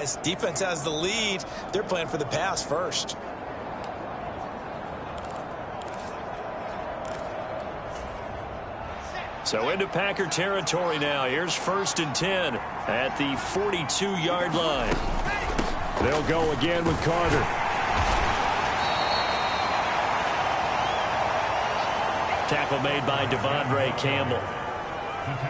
As defense has the lead, they're playing for the pass first. So into Packer territory now. Here's 1st and 10 at the 42-yard line. They'll go again with Carter. Tackle made by Devondre Campbell.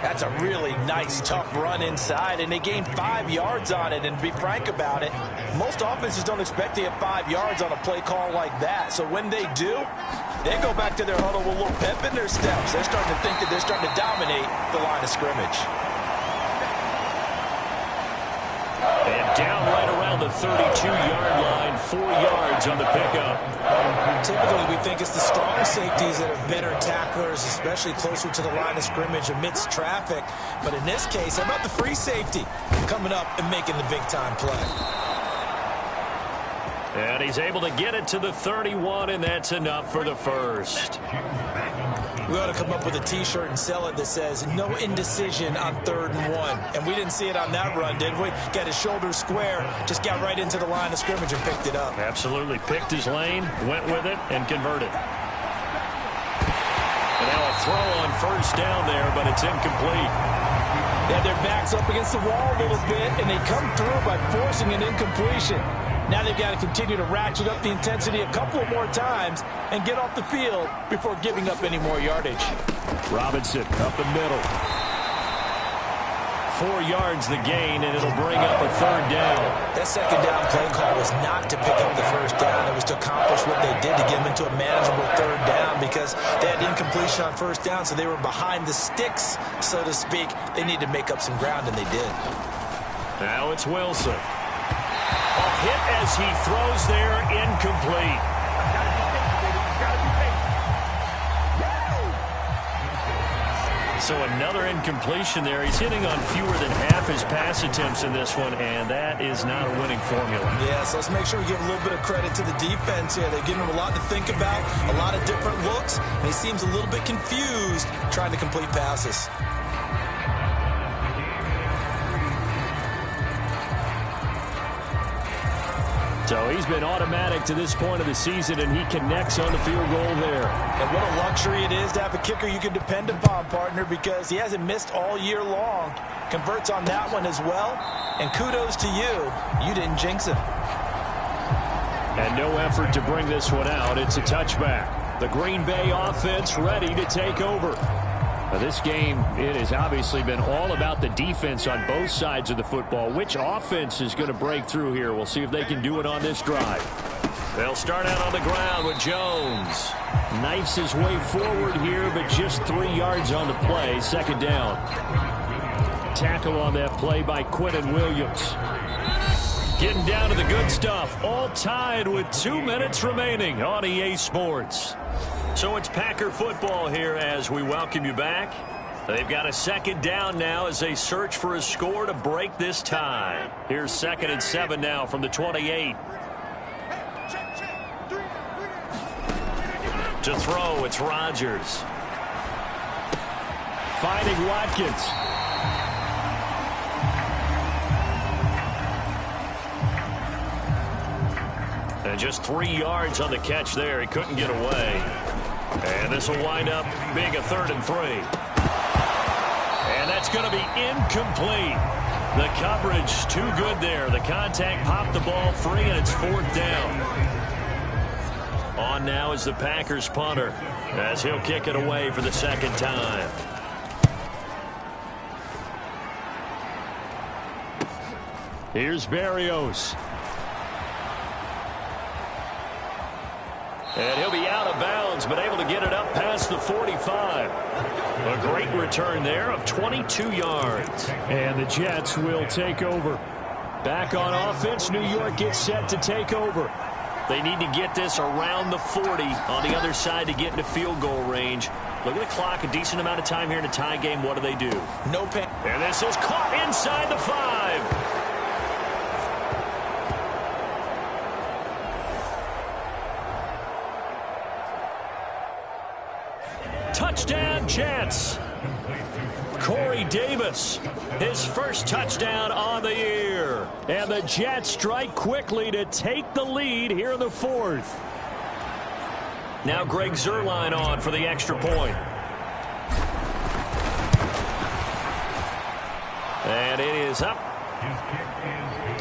That's a really nice, tough run inside, and they gained 5 yards on it. And to be frank about it, most offenses don't expect to get 5 yards on a play call like that. So when they do, they go back to their huddle with a little pep in their steps. They're starting to think that they're starting to dominate the line of scrimmage. And down right around the 32-yard line, 4 yards on the pickup. Typically, we think it's the strong safeties that are better tacklers, especially closer to the line of scrimmage amidst traffic. But in this case, how about the free safety coming up and making the big-time play? And he's able to get it to the 31, and that's enough for the first. We ought to come up with a T-shirt and sell it that says, no indecision on 3rd and 1. And we didn't see it on that run, did we? Got his shoulders square, just got right into the line of scrimmage and picked it up. Absolutely. Picked his lane, went with it, and converted. And now a throw on 1st down there, but it's incomplete. They had their backs up against the wall a little bit, and they come through by forcing an incompletion. Now they've got to continue to ratchet up the intensity a couple more times and get off the field before giving up any more yardage. Robinson up the middle. 4 yards the gain, and it'll bring up a 3rd down. That 2nd down play call was not to pick up the 1st down. It was to accomplish what they did to get them into a manageable 3rd down because they had incompletion on 1st down, so they were behind the sticks, so to speak. They need to make up some ground, and they did. Now it's Wilson. A hit as he throws there, incomplete. So another incompletion there. He's hitting on fewer than half his pass attempts in this one, and that is not a winning formula. Yeah, so let's make sure we give a little bit of credit to the defense here. They're giving him a lot to think about, a lot of different looks, and he seems a little bit confused trying to complete passes. So he's been automatic to this point of the season, and he connects on the field goal there. And what a luxury it is to have a kicker you can depend upon, partner, because he hasn't missed all year long. Converts on that one as well. And kudos to you. You didn't jinx him. And no effort to bring this one out. It's a touchback. The Green Bay offense ready to take over. Now this game, it has obviously been all about the defense on both sides of the football. Which offense is going to break through here? We'll see if they can do it on this drive. They'll start out on the ground with Jones. Knifes his way forward here, but just 3 yards on the play. 2nd down. Tackle on that play by Quinton Williams. Getting down to the good stuff. All tied with 2 minutes remaining on EA Sports. So it's Packer football here as we welcome you back. They've got a 2nd down now as they search for a score to break this tie. Here's 2nd and 7 now from the 28. To throw, it's Rodgers. Finding Watkins. And just 3 yards on the catch there. He couldn't get away. And this will wind up being a 3rd and 3. And that's going to be incomplete. The coverage too good there. The contact popped the ball free, and it's 4th down. On now is the Packers punter as he'll kick it away for the 2nd time. Here's Berrios. And he'll be out of bounds, but able to get it up past the 45. A great return there of 22 yards. And the Jets will take over. Back on offense, New York gets set to take over. They need to get this around the 40 on the other side to get into field goal range. Look at the clock, a decent amount of time here in a tie game. What do? No pen. And this is caught inside the 5. Touchdown, Jets. Corey Davis, his first touchdown on the year. And the Jets strike quickly to take the lead here in the fourth. Now Greg Zuerlein on for the extra point. And it is up.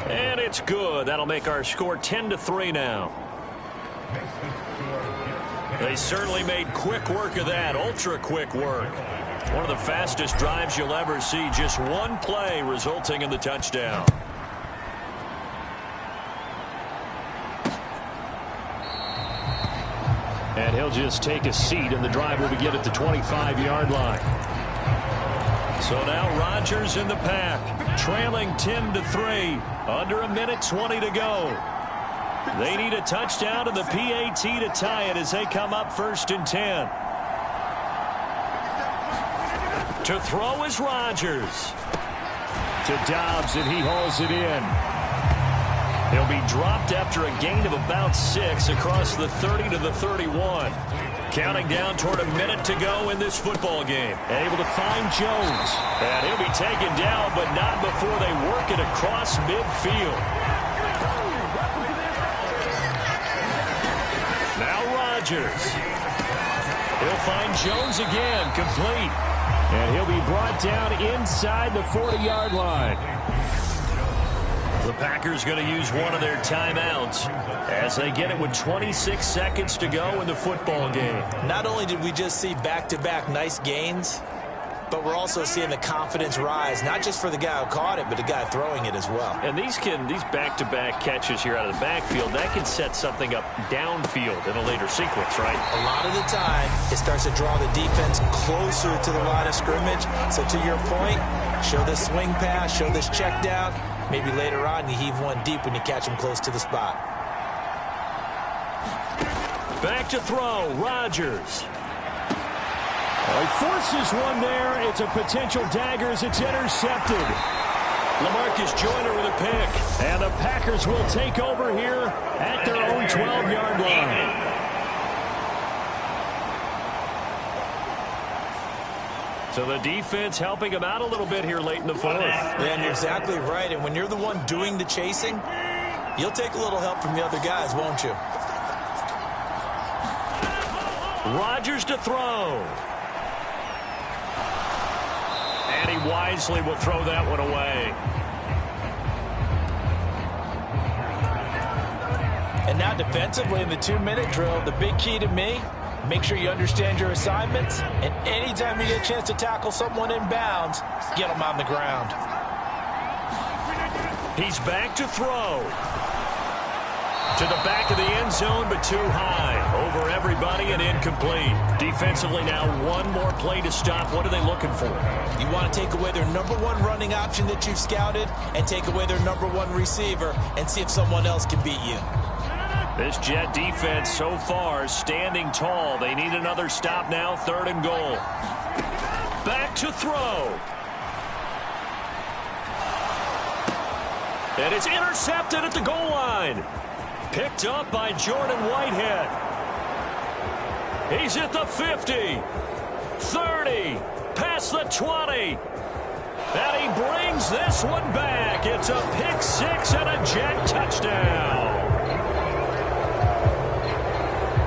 And it's good. That'll make our score 10-3 now. They certainly made quick work of that, ultra-quick work. One of the fastest drives you'll ever see, just one play resulting in the touchdown. And he'll just take a seat, and the drive will begin at the 25-yard line. So now Rodgers in the pack, trailing 10-3, under a minute 20 to go. They need a touchdown to the PAT to tie it as they come up 1st and 10. To throw is Rodgers. To Dobbs, and he hauls it in. He'll be dropped after a gain of about 6 across the 30 to the 31. Counting down toward a minute to go in this football game. Able to find Jones. And he'll be taken down, but not before they work it across midfield. Now Rodgers. He'll find Jones again, complete. And he'll be brought down inside the 40-yard line. The Packers going to use one of their timeouts as they get it with 26 seconds to go in the football game. Not only did we just see back-to-back nice gains, but we're also seeing the confidence rise, not just for the guy who caught it, but the guy throwing it as well. And these back-to-back catches here out of the backfield, that can set something up downfield in a later sequence, right? A lot of the time, it starts to draw the defense closer to the line of scrimmage. So to your point, show this swing pass, show this check down. Maybe later on you heave one deep when you catch him close to the spot. Back to throw, Rodgers. He forces one there. It's a potential dagger as it's intercepted. LaMarcus Joyner with a pick. And the Packers will take over here at their own 12-yard line. So the defense helping him out a little bit here late in the fourth. Yeah, and you're exactly right. And when you're the one doing the chasing, you'll take a little help from the other guys, won't you? Rodgers to throw. And he wisely will throw that one away. And now defensively in the 2-minute drill, the big key to me, make sure you understand your assignments, and anytime you get a chance to tackle someone in bounds, get them on the ground. He's back to throw. To the back of the end zone, but too high. Over everybody and incomplete. Defensively now, one more play to stop. What are they looking for? You want to take away their number one running option that you've scouted and take away their number one receiver and see if someone else can beat you. This Jet defense so far standing tall. They need another stop now, 3rd and goal. Back to throw. And it's intercepted at the goal line. Picked up by Jordan Whitehead. He's at the 50, 30, past the 20. And he brings this one back. It's a pick 6 and a Jet touchdown.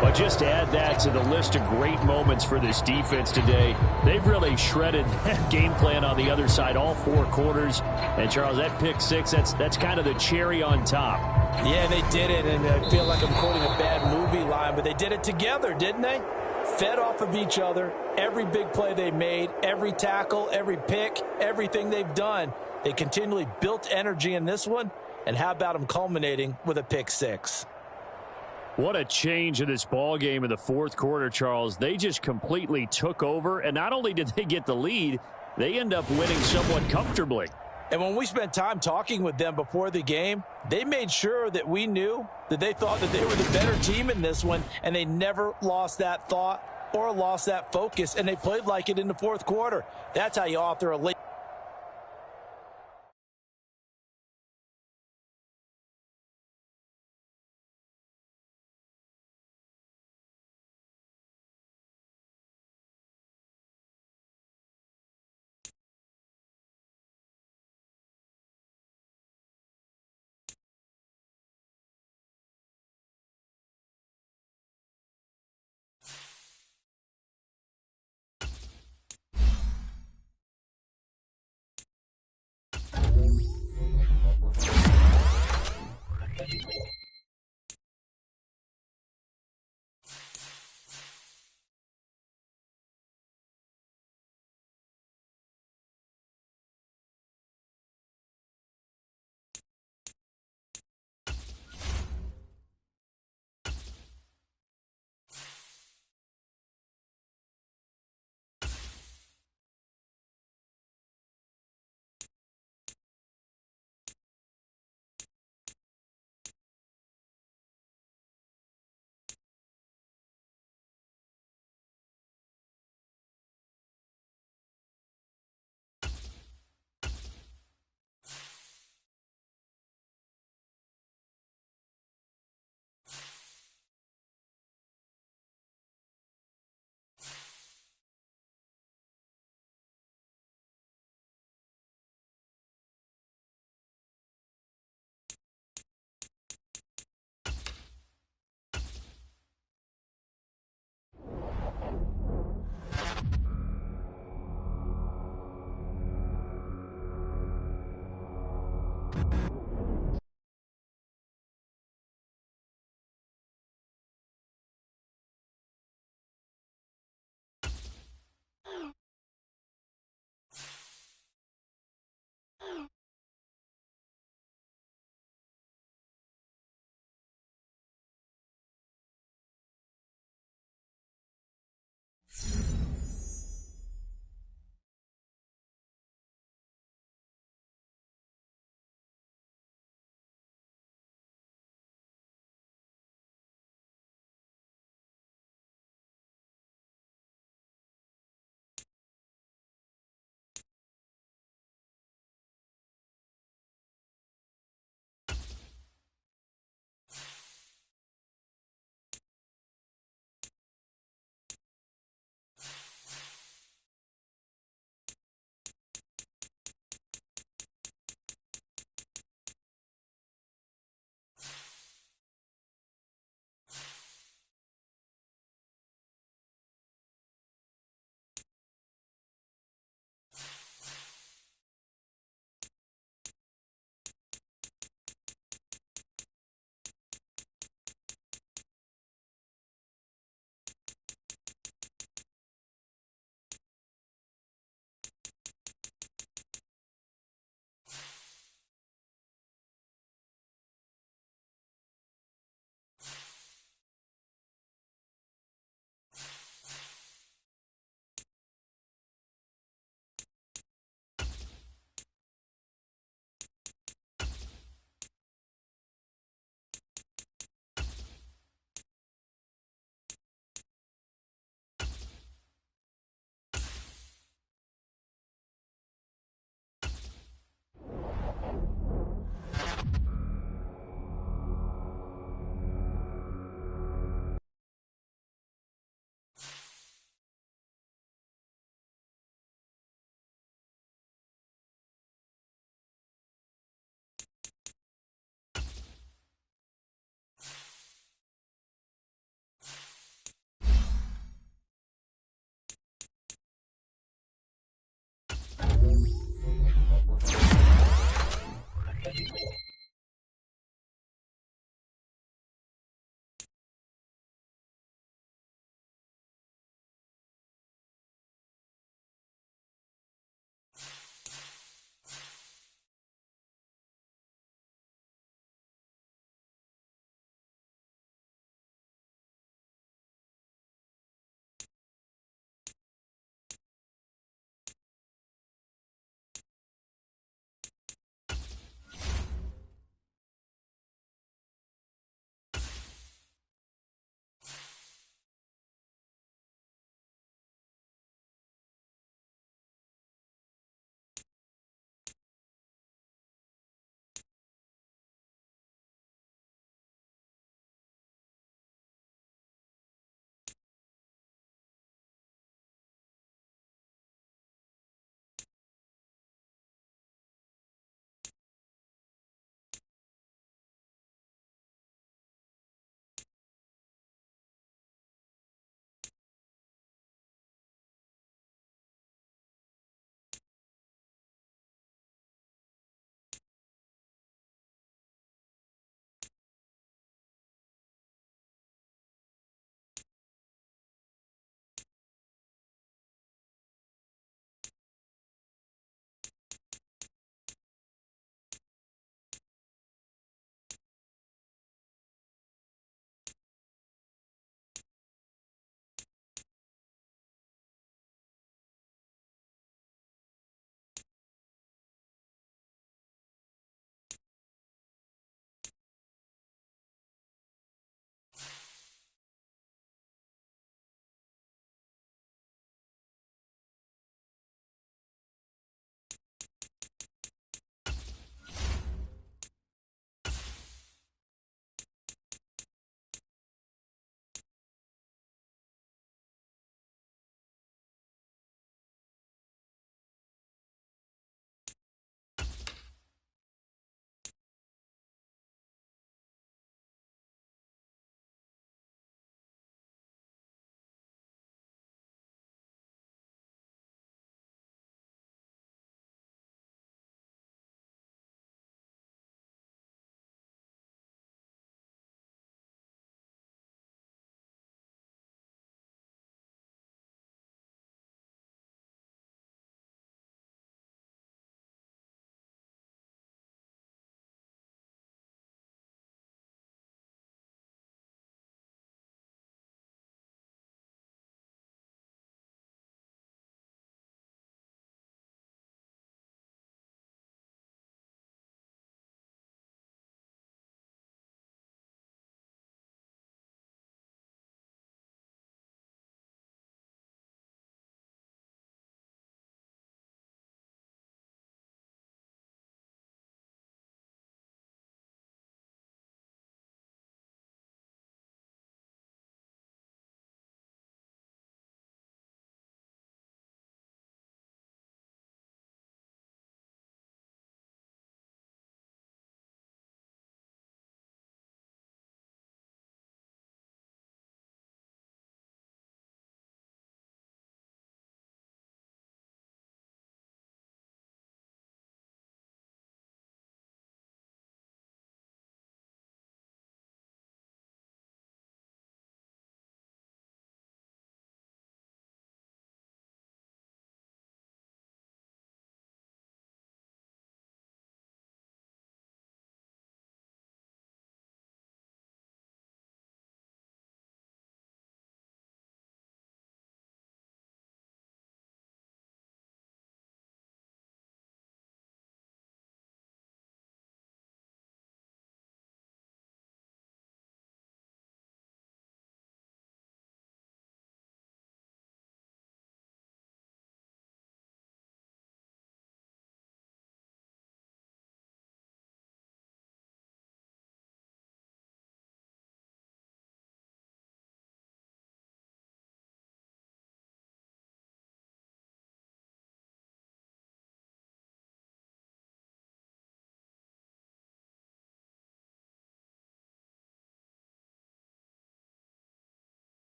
But just to add that to the list of great moments for this defense today, they've really shredded that game plan on the other side all 4 quarters. And, Charles, that pick 6, that's kind of the cherry on top. Yeah, they did it, and I feel like I'm quoting a bad movie line, but they did it together, didn't they? Fed off of each other, every big play they made, every tackle, every pick, everything they've done. They continually built energy in this one, and how about them culminating with a pick 6? What a change in this ball game in the 4th quarter, Charles. They just completely took over, and not only did they get the lead, they end up winning somewhat comfortably. And when we spent time talking with them before the game, they made sure that we knew that they thought that they were the better team in this one, and they never lost that thought or lost that focus, and they played like it in the 4th quarter. That's how you author a late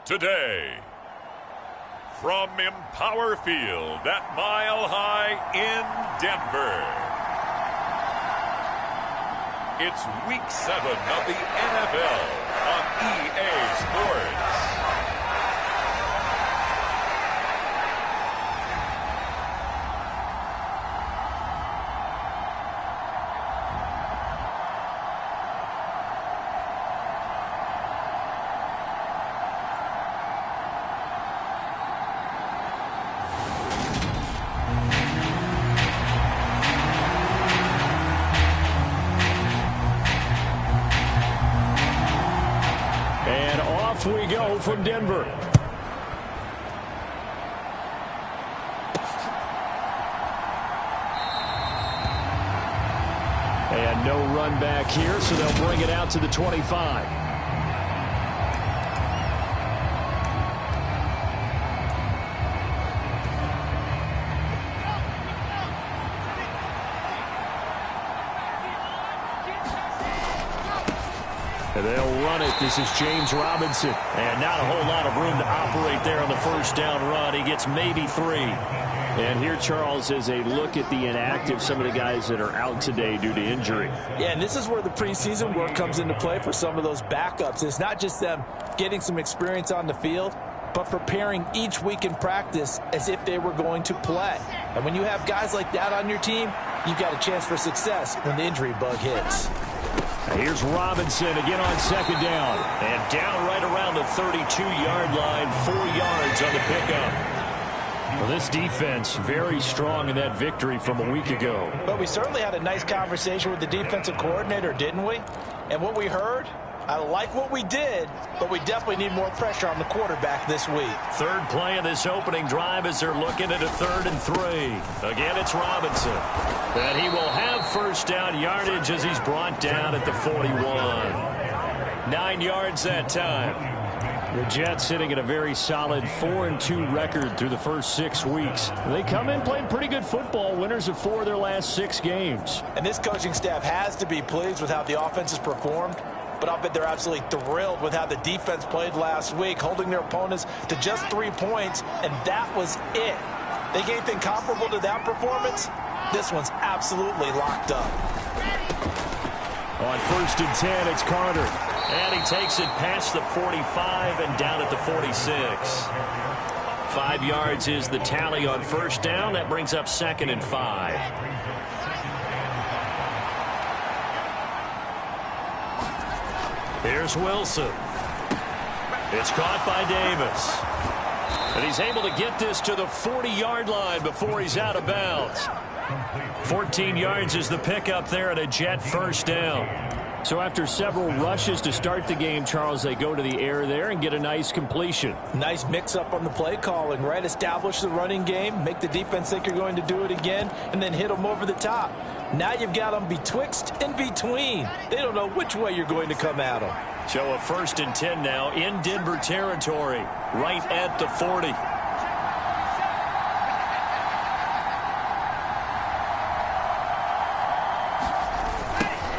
today. From Empower Field at Mile High in Denver, it's Week 7 of the NFL on EA Sports. We go from Denver. And no run back here, so they'll bring it out to the 25. They'll run it. This is James Robinson. And not a whole lot of room to operate there on the first down run. He gets maybe 3. And here, Charles, is a look at the inactive, some of the guys that are out today due to injury. Yeah, and this is where the preseason work comes into play for some of those backups. It's not just them getting some experience on the field, but preparing each week in practice as if they were going to play. And when you have guys like that on your team, you've got a chance for success when the injury bug hits. Here's Robinson again on second down. And down right around the 32-yard line, 4 yards on the pickup. Well, this defense very strong in that victory from a week ago. But we certainly had a nice conversation with the defensive coordinator, didn't we? And what we heard, I like what we did, but we definitely need more pressure on the quarterback this week. Third play of this opening drive as they're looking at a 3rd and 3. Again, it's Robinson. And he will have first down yardage as he's brought down at the 41. 9 yards that time. The Jets sitting at a very solid 4-2 record through the first 6 weeks. They come in playing pretty good football, winners of 4 of their last 6 games. And this coaching staff has to be pleased with how the offense has performed. But I'll bet they're absolutely thrilled with how the defense played last week, holding their opponents to just 3 points, and that was it. Think anything comparable to that performance? This one's absolutely locked up. On 1st and 10, it's Carter. And he takes it past the 45 and down at the 46. 5 yards is the tally on first down. That brings up 2nd and 5. Here's Wilson. It's caught by Davis. And he's able to get this to the 40-yard line before he's out of bounds. 14 yards is the pickup there at a Jet first down. So after several rushes to start the game, Charles, they go to the air there and get a nice completion. Nice mix-up on the play calling, right? Establish the running game, make the defense think you're going to do it again, and then hit them over the top. Now you've got them betwixt and between. They don't know which way you're going to come at them. So a 1st and 10 now in Denver territory, right at the 40.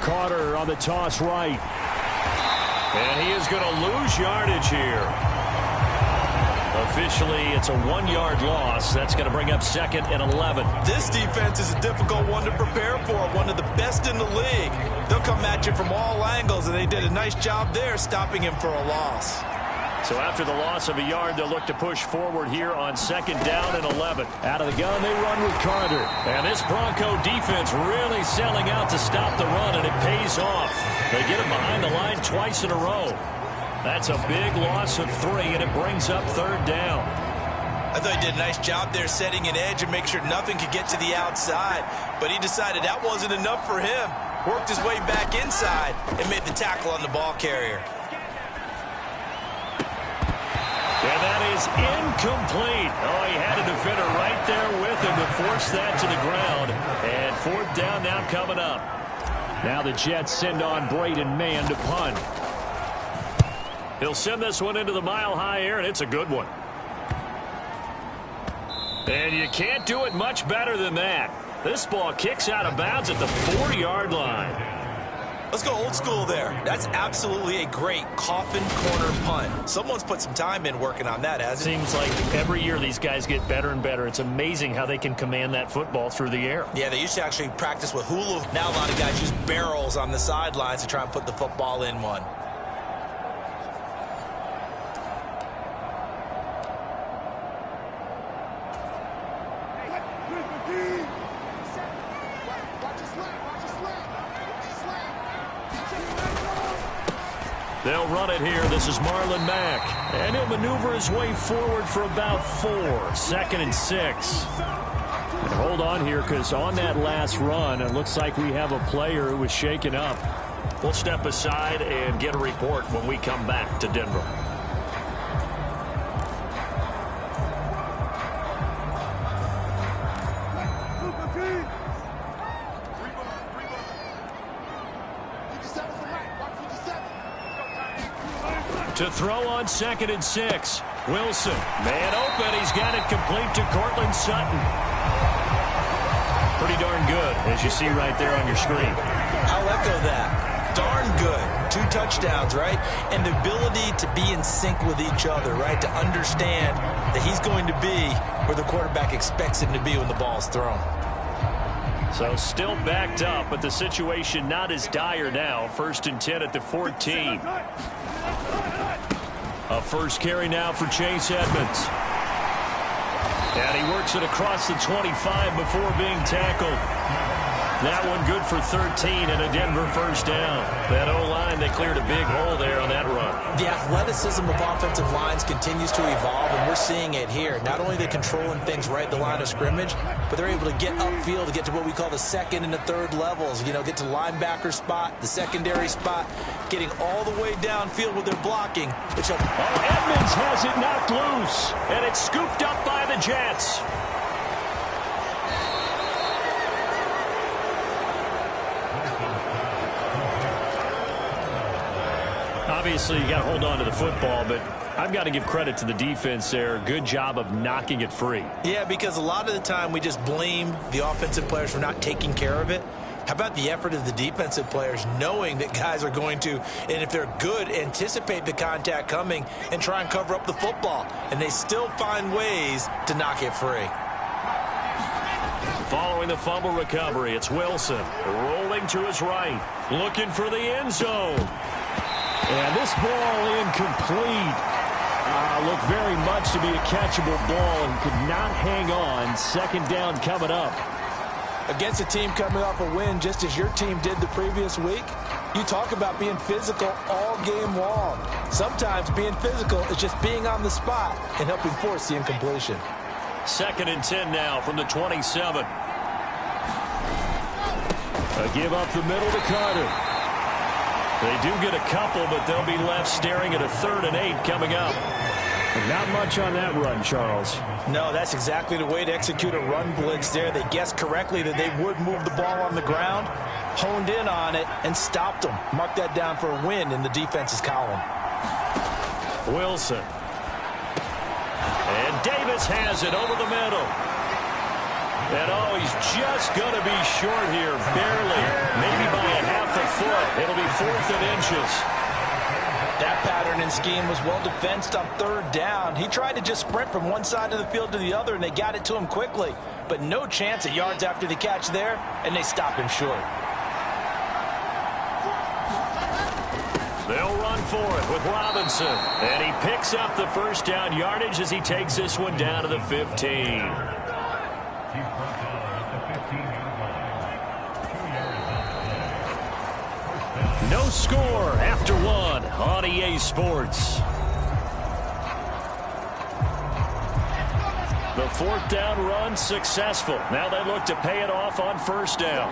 Carter on the toss right. And he is going to lose yardage here. Officially, it's a 1-yard loss. That's going to bring up 2nd and 11. This defense is a difficult one to prepare for, one of the best in the league. They'll come at you from all angles, and they did a nice job there stopping him for a loss. So after the loss of a yard, they'll look to push forward here on 2nd down and 11. Out of the gun, they run with Carter. And this Bronco defense really selling out to stop the run, and it pays off. They get him behind the line twice in a row. That's a big loss of 3, and it brings up 3rd down. I thought he did a nice job there setting an edge and make sure nothing could get to the outside. But he decided that wasn't enough for him. Worked his way back inside and made the tackle on the ball carrier. And that is incomplete. Oh, he had a defender right there with him to force that to the ground. And 4th down now coming up. Now the Jets send on Braden Mann to punt. He'll send this one into the mile-high air, and it's a good one. And you can't do it much better than that. This ball kicks out of bounds at the 4-yard line. Let's go old school there. That's absolutely a great coffin corner punt. Someone's put some time in working on that, hasn't it? Seems like every year these guys get better and better. It's amazing how they can command that football through the air. Yeah, they used to actually practice with hula. Now a lot of guys use barrels on the sidelines to try and put the football in one. They'll run it here. This is Marlon Mack. And he'll maneuver his way forward for about 4. 2nd and 6. And hold on here, because on that last run, it looks like we have a player who was shaken up. We'll step aside and get a report when we come back to Denver. To throw on 2nd and 6. Wilson, man open. He's got it complete to Cortland Sutton. Pretty darn good, as you see right there on your screen. I'll echo that. Darn good. 2 touchdowns, right? And the ability to be in sync with each other, right? To understand that he's going to be where the quarterback expects him to be when the ball's thrown. So still backed up, but the situation not as dire now. 1st and 10 at the 14. A first carry now for Chase Edmonds. And he works it across the 25 before being tackled. That one good for 13 and a Denver first down. That O-line, they cleared a big hole there on that run. The athleticism of offensive lines continues to evolve, and we're seeing it here. Not only are they controlling things right at the line of scrimmage, but they're able to get upfield to get to what we call the 2nd and the 3rd levels. You know, get to linebacker spot, the secondary spot, getting all the way downfield with their blocking. Which Edmonds has it knocked loose, and it's scooped up by the Jets. Obviously, you got to hold on to the football, but I've got to give credit to the defense there. Good job of knocking it free. Yeah, because a lot of the time we just blame the offensive players for not taking care of it. How about the effort of the defensive players knowing that guys are going to, and if they're good, anticipate the contact coming and try and cover up the football. And they still find ways to knock it free. Following the fumble recovery, it's Wilson rolling to his right, looking for the end zone. And this ball incomplete. Looked very much to be a catchable ball and could not hang on. 2nd down coming up. Against a team coming off a win just as your team did the previous week, you talk about being physical all game long. Sometimes being physical is just being on the spot and helping force the incompletion. 2nd and 10 now from the 27. A give up the middle to Carter. They do get a couple, but they'll be left staring at a 3rd and 8 coming up. Not much on that run, Charles. No, that's exactly the way to execute a run blitz there. They guessed correctly that they would move the ball on the ground, honed in on it, and stopped them. Mark that down for a win in the defense's column. Wilson. And Davis has it over the middle. And he's just going to be short here, barely, maybe by a half a foot. It'll be 4th and inches. That pattern and scheme was well defensed on 3rd down. He tried to just sprint from one side of the field to the other, and they got it to him quickly. But no chance at yards after the catch there, and they stopped him short. They'll run for it with Robinson. And he picks up the first down yardage as he takes this one down to the 15. No score after 1 on EA Sports. The 4th down run successful. Now they look to pay it off on 1st down.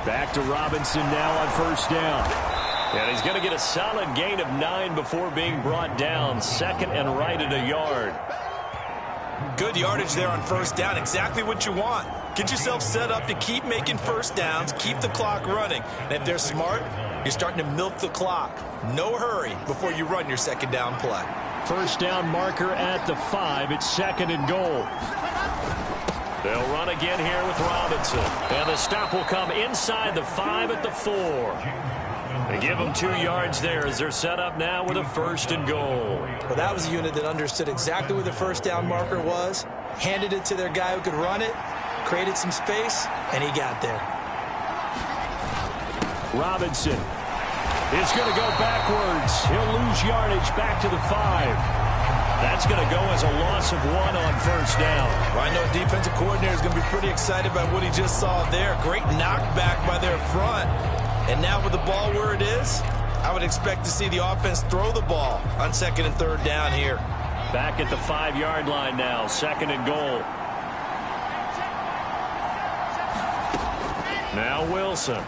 Back to Robinson now on 1st down. And he's going to get a solid gain of 9 before being brought down. 2nd and right at a yard. Good yardage there on 1st down. Exactly what you want. Get yourself set up to keep making 1st downs, keep the clock running. And if they're smart, you're starting to milk the clock. No hurry before you run your 2nd down play. 1st down marker at the 5. It's 2nd and goal. They'll run again here with Robinson. And the stop will come inside the 5 at the 4. They give them 2 yards there as they're set up now with a 1st and goal. Well, that was a unit that understood exactly where the first down marker was, handed it to their guy who could run it, created some space, and he got there. Robinson is going to go backwards. He'll lose yardage back to the 5. That's going to go as a loss of 1 on 1st down. Well, I know a defensive coordinator is going to be pretty excited about what he just saw there. Great knockback by their front. And now with the ball where it is, I would expect to see the offense throw the ball on 2nd and 3rd down here. Back at the 5-yard line now, 2nd and goal. Now Wilson.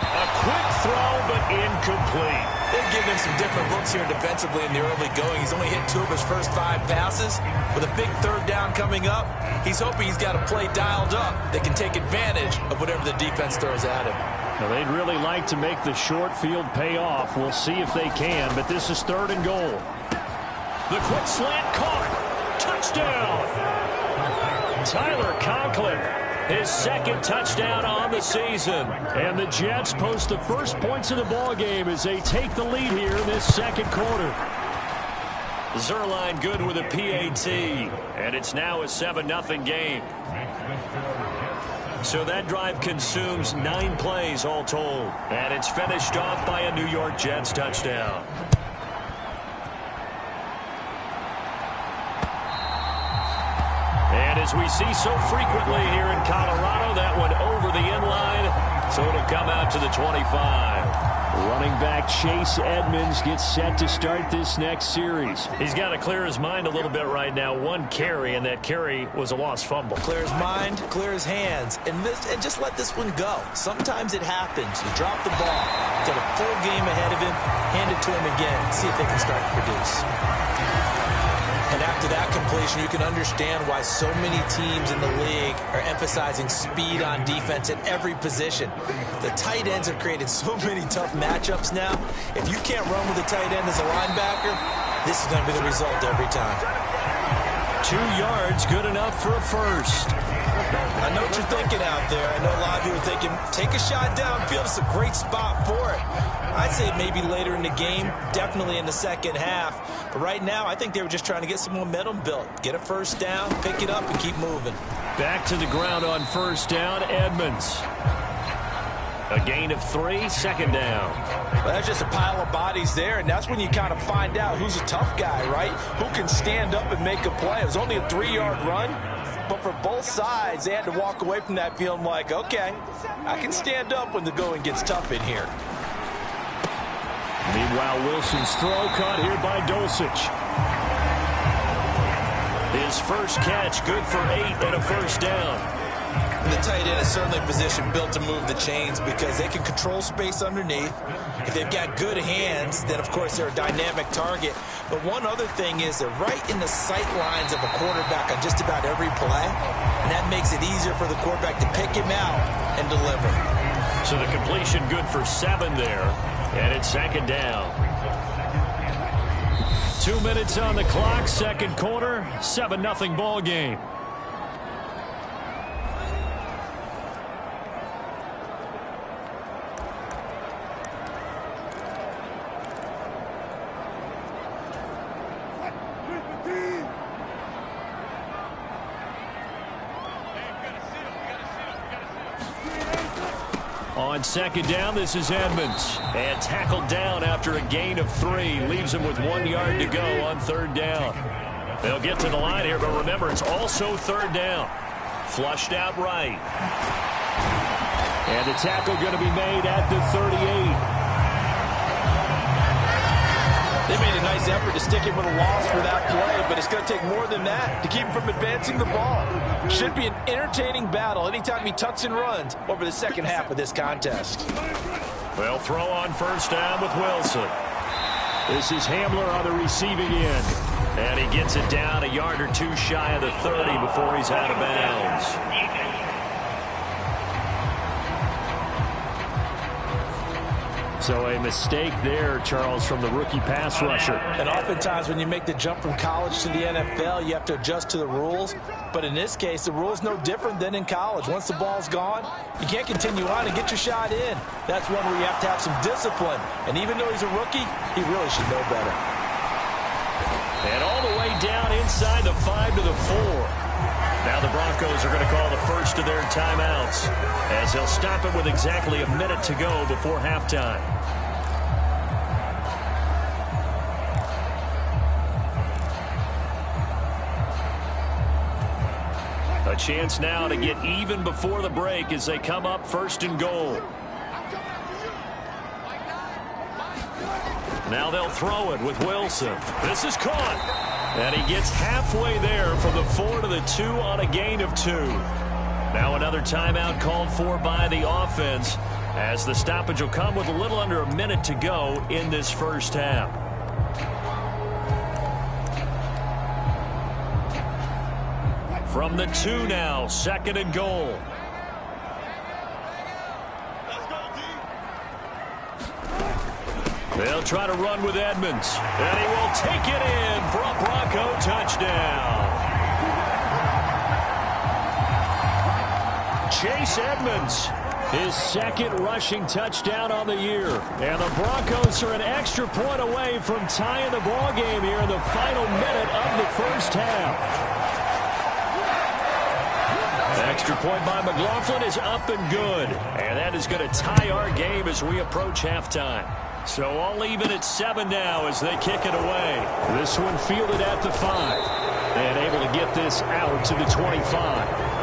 A quick throw, but incomplete. They've given him some different looks here defensively in the early going. He's only hit 2 of his first 5 passes. With a big 3rd down coming up, he's hoping he's got a play dialed up that can take advantage of whatever the defense throws at him. Now, they'd really like to make the short field pay off. We'll see if they can, but this is 3rd and goal. The quick slant caught. Touchdown. Tyler Conklin. His 2nd touchdown on the season. And the Jets post the first points of the ball game as they take the lead here in this 2nd quarter. Zerline good with a PAT. And it's now a 7-0 game. So that drive consumes 9 plays all told. And it's finished off by a New York Jets touchdown. And as we see so frequently here in Colorado, that one over the end line, so it'll come out to the 25. Running back Chase Edmonds gets set to start this next series. He's got to clear his mind a little bit right now. 1 carry, and that carry was a lost fumble. Clear his mind, clear his hands, and just let this one go. Sometimes it happens. You drop the ball, get a full game ahead of him, hand it to him again, see if they can start to produce. And after that completion, you can understand why so many teams in the league are emphasizing speed on defense at every position. The tight ends have created so many tough matchups now. If you can't run with a tight end as a linebacker, this is going to be the result every time. 2 yards, good enough for a 1st. I know what you're thinking out there. I know a lot of you are thinking, take a shot downfield. It's a great spot for it. I'd say maybe later in the game, definitely in the 2nd half. But right now, I think they were just trying to get some momentum built. Get a 1st down, pick it up, and keep moving. Back to the ground on 1st down, Edmonds. A gain of 3, 2nd down. Well, that's just a pile of bodies there, and that's when you kind of find out who's a tough guy, right? Who can stand up and make a play. It was only a 3-yard run, but for both sides, they had to walk away from that feeling like, okay, I can stand up when the going gets tough in here. Meanwhile, Wilson's throw caught here by Dulcich. His first catch, good for 8 and a 1st down. And the tight end is certainly a position built to move the chains because they can control space underneath. If they've got good hands, then, of course, they're a dynamic target. But one other thing is they're right in the sight lines of a quarterback on just about every play, and that makes it easier for the quarterback to pick him out and deliver. So the completion good for 7 there, and it's 2nd down. 2 minutes on the clock, 2nd quarter, 7-0 ball game. On 2nd down, this is Edmonds. And tackled down after a gain of 3. Leaves him with 1 yard to go on 3rd down. They'll get to the line here, but remember, it's also 3rd down. Flushed out right. And the tackle going to be made at the 38. They made a nice effort to stick him with a loss for that play, but it's going to take more than that to keep him from advancing the ball. Should be an entertaining battle anytime he tucks and runs over the 2nd half of this contest. They'll throw on 1st down with Wilson. This is Hamler on the receiving end. And he gets it down a yard or 2 shy of the 30 before he's out of bounds. So a mistake there, Charles, from the rookie pass rusher. And oftentimes when you make the jump from college to the NFL, you have to adjust to the rules. But in this case, the rule's no different than in college. Once the ball's gone, you can't continue on and get your shot in. That's one where you have to have some discipline. And even though he's a rookie, he really should know better. And all the way down inside the 5 to the 4. Now the Broncos are going to call the first of their timeouts as they'll stop it with exactly a minute to go before halftime. A chance now to get even before the break as they come up 1st and goal. Now they'll throw it with Wilson. This is caught. And he gets halfway there from the 4 to the 2 on a gain of 2. Now another timeout called for by the offense as the stoppage will come with a little under a minute to go in this first half. From the 2 now, 2nd and goal. They'll try to run with Edmonds, and he will take it in for a Bronco touchdown. Chase Edmonds, his 2nd rushing touchdown on the year. And the Broncos are an extra point away from tying the ball game here in the final minute of the first half. The extra point by McLaughlin is up and good. And that is going to tie our game as we approach halftime. So all even at 7 now as they kick it away. This one fielded at the 5. And able to get this out to the 25.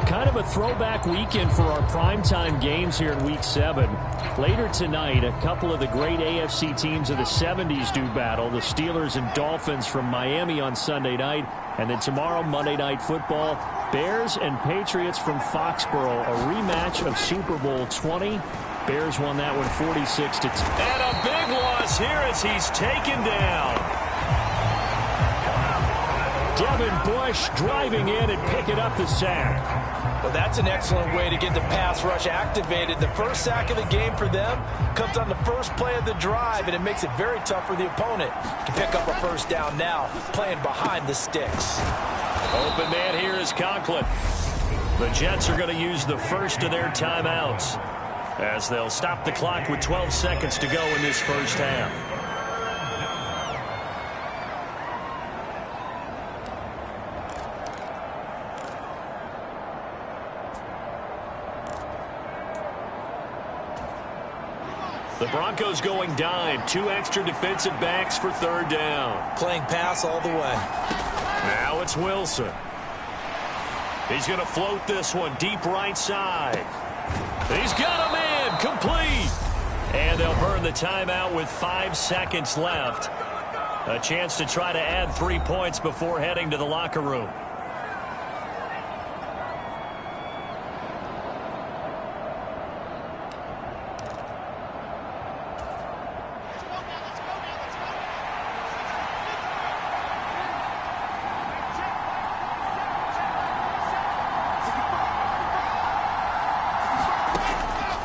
Kind of a throwback weekend for our primetime games here in Week 7. Later tonight, a couple of the great AFC teams of the 70s do battle. The Steelers and Dolphins from Miami on Sunday night. And then tomorrow, Monday Night Football, Bears and Patriots from Foxborough. A rematch of Super Bowl 20. Bears won that one 46-10. And a big loss here as he's taken down. Devin Bush driving in and picking up the sack. Well, that's an excellent way to get the pass rush activated. The first sack of the game for them comes on the first play of the drive, and it makes it very tough for the opponent to pick up a first down now, playing behind the sticks. Open man here is Conklin. The Jets are going to use the first of their timeouts as they'll stop the clock with 12 seconds to go in this first half. The Broncos going dime. 2 extra defensive backs for 3rd down. Playing pass all the way. Now it's Wilson. He's going to float this one deep right side. He's got a man complete. And they'll burn the timeout with 5 seconds left. A chance to try to add 3 points before heading to the locker room.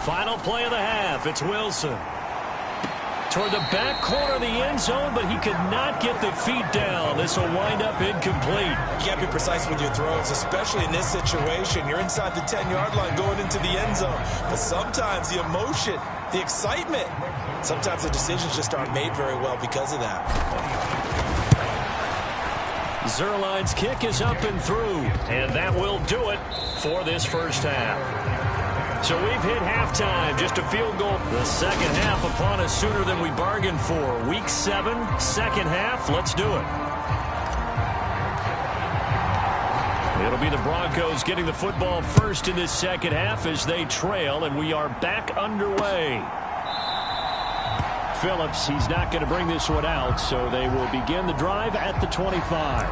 Final play of the half. It's Wilson. Toward the back corner of the end zone, but he could not get the feet down. This will wind up incomplete. You got to be precise with your throws, especially in this situation. You're inside the 10-yard line going into the end zone. But sometimes the emotion, the excitement, sometimes the decisions just aren't made very well because of that. Zerline's kick is up and through, and that will do it for this first half. So we've hit halftime, just a field goal. The second half upon us sooner than we bargained for. Week 7, second half. Let's do it. It'll be the Broncos getting the football first in this second half as they trail, and we are back underway. Phillips, he's not going to bring this one out, so they will begin the drive at the 25.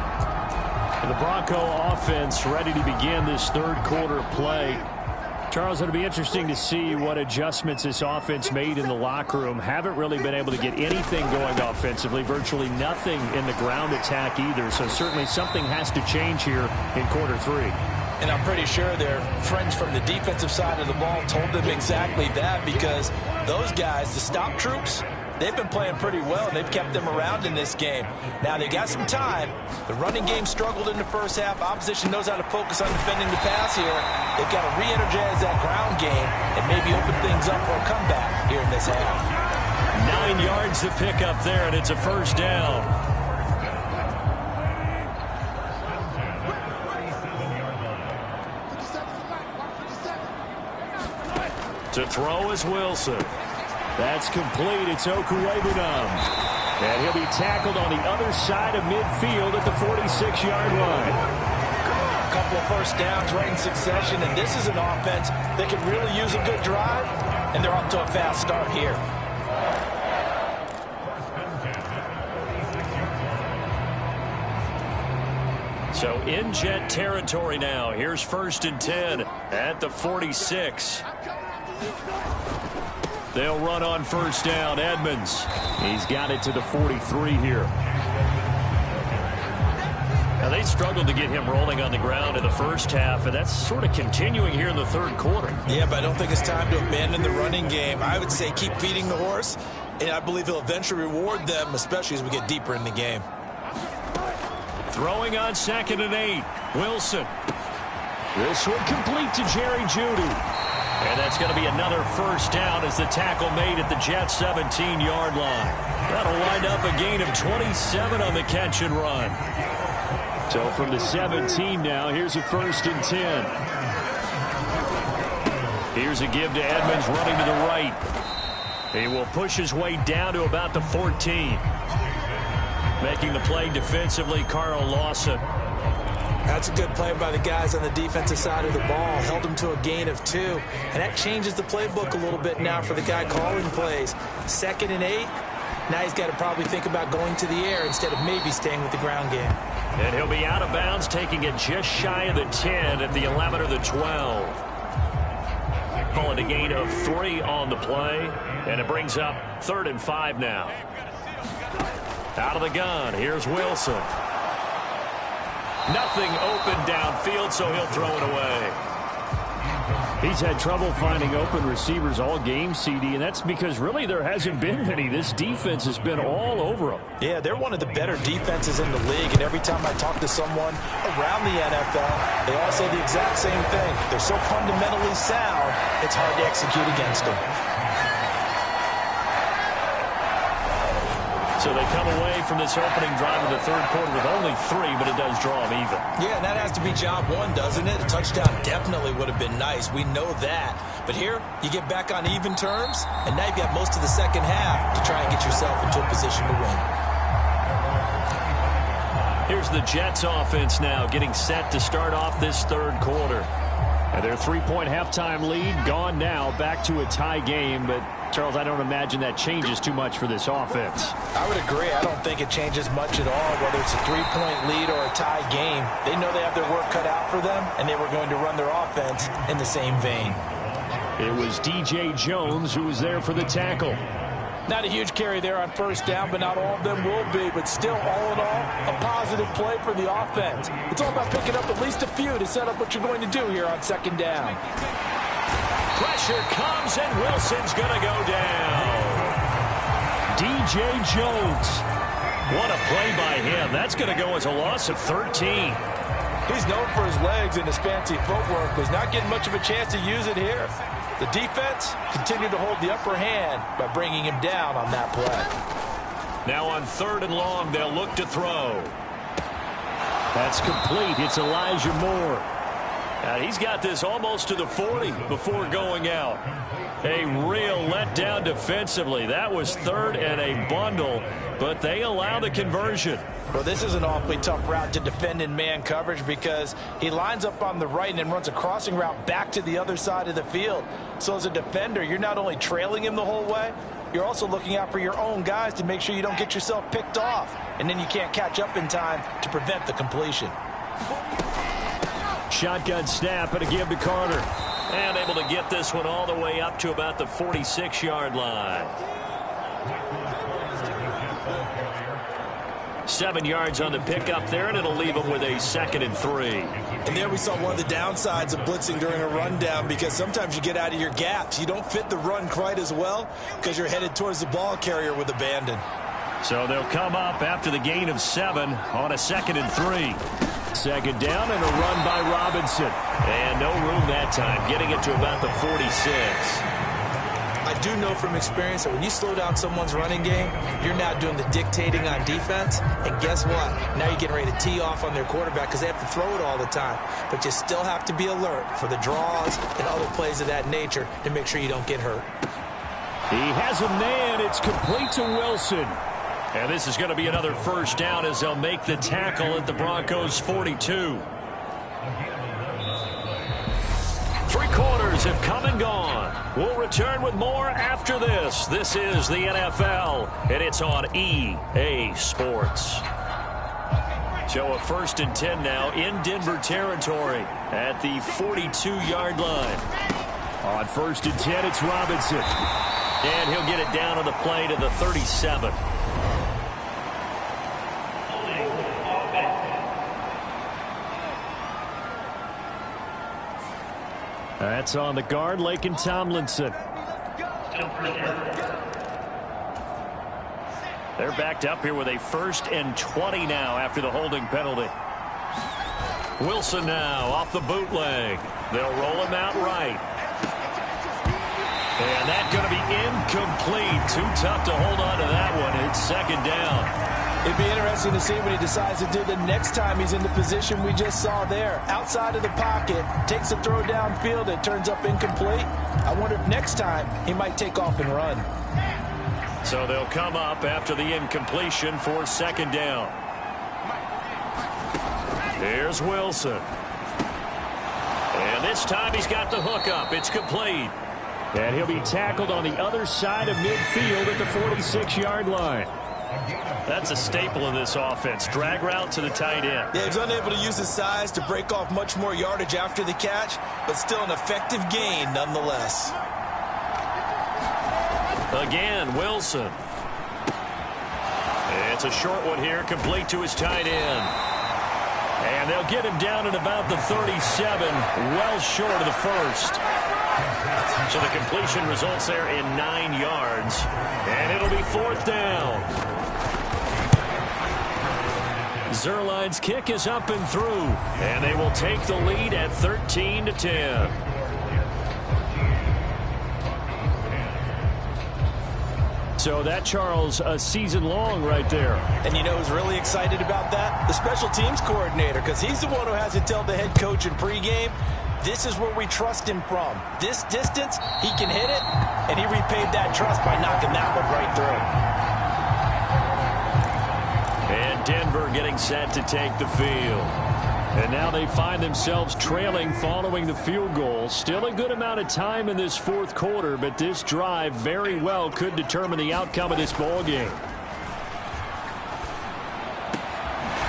And the Bronco offense ready to begin this third quarter play. Charles, it'll be interesting to see what adjustments this offense made in the locker room. Haven't really been able to get anything going offensively, virtually nothing in the ground attack either. So certainly something has to change here in quarter 3. And I'm pretty sure their friends from the defensive side of the ball told them exactly that, because those guys, the stop troops, they've been playing pretty well, and they've kept them around in this game. Now, they got some time. The running game struggled in the first half. Opposition knows how to focus on defending the pass here. They've got to re-energize that ground game and maybe open things up for a comeback here in this half. 9 yards to pick up there, and it's a first down. To throw is Wilson. That's complete. It's Okuwebunam. And he'll be tackled on the other side of midfield at the 46-yard line. A couple of first downs right in succession, and this is an offense that can really use a good drive, and they're off to a fast start here. So in Jet territory now. Here's 1st and 10 at the 46. They'll run on first down. Edmonds. He's got it to the 43 here. Now, they struggled to get him rolling on the ground in the first half, and that's sort of continuing here in the third quarter. Yeah, but I don't think it's time to abandon the running game. I would say keep feeding the horse, and I believe he'll eventually reward them, especially as we get deeper in the game. Throwing on 2nd and 8. Wilson. This one complete to Jerry Jeudy. And that's going to be another first down as the tackle made at the Jets' 17-yard line. That'll wind up a gain of 27 on the catch and run. So from the 17 now, here's a 1st and 10. Here's a give to Edmonds running to the right. He will push his way down to about the 14. Making the play defensively, Carl Lawson. That's a good play by the guys on the defensive side of the ball. Held him to a gain of 2. And that changes the playbook a little bit now for the guy calling plays. 2nd and 8. Now he's got to probably think about going to the air instead of maybe staying with the ground game. And he'll be out of bounds, taking it just shy of the 10 at the 11 or the 12. Calling a gain of 3 on the play. And it brings up 3rd and 5 now. Out of the gun, here's Wilson. Nothing open downfield, so he'll throw it away. He's had trouble finding open receivers all game, CD, and that's because really there hasn't been many. This defense has been all over them. Yeah, they're one of the better defenses in the league, and every time I talk to someone around the NFL, they all say the exact same thing. They're so fundamentally sound, it's hard to execute against them. So they come away from this opening drive of the third quarter with only 3, but it does draw them even. Yeah, and that has to be job 1, doesn't it? A touchdown definitely would have been nice. We know that. But here, you get back on even terms, and now you've got most of the second half to try and get yourself into a position to win. Here's the Jets offense now getting set to start off this third quarter. And their 3-point halftime lead gone now, back to a tie game, but Charles, I don't imagine that changes too much for this offense. I would agree. I don't think it changes much at all, whether it's a 3-point lead or a tie game. They know they have their work cut out for them, and they were going to run their offense in the same vein. It was DJ Jones who was there for the tackle. Not a huge carry there on first down, but not all of them will be. But still, all in all, a positive play for the offense. It's all about picking up at least a few to set up what you're going to do here on second down. Pressure comes, and Wilson's going to go down. DJ Jones. What a play by him. That's going to go as a loss of 13. He's known for his legs and his fancy footwork, but he's not getting much of a chance to use it here. The defense continued to hold the upper hand by bringing him down on that play. Now on 3rd and long, they'll look to throw. That's complete. It's Elijah Moore. He's got this almost to the 40 before going out. A real letdown defensively. That was 3rd and a bundle, but they allow the conversion. Well, this is an awfully tough route to defend in man coverage because he lines up on the right and then runs a crossing route back to the other side of the field. So as a defender, you're not only trailing him the whole way, you're also looking out for your own guys to make sure you don't get yourself picked off. And then you can't catch up in time to prevent the completion. Shotgun snap and a give to Carter. And able to get this one all the way up to about the 46-yard line. 7 yards on the pickup there, and it'll leave them with a 2nd and 3. And there we saw one of the downsides of blitzing during a rundown, because sometimes you get out of your gaps. You don't fit the run quite as well because you're headed towards the ball carrier with abandon. So they'll come up after the gain of 7 on a 2nd and 3. 2nd down and a run by Robinson. And no room that time, getting it to about the 46. I do know from experience that when you slow down someone's running game, you're now doing the dictating on defense. And guess what? Now you're getting ready to tee off on their quarterback because they have to throw it all the time. But you still have to be alert for the draws and other plays of that nature to make sure you don't get hurt. He has a man. It's complete to Wilson. And this is going to be another 1st down as they'll make the tackle at the Broncos' 42. 3 quarters have come and gone. We'll return with more after this. This is the NFL, and it's on EA Sports. So a 1st and 10 now in Denver territory at the 42-yard line. On 1st and 10, it's Robinson. And he'll get it down on the play to the 37. That's on the guard, Laken Tomlinson. They're backed up here with a 1st and 20 now after the holding penalty. Wilson now off the bootleg. They'll roll him out right. And that's going to be incomplete. Too tough to hold on to that one. It's 2nd down. It'd be interesting to see what he decides to do the next time he's in the position we just saw there. Outside of the pocket, takes a throw downfield, it turns up incomplete. I wonder if next time he might take off and run. So they'll come up after the incompletion for 2nd down. Here's Wilson. And this time he's got the hook up. It's complete. And he'll be tackled on the other side of midfield at the 46-yard line. That's a staple of this offense. Drag route to the tight end. Yeah, he's unable to use his size to break off much more yardage after the catch, but still an effective gain nonetheless. Again, Wilson. It's a short one here, complete to his tight end. And they'll get him down at about the 37, well short of the 1st. So the completion results there in 9 yards. And it'll be 4th down. Zerline's kick is up and through. And they will take the lead at 13-10. So that, Charles, a season long right there. And you know who's really excited about that? The special teams coordinator, because he's the one who has to tell the head coach in pregame, this is where we trust him from. This distance, he can hit it, and he repaid that trust by knocking that one right through. And Denver getting set to take the field. And now they find themselves trailing following the field goal. Still a good amount of time in this 4th quarter, but this drive very well could determine the outcome of this ball game.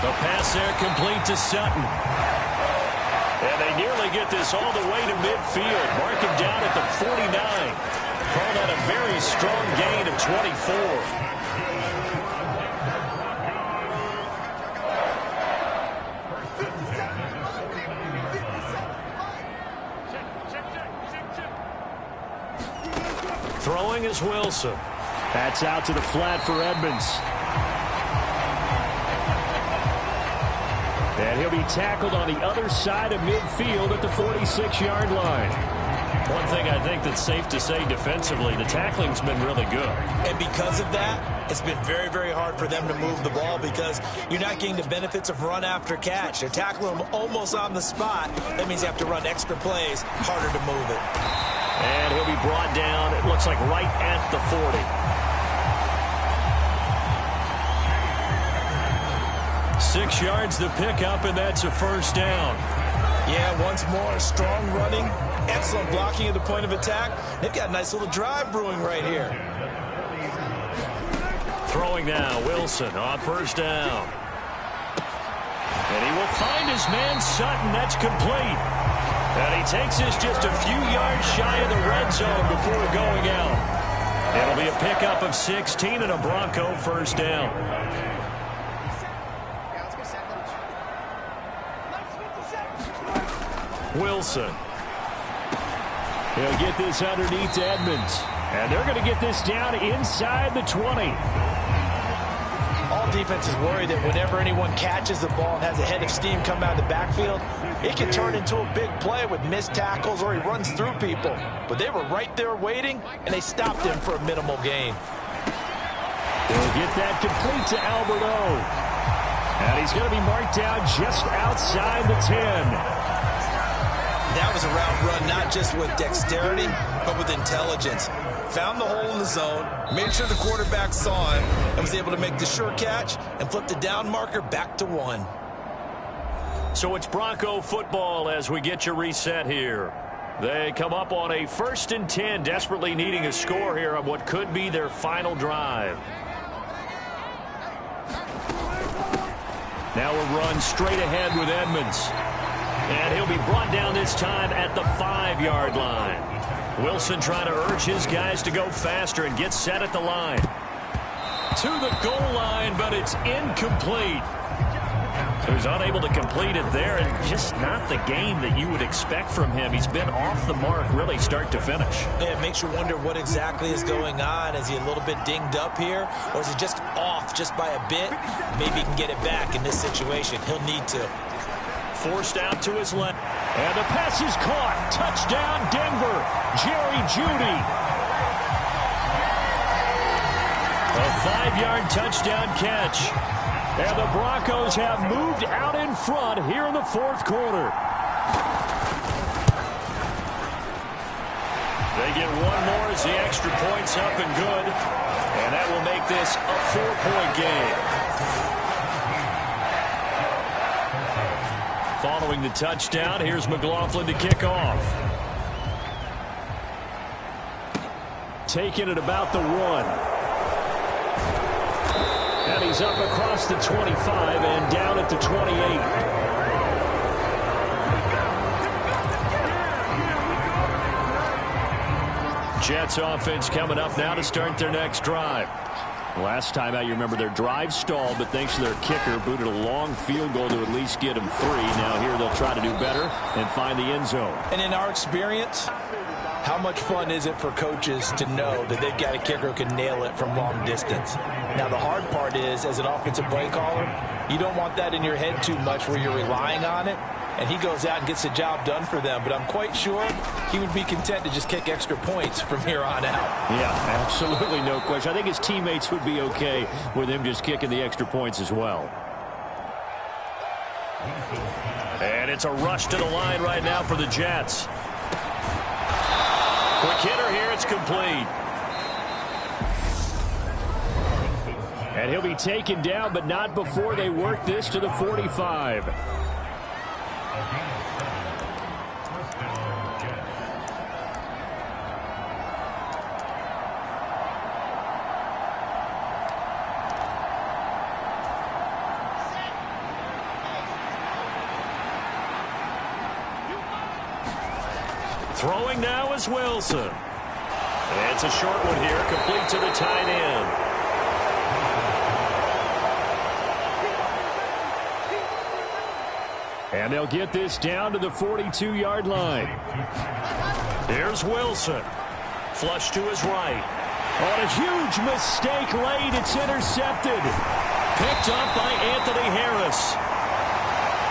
The pass there complete to Sutton. And they nearly get this all the way to midfield. Mark him down at the 49. Call that a very strong gain of 24. Throwing is Wilson. That's out to the flat for Edmonds. And he'll be tackled on the other side of midfield at the 46-yard line. One thing I think that's safe to say defensively, the tackling's been really good. And because of that, it's been very, very hard for them to move the ball because you're not getting the benefits of run after catch. They're tackling them almost on the spot. That means you have to run extra plays, harder to move it. And he'll be brought down, it looks like right at the 40. 6 yards the pickup, and that's a 1st down. Yeah, once more, strong running, excellent blocking at the point of attack. They've got a nice little drive brewing right here. Throwing now, Wilson on 1st down. And he will find his man Sutton. That's complete. And he takes this just a few yards shy of the red zone before going out. It'll be a pickup of 16 and a Bronco 1st down. Wilson. He'll get this underneath to Edmonds. And they're going to get this down inside the 20. All defenses worry that whenever anyone catches the ball and has a head of steam come out of the backfield, it can turn into a big play with missed tackles or he runs through people. But they were right there waiting, and they stopped him for a minimal gain. They'll get that complete to Alberto. And he's going to be marked down just outside the 10. That was a route run not just with dexterity, but with intelligence. Found the hole in the zone, made sure the quarterback saw him, and was able to make the sure catch and flip the down marker back to 1. So it's Bronco football as we get you reset here. They come up on a 1st and 10, desperately needing a score here on what could be their final drive. Now a run straight ahead with Edmonds. And he'll be brought down this time at the 5-yard line. Wilson trying to urge his guys to go faster and get set at the line. To the goal line, but it's incomplete. So he's unable to complete it there, and just not the game that you would expect from him. He's been off the mark really start to finish. Yeah, it makes you wonder what exactly is going on. Is he a little bit dinged up here, or is he just off just by a bit? Maybe he can get it back in this situation. He'll need to. Forced out to his left. And the pass is caught. Touchdown, Denver. Jerry Jeudy. A 5-yard touchdown catch. And the Broncos have moved out in front here in the 4th quarter. They get one more as the extra point's up and good. And that will make this a 4-point game. Following the touchdown, here's McLaughlin to kick off. Taking it about the 1. And he's up across the 25 and down at the 28. Jets offense coming up now to start their next drive. Last time out, you remember their drive stalled, but thanks to their kicker, booted a long field goal to at least get them 3. Now here they'll try to do better and find the end zone. And in our experience, how much fun is it for coaches to know that they've got a kicker who can nail it from long distance? Now, the hard part is, as an offensive play caller, you don't want that in your head too much where you're relying on it. And he goes out and gets the job done for them. But I'm quite sure he would be content to just kick extra points from here on out. Yeah, absolutely no question. I think his teammates would be okay with him just kicking the extra points as well. And it's a rush to the line right now for the Jets. Quick hitter here. It's complete. And he'll be taken down, but not before they work this to the 45. Throwing now is Wilson. It's a short one here, complete to the tight end. And they'll get this down to the 42-yard line. Here's Wilson. Flush to his right. On a huge mistake late, it's intercepted. Picked up by Anthony Harris.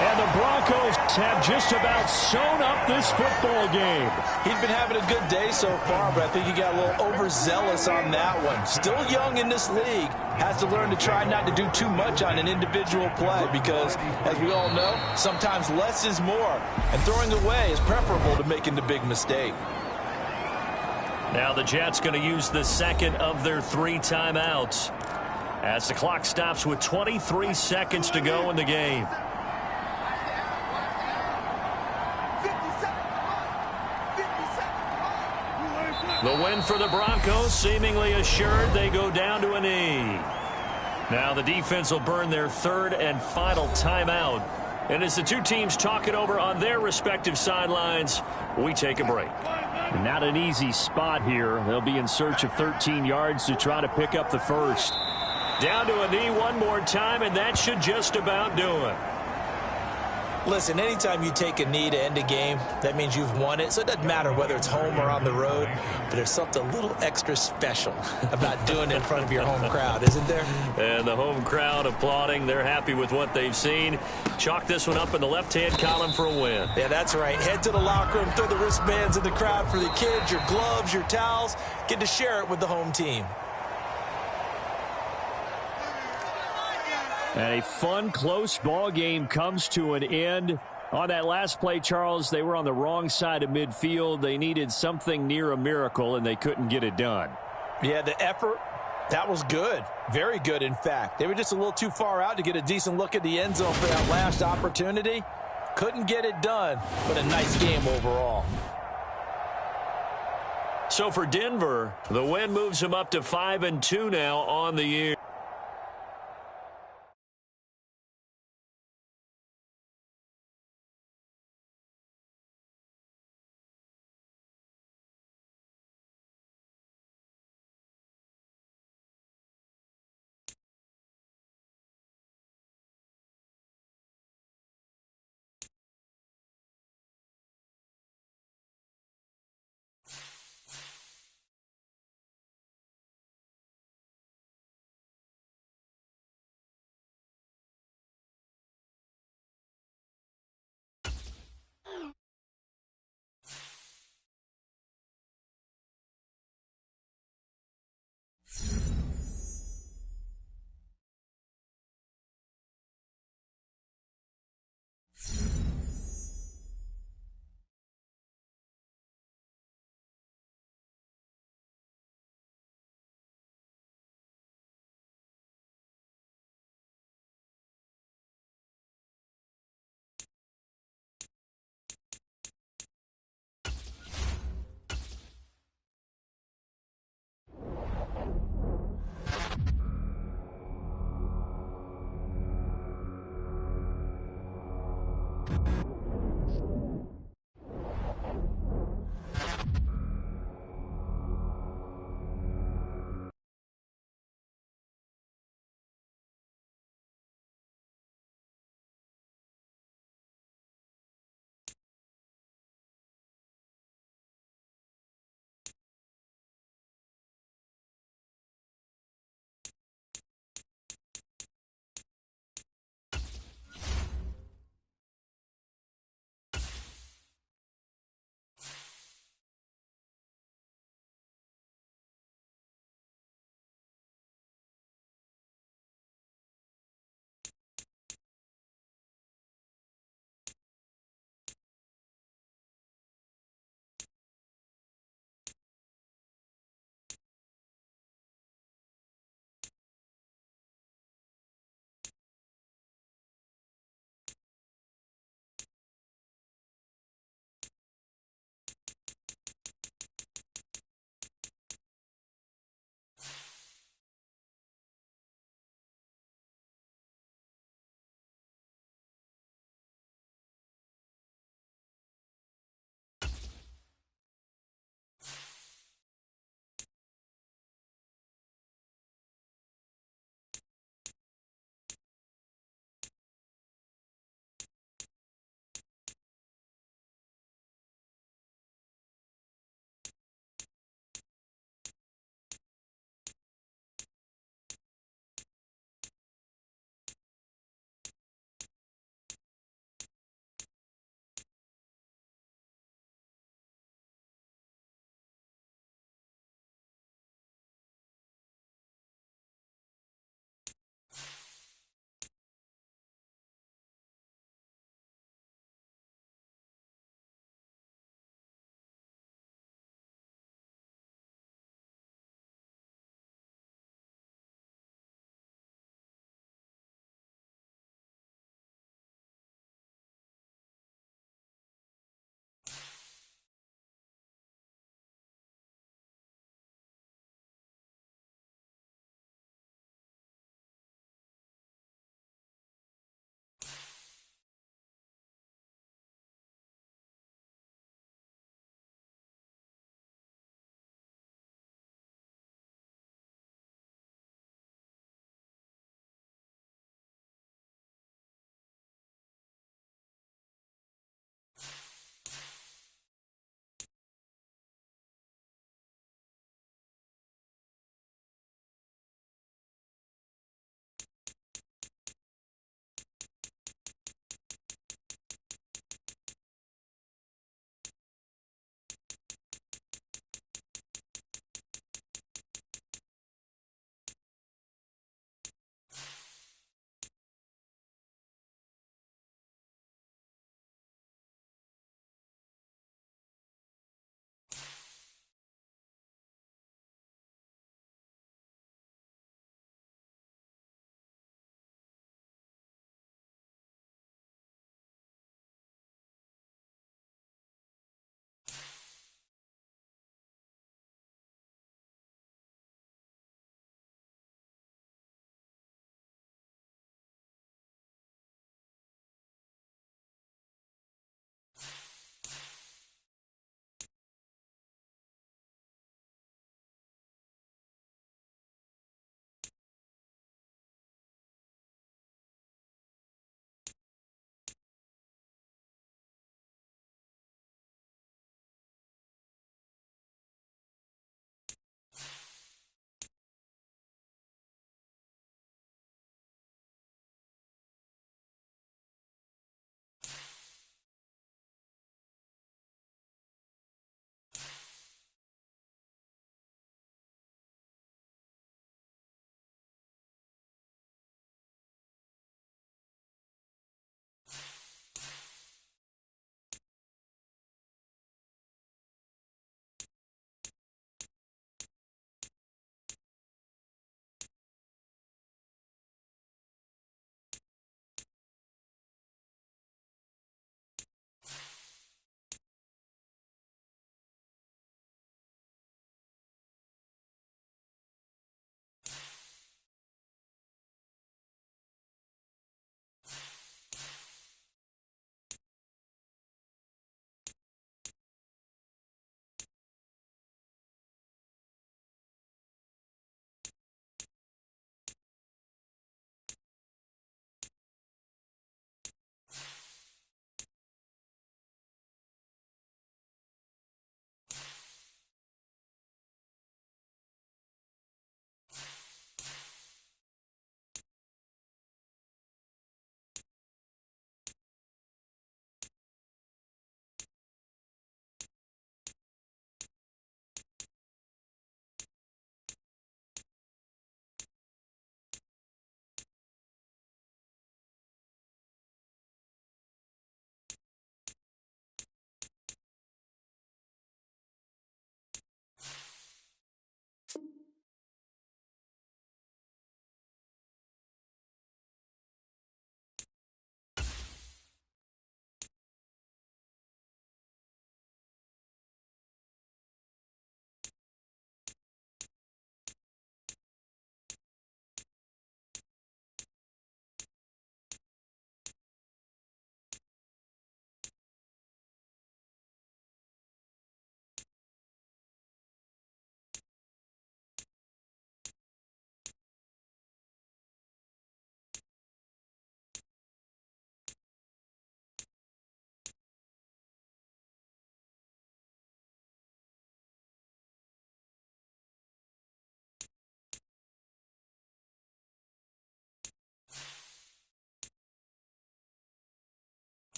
And the Broncos have just about sewn up this football game. He's been having a good day so far, but I think he got a little overzealous on that one. Still young in this league. Has to learn to try not to do too much on an individual play because, as we all know, sometimes less is more. And throwing away is preferable to making the big mistake. Now the Jets going to use the second of their 3 timeouts as the clock stops with 23 seconds to go in the game. The win for the Broncos seemingly assured. They go down to a knee. Now the defense will burn their 3rd and final timeout. And as the two teams talk it over on their respective sidelines, we take a break. Not an easy spot here. They'll be in search of 13 yards to try to pick up the first. Down to a knee one more time, and that should just about do it. Listen, anytime you take a knee to end a game, that means you've won it. So it doesn't matter whether it's home or on the road, but there's something a little extra special about doing it in front of your home crowd, isn't there? And the home crowd applauding. They're happy with what they've seen. Chalk this one up in the left-hand column for a win. Yeah, that's right. Head to the locker room, throw the wristbands in the crowd for the kids, your gloves, your towels. Get to share it with the home team. And a fun, close ball game comes to an end. On that last play, Charles, they were on the wrong side of midfield. They needed something near a miracle, and they couldn't get it done. Yeah, the effort, that was good. Very good, in fact. They were just a little too far out to get a decent look at the end zone for that last opportunity. Couldn't get it done, but a nice game overall. So for Denver, the win moves them up to 5-2 now on the year.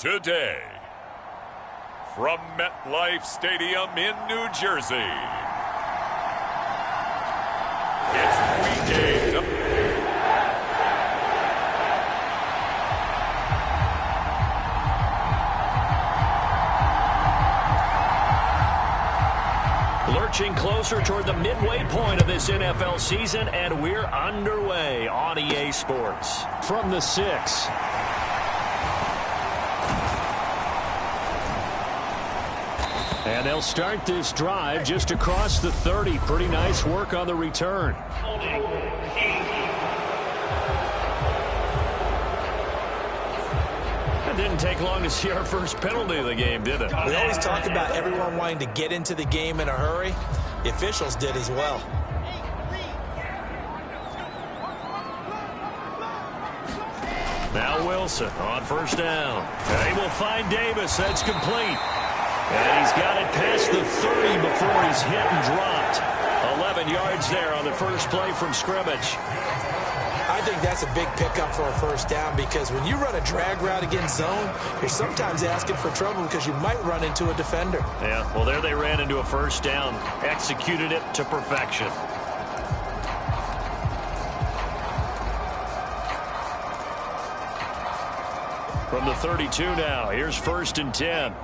today. From MetLife Stadium in New Jersey, it's Week 8. Lurching closer toward the midway point of this NFL season, and we're underway on EA Sports. From the 6. And they'll start this drive just across the 30. Pretty nice work on the return. It didn't take long to see our first penalty of the game, did it? We always talk about everyone wanting to get into the game in a hurry. The officials did as well. Now Wilson on first down. They will find Davis. That's complete. And he's got it past the 30 before he's hit and dropped. 11 yards there on the first play from scrimmage. I think that's a big pickup for a first down, because when you run a drag route against zone, you're sometimes asking for trouble because you might run into a defender. Yeah, well, there they ran into a first down. Executed it to perfection. From the 32 now, here's 1st and 10.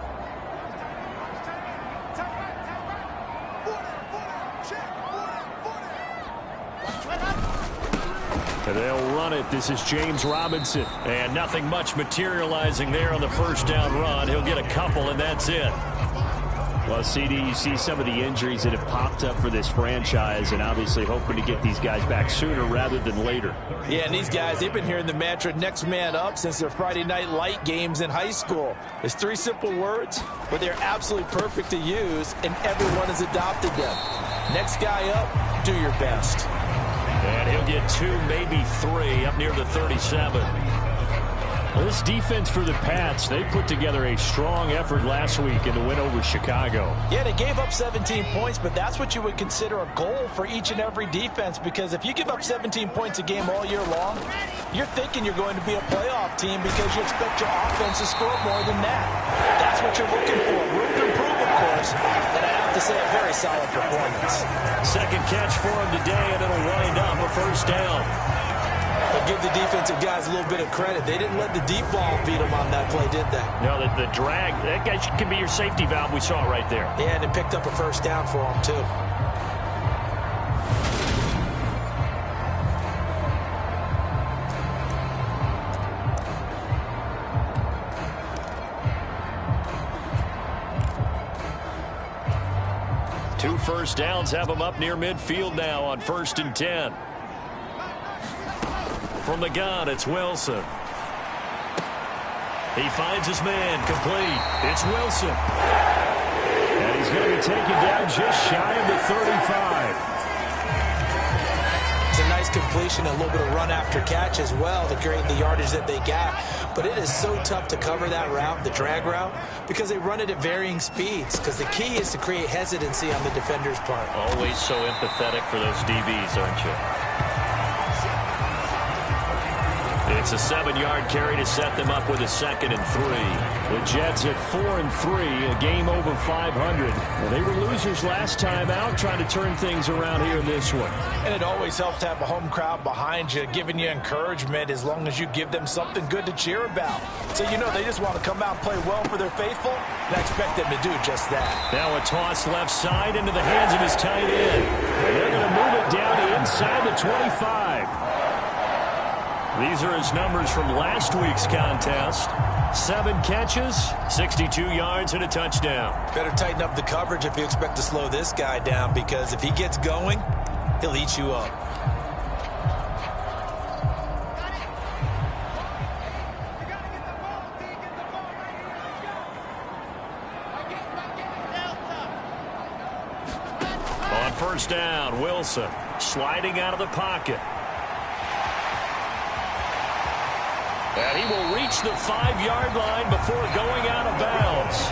They'll run it. This is James Robinson. And nothing much materializing there on the first down run. He'll get a couple, and that's it. Well, CD, you see some of the injuries that have popped up for this franchise, and obviously hoping to get these guys back sooner rather than later. Yeah, and these guys, they've been hearing the mantra next man up since their Friday night light games in high school. It's 3 simple words, but they're absolutely perfect to use, and everyone has adopted them. Next guy up, do your best. And he'll get 2, maybe 3, up near the 37. Well, this defense for the Pats, they put together a strong effort last week in the win over Chicago. Yeah, they gave up 17 points, but that's what you would consider a goal for each and every defense, because if you give up 17 points a game all year long, you're thinking you're going to be a playoff team because you expect your offense to score more than that. That's what you're looking for. Room to improve, of course, and I have to say a very solid performance. Second catch for him today, and it'll wind up a first down. I'll give the defensive guys a little bit of credit. They didn't let the deep ball beat them on that play, did they? No, the drag, that guy can be your safety valve. We saw it right there. Yeah, and it picked up a first down for them, too. Two first downs have them up near midfield now on 1st and 10. From the gun, it's Wilson. He finds his man, complete. It's Wilson. And he's going to be taken down just shy of the 35. It's a nice completion, a little bit of run after catch as well to create the yardage that they got. But it is so tough to cover that route, the drag route, because they run it at varying speeds. Because the key is to create hesitancy on the defender's part. Always so empathetic for those DBs, aren't you? It's a 7-yard carry to set them up with a 2nd and 3. The Jets at 4-3, a game over 500. Well, they were losers last time out, trying to turn things around here in this one. And it always helps to have a home crowd behind you, giving you encouragement as long as you give them something good to cheer about. So, you know, they just want to come out and play well for their faithful, and I expect them to do just that. Now a toss left side into the hands of his tight end. And they're going to move it down to inside the 25. These are his numbers from last week's contest. 7 catches, 62 yards, and a touchdown. Better tighten up the coverage if you expect to slow this guy down, because if he gets going, he'll eat you up. On first down, Wilson sliding out of the pocket. And he will reach the 5-yard line before going out of bounds.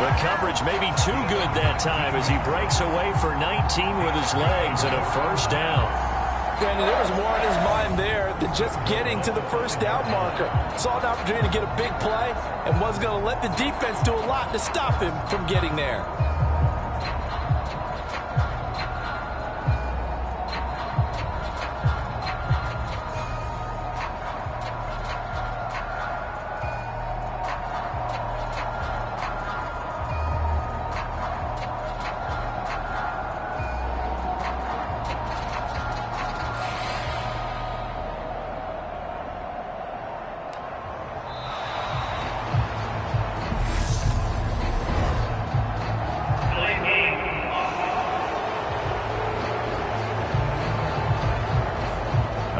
The coverage may be too good that time as he breaks away for 19 with his legs and a first down. Brandon, there was more in his mind there than just getting to the first down marker. Saw an opportunity to get a big play and was going to let the defense do a lot to stop him from getting there.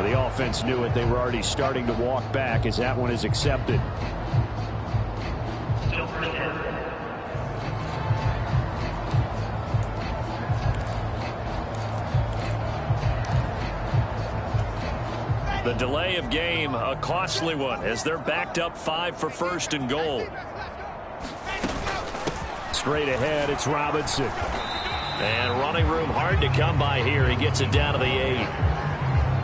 The offense knew it. They were already starting to walk back as that one is accepted. The delay of game, a costly one, as they're backed up 5 for first and goal. Straight ahead, it's Robinson. And running room hard to come by here. He gets it down to the 8.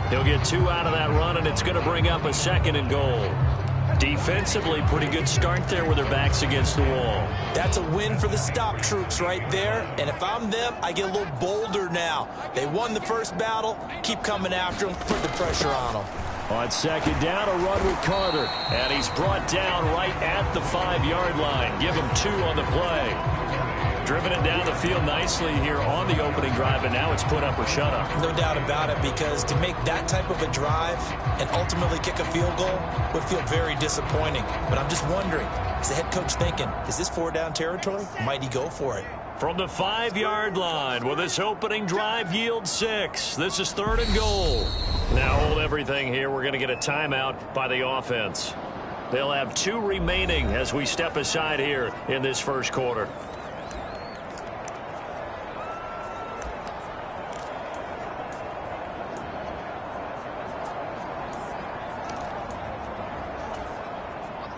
He'll get 2 out of that run, and it's going to bring up a second and goal. Defensively, pretty good start there with their backs against the wall. That's a win for the stop troops right there. And if I'm them, I get a little bolder now. They won the first battle. Keep coming after them. Put the pressure on them. On second down, a run with Carter. And he's brought down right at the 5-yard line. Give him 2 on the play. Driven it down the field nicely here on the opening drive, and now it's put up or shut up. No doubt about it, because to make that type of a drive and ultimately kick a field goal would feel very disappointing. But I'm just wondering, is the head coach thinking, is this 4-down territory? Might he go for it? From the 5-yard line, will this opening drive yield 6? This is 3rd and goal. Now hold everything here. We're going to get a timeout by the offense. They'll have 2 remaining as we step aside here in this first quarter.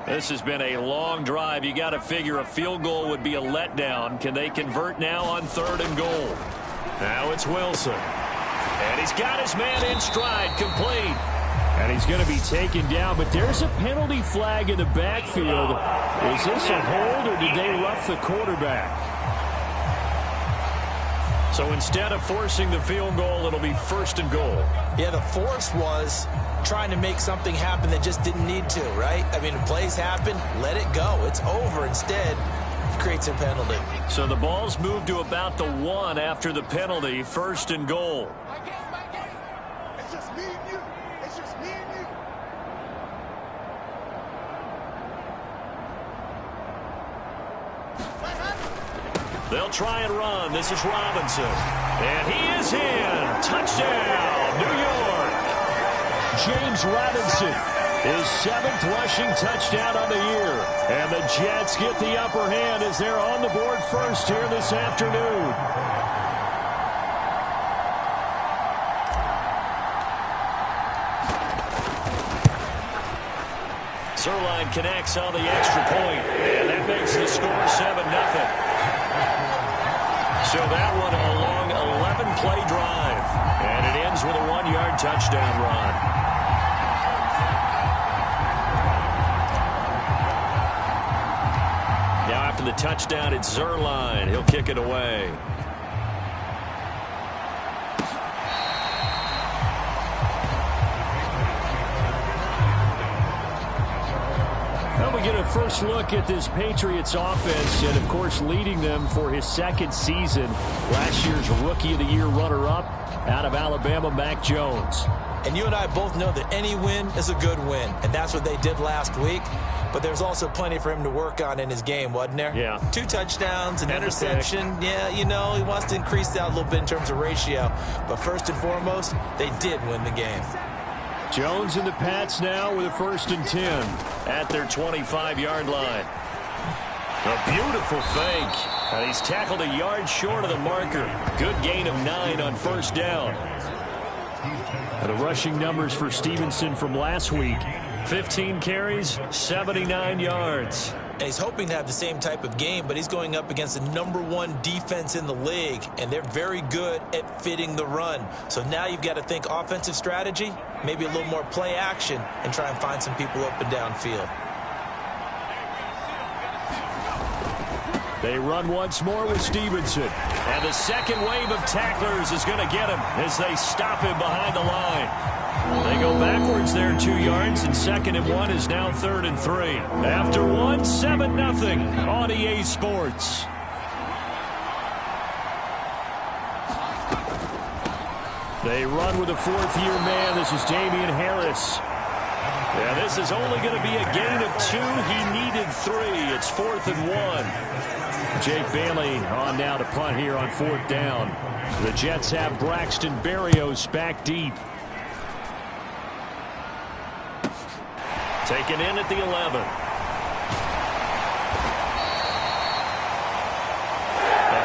This has been a long drive. You got to figure a field goal would be a letdown. Can they convert now on 3rd and goal? Now it's Wilson. And he's got his man in stride, complete. And he's going to be taken down, but there's a penalty flag in the backfield. Is this a hold, or did they rough the quarterback? So instead of forcing the field goal, it'll be 1st and goal. Yeah, the force was trying to make something happen that just didn't need to, right? I mean, if plays happen, let it go. It's over. Instead, it creates a penalty. So the ball's moved to about the 1 after the penalty, 1st and goal. It's just me and you. It's just me and you. They'll try and run. This is Robinson. And he is in. Touchdown, New York. James Robinson, his 7th rushing touchdown on the year. And the Jets get the upper hand as they're on the board first here this afternoon. Zerline connects on the extra point, and that makes the score 7-0. So that one a long 11-play drive, and it ends with a 1-yard touchdown run. Now after the touchdown, it's Zerline. He'll kick it away. Well, we get a first look at this Patriots offense, and, of course, leading them for his 2nd season. Last year's Rookie of the Year runner-up out of Alabama, Mac Jones. And you and I both know that any win is a good win, and that's what they did last week. But there's also plenty for him to work on in his game, wasn't there? Yeah. 2 touchdowns, an interception. Yeah, you know, he wants to increase that a little bit in terms of ratio. But first and foremost, they did win the game. Jones and the Pats now with a 1st and 10 at their 25-yard line. A beautiful fake. And he's tackled a yard short of the marker. Good gain of 9 on 1st down. And the rushing numbers for Stevenson from last week. 15 carries, 79 yards. And he's hoping to have the same type of game, but he's going up against the #1 defense in the league, and they're very good at fitting the run. So now you've got to think offensive strategy, maybe a little more play action, and try and find some people open downfield. They run once more with Stevenson. And the second wave of tacklers is going to get him as they stop him behind the line. They go backwards there 2 yards, and 2nd and 1 is now 3rd and 3. After one, 7-0 on EA Sports. They run with a 4th-year man. This is Damian Harris. Yeah, this is only going to be a gain of 2. He needed 3. It's 4th and 1. Jake Bailey on now to punt here on 4th down. The Jets have Braxton Berrios back deep. Taken in at the 11.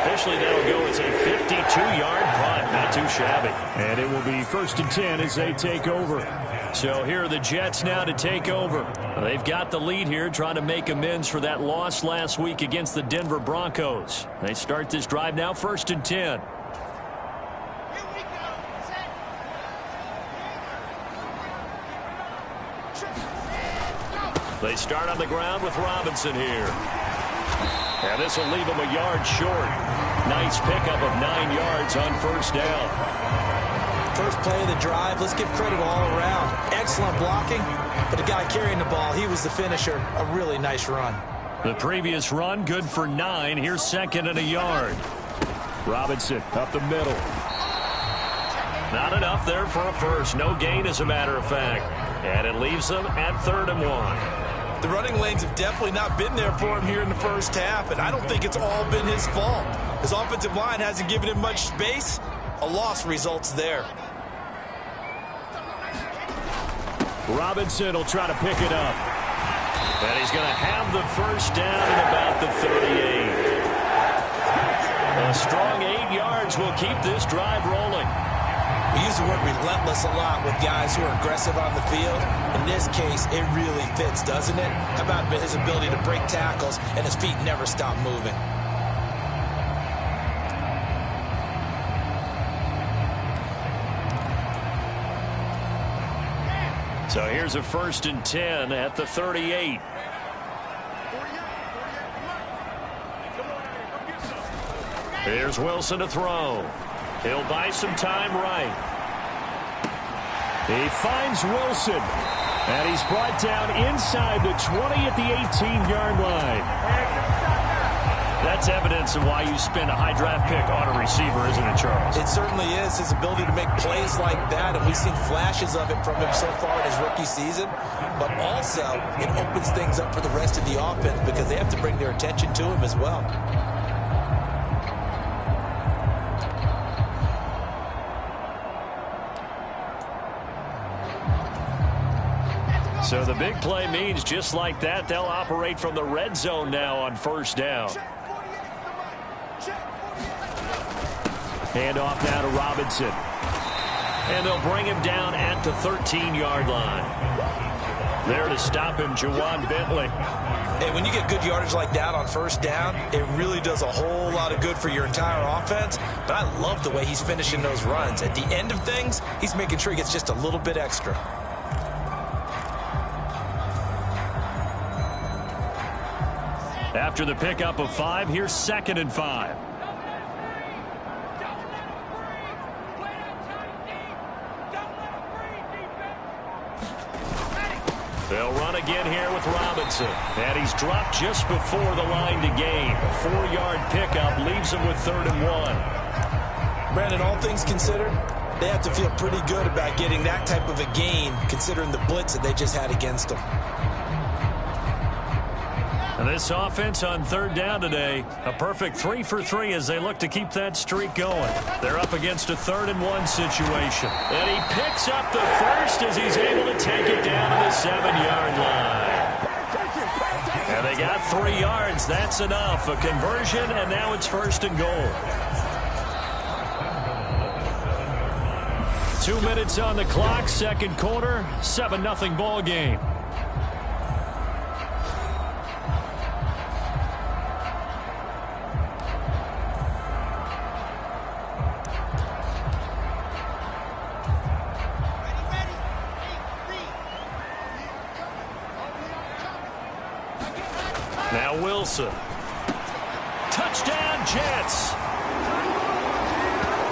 Officially, that'll go as a 52-yard punt. Not too shabby. And it will be 1st and 10 as they take over. So here are the Jets now to take over. They've got the lead here, trying to make amends for that loss last week against the Denver Broncos. They start this drive now, 1st and 10. They start on the ground with Robinson here. And this will leave him a yard short. Nice pickup of 9 yards on 1st down. First play of the drive, let's give credit all around. Excellent blocking, but the guy carrying the ball, he was the finisher. A really nice run. The previous run, good for 9. Here's 2nd and a yard. Robinson up the middle. Not enough there for a first. No gain, as a matter of fact. And it leaves them at 3rd and 1. The running lanes have definitely not been there for him here in the first half, and I don't think it's all been his fault. His offensive line hasn't given him much space. A loss results there. Robinson will try to pick it up. And he's going to have the first down at about the 38. A strong 8 yards will keep this drive rolling. We use the word relentless a lot with guys who are aggressive on the field. In this case, it really fits, doesn't it? How about his ability to break tackles and his feet never stop moving? So here's a 1st and 10 at the 38. Here's Wilson to throw. He'll buy some time right. He finds Wilson. And he's brought down inside the 20 at the 18-yard line. That's evidence of why you spend a high draft pick on a receiver, isn't it, Charles? It certainly is. His ability to make plays like that, and we've seen flashes of it from him so far in his rookie season. But also, it opens things up for the rest of the offense because they have to bring their attention to him as well. So the big play means just like that, they'll operate from the red zone now on 1st down. Hand off now to Robinson. And they'll bring him down at the 13-yard line. There to stop him, Juwan Bentley. Hey, when you get good yardage like that on 1st down, it really does a whole lot of good for your entire offense. But I love the way he's finishing those runs. At the end of things, he's making sure he gets just a little bit extra. After the pickup of 5, here's 2nd and 5. They'll run again here with Robinson. And he's dropped just before the line to gain. A 4-yard pickup leaves him with 3rd and 1. Brandon, all things considered, they have to feel pretty good about getting that type of a gain, considering the blitz that they just had against them. And this offense on 3rd down today, a perfect 3 for 3 as they look to keep that streak going. They're up against a 3rd and 1 situation. And he picks up the first as he's able to take it down to the 7-yard line. And they got 3 yards. That's enough. A conversion, and now it's 1st and goal. 2 minutes on the clock, 2nd quarter, 7-0 ball game. Now Wilson. Touchdown, Jets.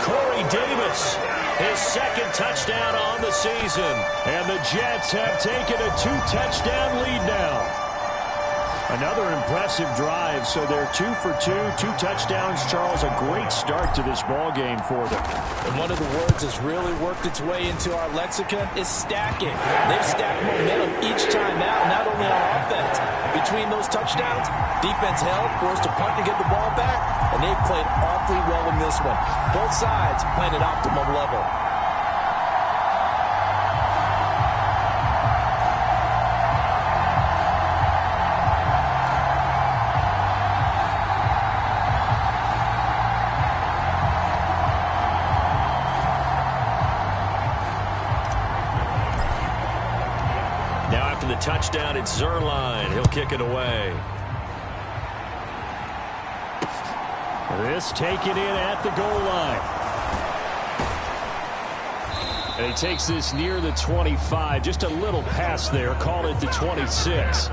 Corey Davis, his second touchdown on the season. And the Jets have taken a 2-touchdown lead now. Another impressive drive, so they're 2 for 2, 2 touchdowns. Charles, a great start to this ball game for them. And one of the words that's really worked its way into our lexicon is stacking. They've stacked momentum each time out, not only on offense. Between those touchdowns, defense held, forced a punt to get the ball back, and they played awfully well in this one. Both sides playing at optimum level. Touchdown, it's Zerline. He'll kick it away. This taken in at the goal line. And he takes this near the 25. Just a little pass there. Call it the 26.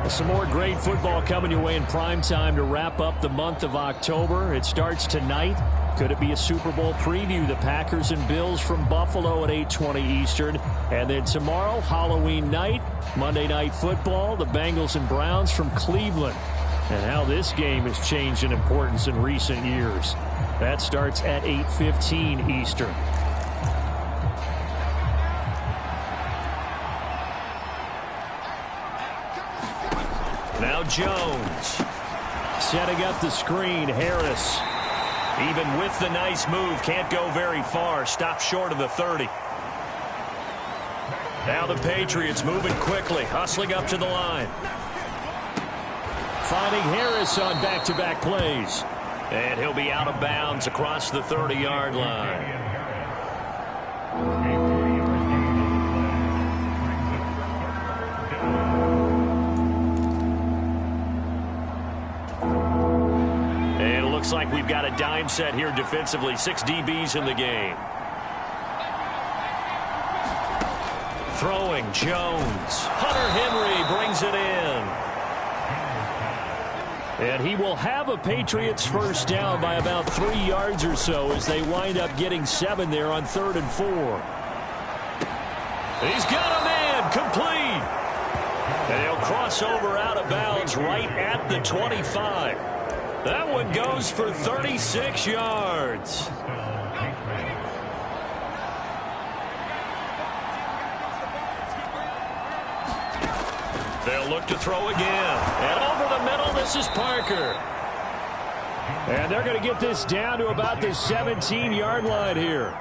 Some more great football coming your way in prime time to wrap up the month of October. It starts tonight. Could it be a Super Bowl preview? The Packers and Bills from Buffalo at 8:20 Eastern. And then tomorrow, Halloween night, Monday Night Football, the Bengals and Browns from Cleveland. And how this game has changed in importance in recent years. That starts at 8:15 Eastern. Now Jones. Setting up the screen, Harris. Even with the nice move, can't go very far. Stops short of the 30. Now the Patriots moving quickly, hustling up to the line. Finding Harris on back-to-back plays. And he'll be out of bounds across the 30-yard line. Looks like we've got a dime set here defensively. 6 DBs in the game. Throwing Jones. Hunter Henry brings it in. And he will have a Patriots first down by about 3 yards or so as they wind up getting 7 there on 3rd and 4. He's got a man complete. And he'll cross over out of bounds right at the 25. That one goes for 36 yards. They'll look to throw again. And over the middle, this is Parker. And they're going to get this down to about the 17-yard line here.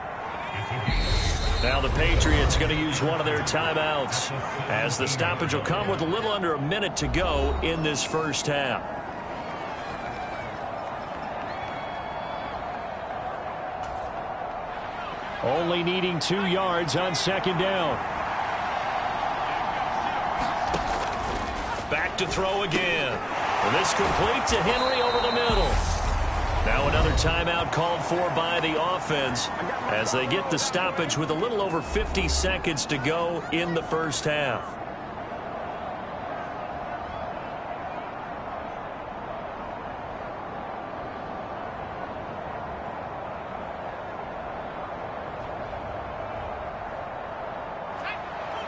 Now the Patriots going to use one of their timeouts as the stoppage will come with a little under a minute to go in this first half. Only needing 2 yards on 2nd down. Back to throw again. And this complete to Henry over the middle. Now another timeout called for by the offense as they get the stoppage with a little over 50 seconds to go in the first half.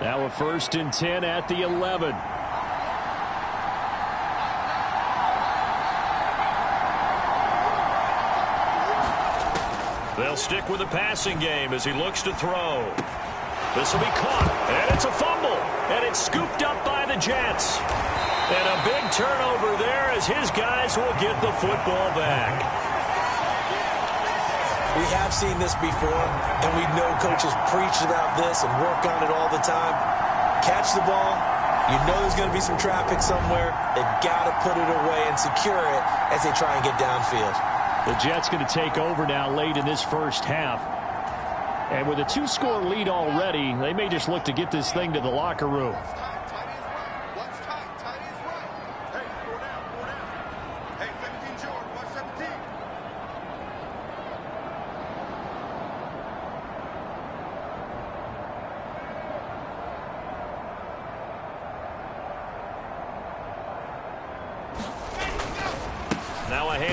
Now a 1st and 10 at the 11. They'll stick with the passing game as he looks to throw. This will be caught, and it's a fumble, and it's scooped up by the Jets. And a big turnover there as his guys will get the football back. We have seen this before, and we know coaches preach about this and work on it all the time. Catch the ball. You know there's going to be some traffic somewhere. They've got to put it away and secure it as they try and get downfield. The Jets going to take over now late in this first half. And with a 2-score lead already, they may just look to get this thing to the locker room.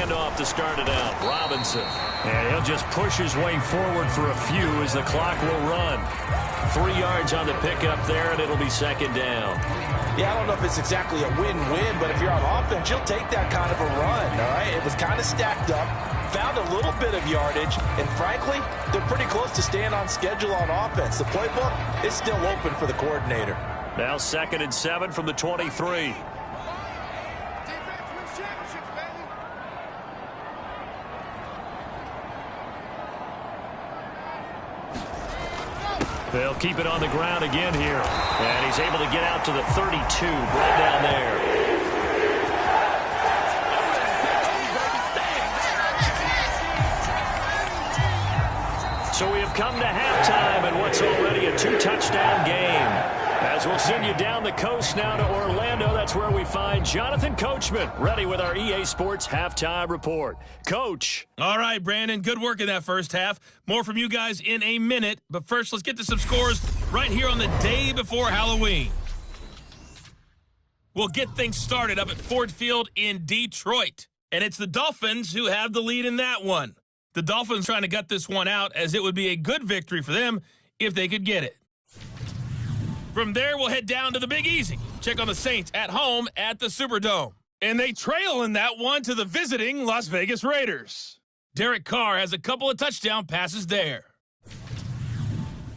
handoff to start it out. Robinson. And he'll just push his way forward for a few as the clock will run. 3 yards on the pickup there, and it'll be second down. Yeah, I don't know if it's exactly a win-win, but if you're on offense, you'll take that kind of a run, all right? It was kind of stacked up, found a little bit of yardage, and frankly, they're pretty close to staying on schedule on offense. The playbook is still open for the coordinator. Now 2nd and 7 from the 23. They'll keep it on the ground again here. And he's able to get out to the 32, right down there. So we have come to halftime in what's already a 2-touchdown game. As we'll send you down the coast now to Orlando, that's where we find Jonathan Coachman, ready with our EA Sports Halftime Report. Coach. All right, Brandon, good work in that first half. More from you guys in a minute. But first, let's get to some scores right here on the day before Halloween. We'll get things started up at Ford Field in Detroit. And it's the Dolphins who have the lead in that one. The Dolphins trying to gut this one out, as it would be a good victory for them if they could get it. From there, we'll head down to the Big Easy. Check on the Saints at home at the Superdome. And they trail in that one to the visiting Las Vegas Raiders. Derek Carr has a couple of touchdown passes there.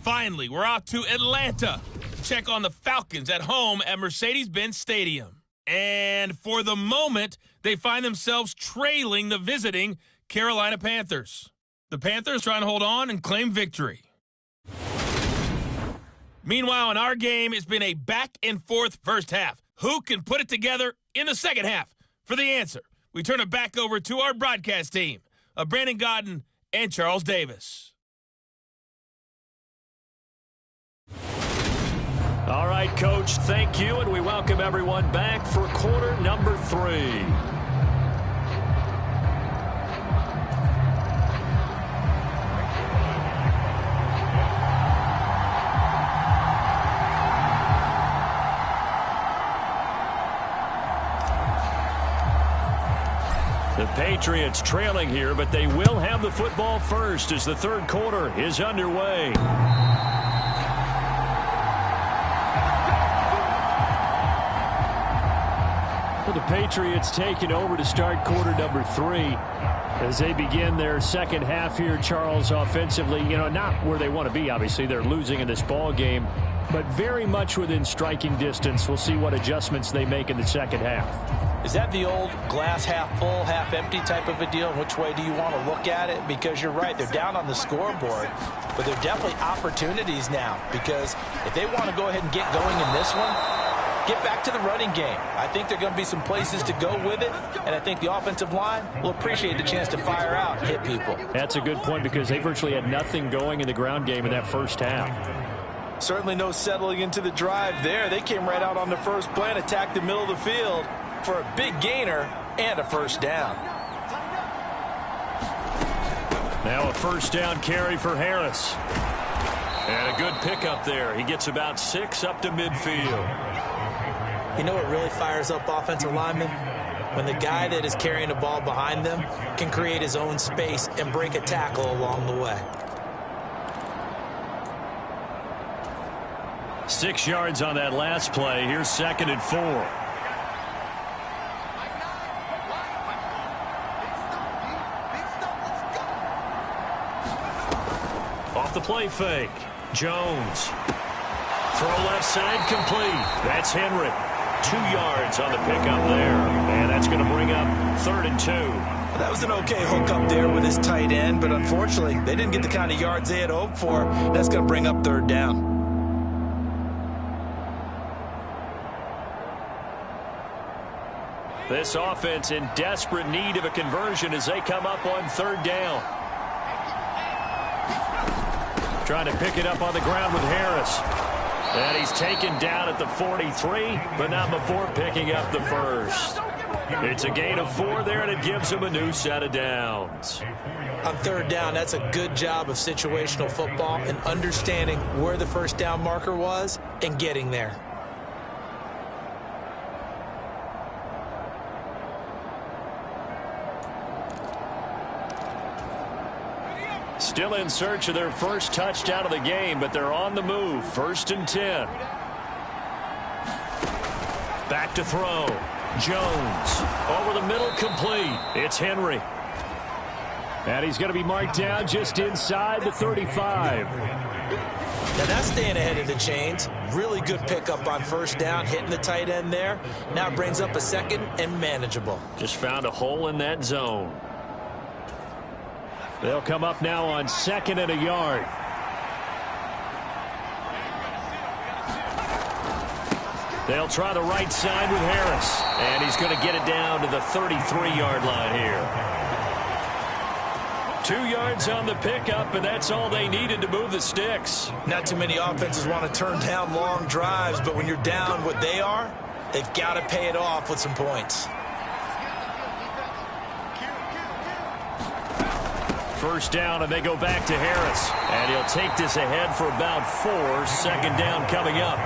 Finally, we're off to Atlanta. Check on the Falcons at home at Mercedes-Benz Stadium. And for the moment, they find themselves trailing the visiting Carolina Panthers. The Panthers trying to hold on and claim victory. Meanwhile, in our game, it's been a back-and-forth first half. Who can put it together in the second half? For the answer, we turn it back over to our broadcast team of Brandon Godden and Charles Davis. All right, Coach, thank you, and we welcome everyone back for quarter number 3. The Patriots trailing here, but they will have the football first as the third quarter is underway. Well, the Patriots taking over to start quarter number 3 as they begin their second half here, Charles, offensively. You know, not where they want to be, obviously. They're losing in this ball game, but very much within striking distance. We'll see what adjustments they make in the second half. Is that the old glass half full, half empty type of a deal? Which way do you want to look at it? Because you're right, they're down on the scoreboard, but there are definitely opportunities now, because if they want to go ahead and get going in this one, get back to the running game. I think there are going to be some places to go with it, and I think the offensive line will appreciate the chance to fire out and hit people. That's a good point, because they virtually had nothing going in the ground game in that first half. Certainly no settling into the drive there. They came right out on the first play and attacked the middle of the field for a big gainer and a first down. Now a first down carry for Harris. And a good pickup there. He gets about 6 up to midfield. You know what really fires up offensive linemen? When the guy that is carrying the ball behind them can create his own space and break a tackle along the way. 6 yards on that last play. Here's 2nd and 4. Off the play fake. Jones. Throw left side complete. That's Henry. 2 yards on the pickup there. And that's going to bring up 3rd and 2. That was an okay hook up there with his tight end, but unfortunately, they didn't get the kind of yards they had hoped for. That's going to bring up 3rd down. This offense in desperate need of a conversion as they come up on 3rd down. Trying to pick it up on the ground with Harris. And he's taken down at the 43, but not before picking up the first. It's a gain of 4 there, and it gives him a new set of downs. On 3rd down, that's a good job of situational football and understanding where the first down marker was and getting there. Still in search of their first touchdown of the game, but they're on the move. 1st and 10. Back to throw. Jones. Over the middle, complete. It's Henry. And he's going to be marked down just inside the 35. Now that's staying ahead of the chains. Really good pickup on 1st down, hitting the tight end there. Now it brings up a 2nd and manageable. Just found a hole in that zone. They'll come up now on 2nd and a yard. They'll try the right side with Harris. And he's going to get it down to the 33-yard line here. 2 yards on the pickup, and that's all they needed to move the sticks. Not too many offenses want to turn down long drives, but when you're down what they are, they've got to pay it off with some points. 1st down, and they go back to Harris. And he'll take this ahead for about 4. 2nd down coming up.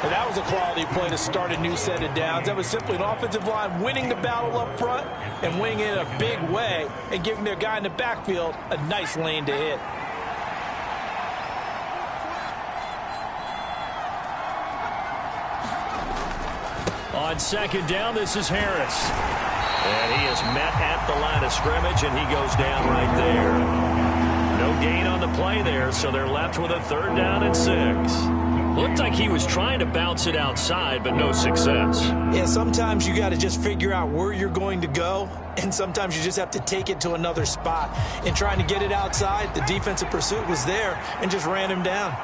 And that was a quality play to start a new set of downs. That was simply an offensive line winning the battle up front and winning it in a big way and giving their guy in the backfield a nice lane to hit. On 2nd down, this is Harris. And he is met at the line of scrimmage, and he goes down right there. No gain on the play there, so they're left with a 3rd down and 6. Looked like he was trying to bounce it outside, but no success. Yeah, sometimes you got to just figure out where you're going to go, and sometimes you just have to take it to another spot. In trying to get it outside, the defensive pursuit was there and just ran him down.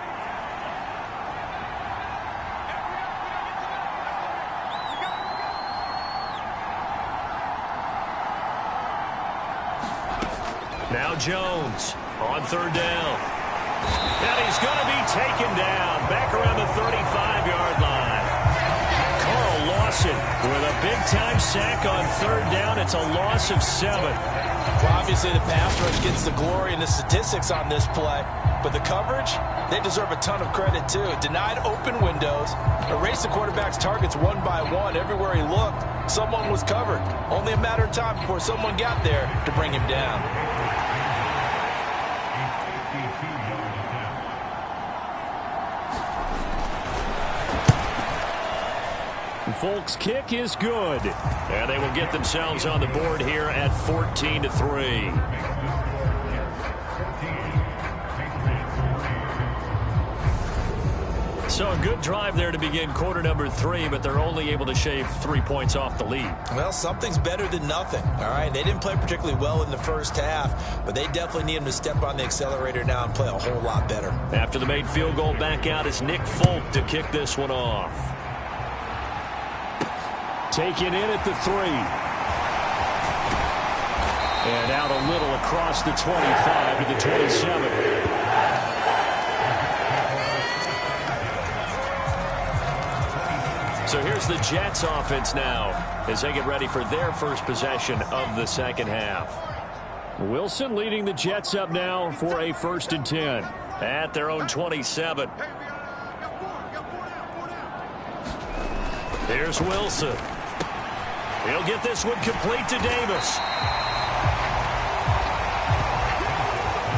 Now Jones on 3rd down. And he's going to be taken down back around the 35-yard line. Carl Lawson with a big-time sack on 3rd down. It's a loss of 7. Well, obviously the pass rush gets the glory and the statistics on this play, but the coverage, they deserve a ton of credit too. Denied open windows, erased the quarterback's targets one by one. Everywhere he looked, someone was covered. Only a matter of time before someone got there to bring him down. Folk's kick is good. And they will get themselves on the board here at 14-3. So a good drive there to begin quarter number 3, but they're only able to shave 3 points off the lead. Well, something's better than nothing. All right, they didn't play particularly well in the 1st half, but they definitely need him to step on the accelerator now and play a whole lot better. After the made field goal, back out is Nick Folk to kick this one off. Taken in at the 3. And out a little across the 25 to the 27. So here's the Jets offense now as they get ready for their first possession of the 2nd half. Wilson leading the Jets up now for a 1st and 10 at their own 27. Here's Wilson. He'll get this one complete to Davis.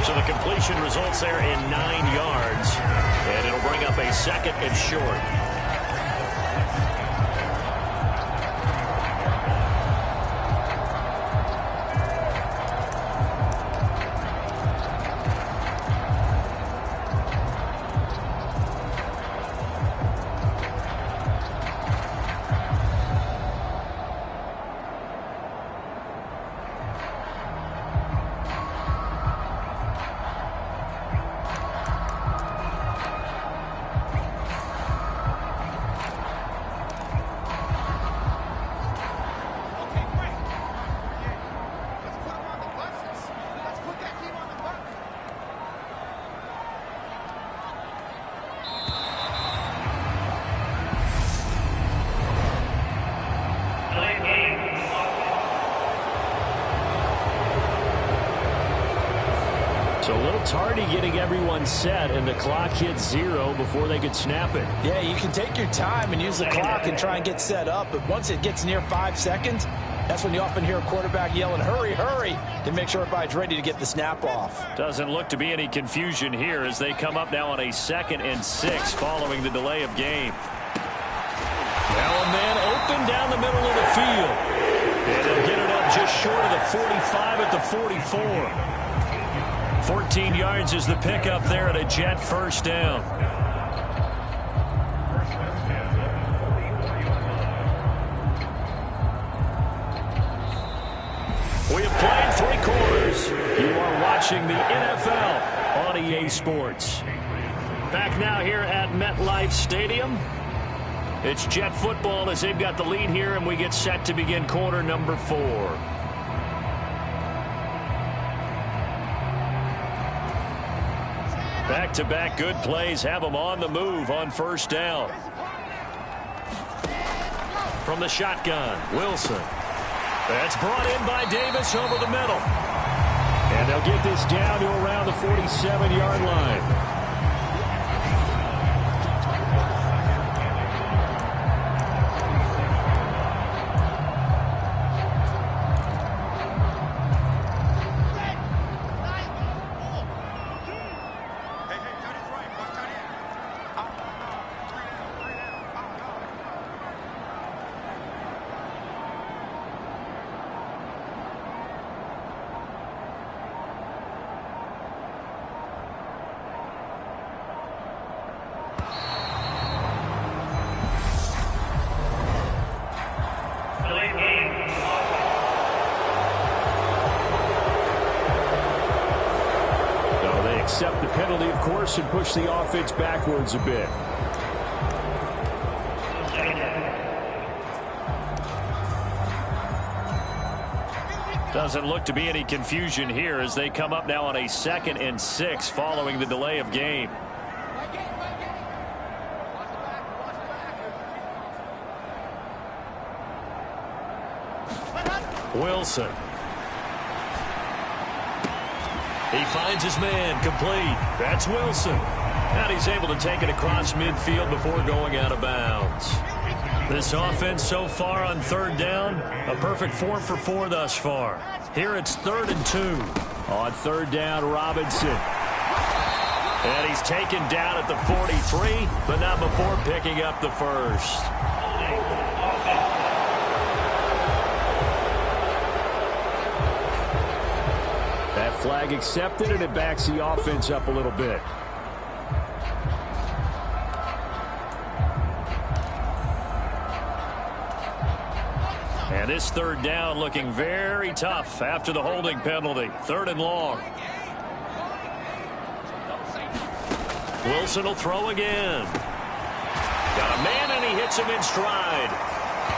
So the completion results there in 9 yards. And it'll bring up a 2nd and short. So a little tardy getting everyone set, and the clock hit 0 before they could snap it. Yeah, you can take your time and use the clock and try and get set up, but once it gets near 5 seconds, That's when you often hear a quarterback yelling, hurry, hurry, to make sure everybody's ready to get the snap off. Doesn't look to be any confusion here as they come up now on a 2nd and 6 following the delay of game. Now a man open down the middle of the field. And he'll get it up just short of the 45 at the 44. 14 yards is the pickup there at a Jet first down. We have played 3 quarters. You are watching the NFL on EA Sports. Back now here at MetLife Stadium. It's Jet football as they've got the lead here, and we get set to begin quarter number 4. Back-to-back good plays have them on the move on first down. From the shotgun, Wilson. That's brought in by Davis over the middle. And they'll get this down to around the 47-yard line. Accept the penalty, of course, and push the offense backwards a bit. Doesn't look to be any confusion here as they come up now on a 2nd and 6 following the delay of game. Wilson. He finds his man, complete. That's Wilson. And he's able to take it across midfield before going out of bounds. This offense so far on 3rd down, a perfect 4 for 4 thus far. Here it's 3rd and 2. On 3rd down, Robinson. And he's taken down at the 43, but not before picking up the first. That flag accepted, and it backs the offense up a little bit. And this 3rd down looking very tough after the holding penalty. 3rd and long. Wilson will throw again. Got a man, and he hits him in stride.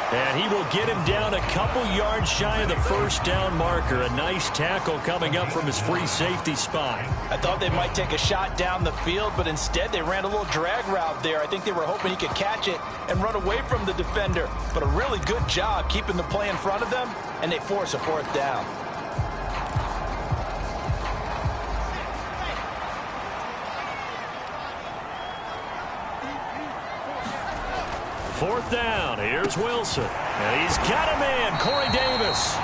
And he will get him down a couple yards shy of the first down marker. A nice tackle coming up from his free safety spot. I thought they might take a shot down the field, but instead they ran a little drag route there. I think they were hoping he could catch it and run away from the defender. But a really good job keeping the play in front of them, and they force a 4th down. Fourth down. Here's Wilson. And he's got a man, Corey Davis.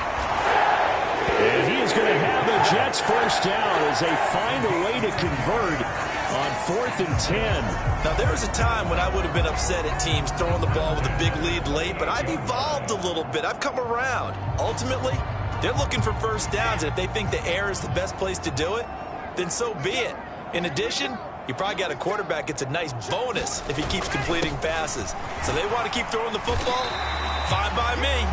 And he is going to have the Jets first down as they find a way to convert on 4th and 10. Now, there was a time when I would have been upset at teams throwing the ball with a big lead late, but I've evolved a little bit. I've come around. Ultimately, they're looking for first downs, and if they think the air is the best place to do it, then so be it. In addition, you probably got a quarterback gets a nice bonus if he keeps completing passes. So they want to keep throwing the football? Fine by me.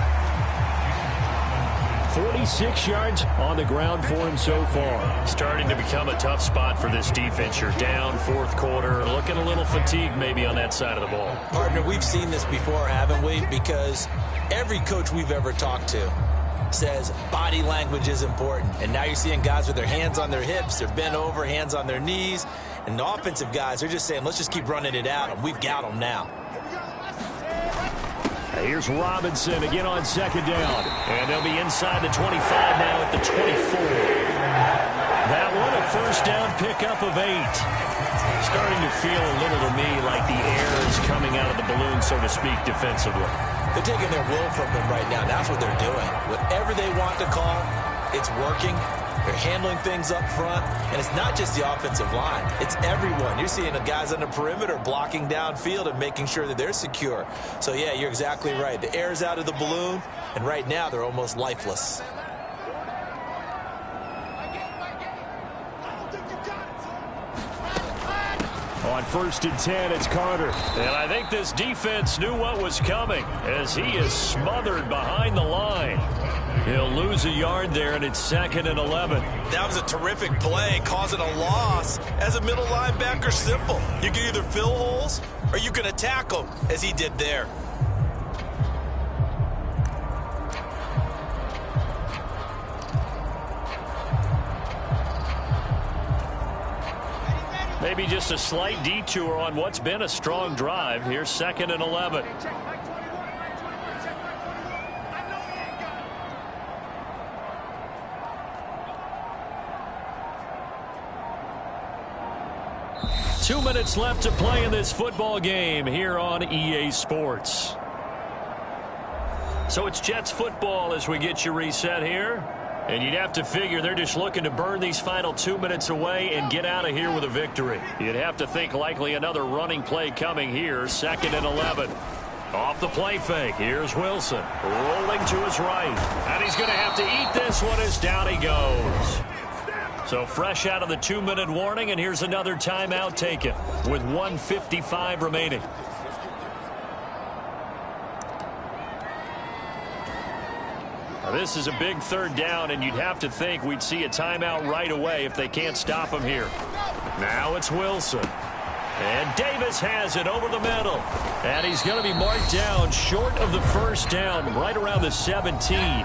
46 yards on the ground for him so far. Starting to become a tough spot for this defense. You're down 4th quarter. Looking a little fatigued maybe on that side of the ball. Partner, we've seen this before, haven't we? Because every coach we've ever talked to says body language is important. And now you're seeing guys with their hands on their hips. They're bent over, hands on their knees. And the offensive guys, they're just saying, let's just keep running it out. And we've got them now. Here's Robinson again on 2nd down. And they'll be inside the 25 now at the 24. That one a first down pickup of 8. Starting to feel a little to me like the air is coming out of the balloon, so to speak, defensively. They're taking their will from them right now. That's what they're doing. Whatever they want to call, it's working. They're handling things up front. And it's not just the offensive line. It's everyone. You're seeing the guys on the perimeter blocking downfield and making sure that they're secure. So, yeah, you're exactly right. The air's out of the balloon, and right now they're almost lifeless. On 1st and 10, it's Carter. And I think this defense knew what was coming as he is smothered behind the line. He'll lose a yard there, and it's 2nd and 11. That was a terrific play, causing a loss. As a middle linebacker, simple. You can either fill holes or you can attack them, as he did there. Maybe just a slight detour on what's been a strong drive. Here's 2nd and 11. Two minutes left to play in this football game here on EA Sports. So it's Jets football as we get you reset here. And you'd have to figure they're just looking to burn these final 2 minutes away and get out of here with a victory. You'd have to think likely another running play coming here. 2nd and 11. Off the play fake. Here's Wilson. Rolling to his right. And he's going to have to eat this one as down he goes. So fresh out of the 2-minute warning, and here's another timeout taken with 1:55 remaining. Now this is a big 3rd down, and you'd have to think we'd see a timeout right away if they can't stop him here. Now it's Wilson. And Davis has it over the middle. And he's going to be marked down short of the 1st down, right around the 17.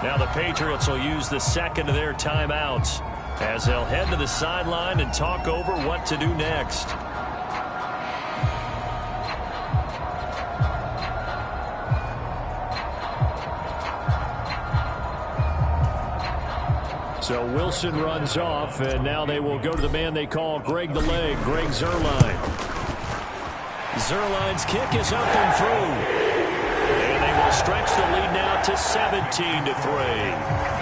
Now the Patriots will use the 2nd of their timeouts as they'll head to the sideline and talk over what to do next. So Wilson runs off, and now they will go to the man they call Greg the Leg, Greg Zuerlein. Zuerlein's kick is up and through. And they will stretch the lead now to 17-3.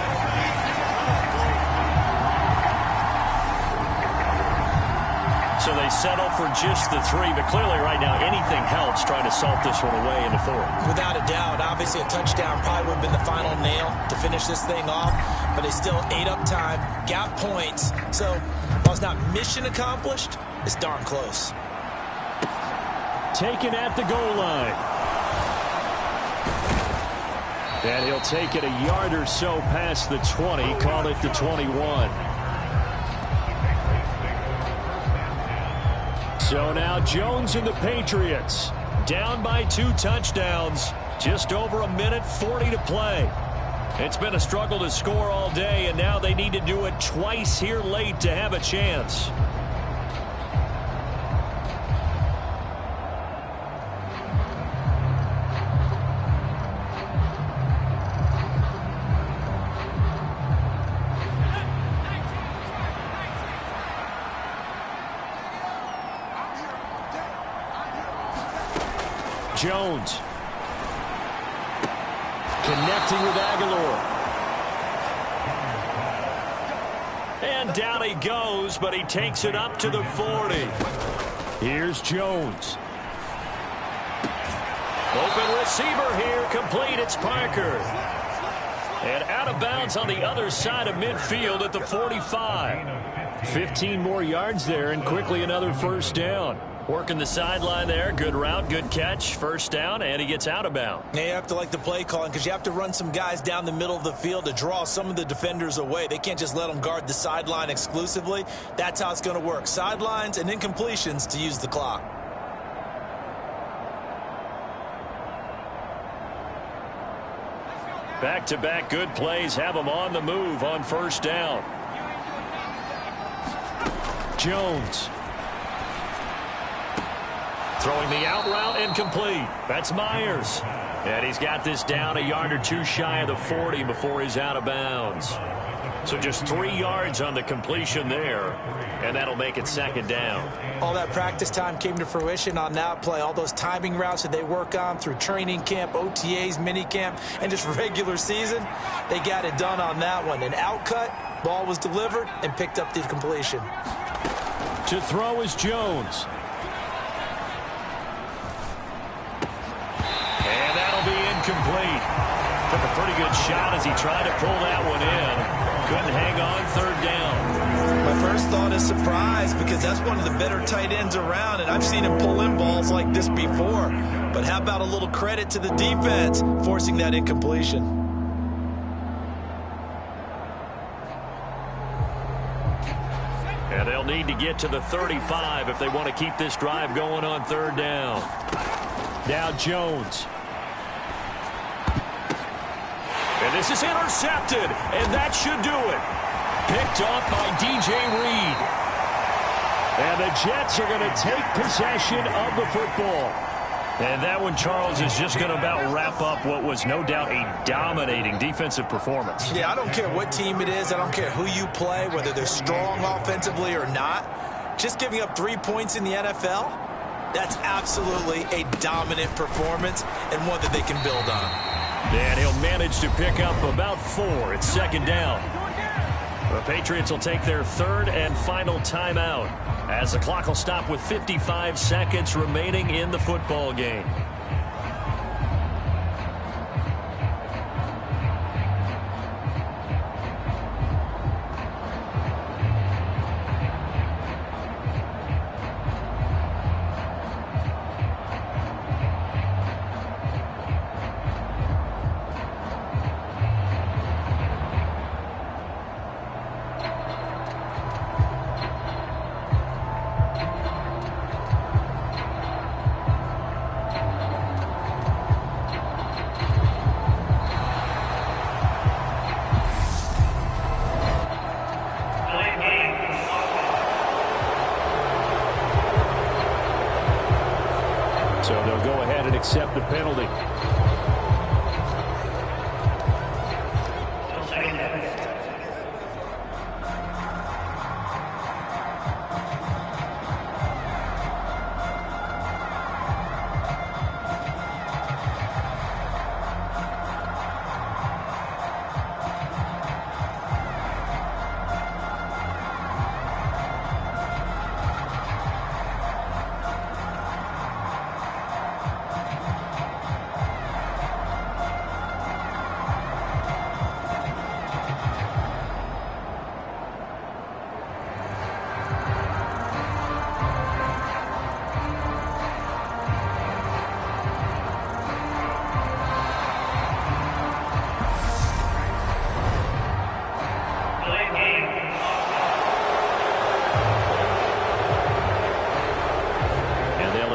So they settle for just the 3, but clearly right now anything helps trying to salt this one away in the 4th. Without a doubt, obviously a touchdown probably would have been the final nail to finish this thing off, but they still ate up time, got points. So while it's not mission accomplished, it's darn close. Taken at the goal line. And he'll take it a yard or so past the 20, call it the 21. So now Jones and the Patriots down by 2 touchdowns. Just over 1:40 to play. It's been a struggle to score all day, and now they need to do it twice here late to have a chance. Jones connecting with Aguilar. And down he goes, but he takes it up to the 40. Here's Jones. Open receiver here, complete. It's Parker. And out of bounds on the other side of midfield at the 45. 15 more yards there, and quickly another 1st down. Working the sideline there. Good route, good catch. 1st down, and he gets out of bounds. Now you have to like the play calling because you have to run some guys down the middle of the field to draw some of the defenders away. They can't just let them guard the sideline exclusively. That's how it's going to work. Sidelines and incompletions to use the clock. Back-to-back good plays have them on the move on 1st down. Jones. Throwing the out route incomplete. That's Myers. And he's got this down a yard or 2 shy of the 40 before he's out of bounds. So just 3 yards on the completion there, and that'll make it second down. All that practice time came to fruition on that play. All those timing routes that they work on through training camp, OTAs, minicamp, and just regular season, they got it done on that one. An outcut, ball was delivered, and picked up the completion. To throw is Jones. And that'll be incomplete. Took a pretty good shot as he tried to pull that one in. Couldn't hang on, third down. My first thought is surprise, because that's one of the better tight ends around, and I've seen him pull in balls like this before. But how about a little credit to the defense forcing that incompletion? And they'll need to get to the 35 if they want to keep this drive going on third down. Now Jones. And this is intercepted, and that should do it. Picked off by DJ Reed. And the Jets are going to take possession of the football. And that one, Charles, is just going to about wrap up what was no doubt a dominating defensive performance. Yeah, I don't care what team it is. I don't care who you play, whether they're strong offensively or not. Just giving up 3 points in the NFL, that's absolutely a dominant performance and one that they can build on. And he'll manage to pick up about 4. It's second down. The Patriots will take their third and final timeout as the clock will stop with 55 seconds remaining in the football game. So they'll go ahead and accept the penalty.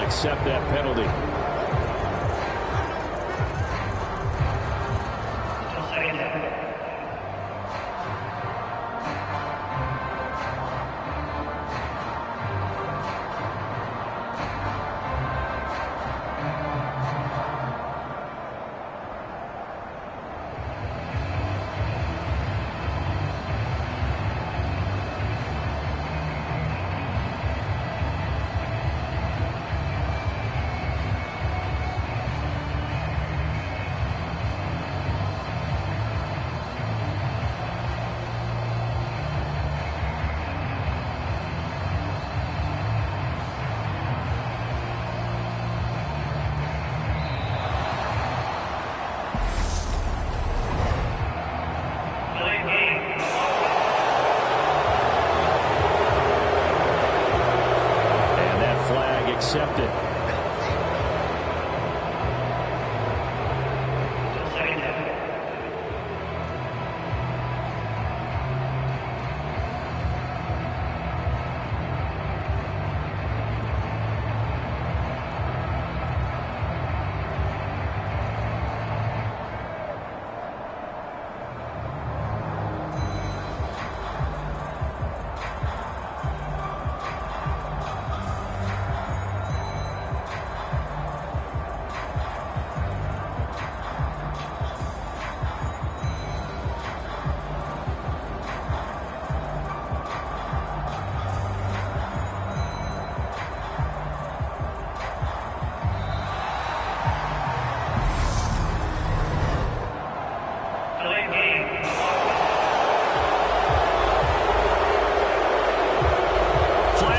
Accept that penalty. Accepted.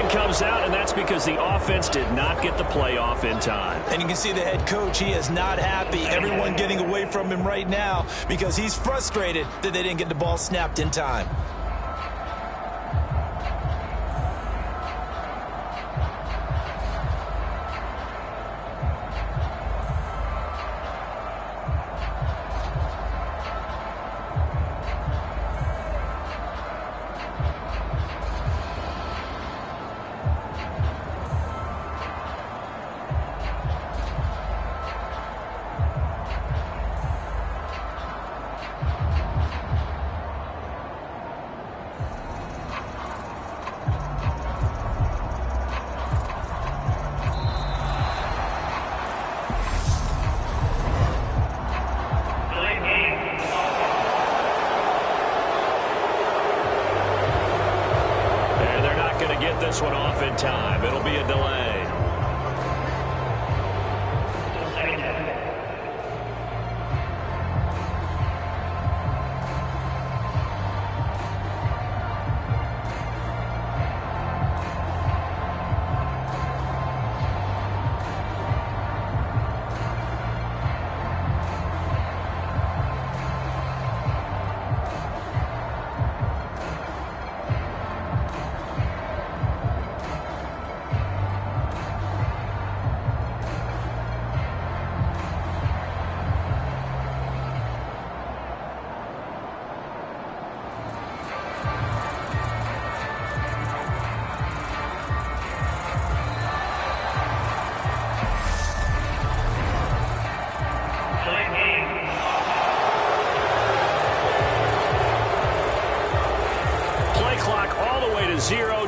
comes out, and that's because the offense did not get the play off in time. And you can see the head coach, he is not happy. Everyone getting away from him right now because he's frustrated that they didn't get the ball snapped in time. This one off in time. It'll be a delay.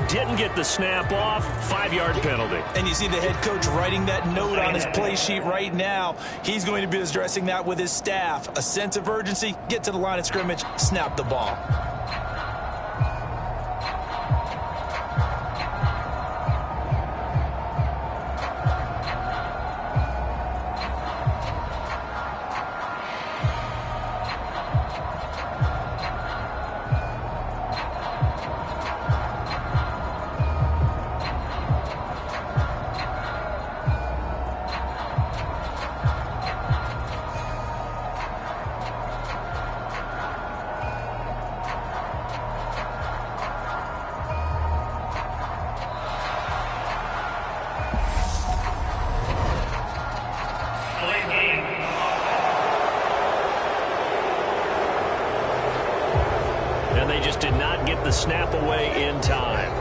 Didn't get the snap off. 5-yard penalty. And you see the head coach writing that note on his play sheet right now. He's going to be addressing that with his staff. A sense of urgency, get to the line of scrimmage, snap the ball. And they just did not get the snap away in time.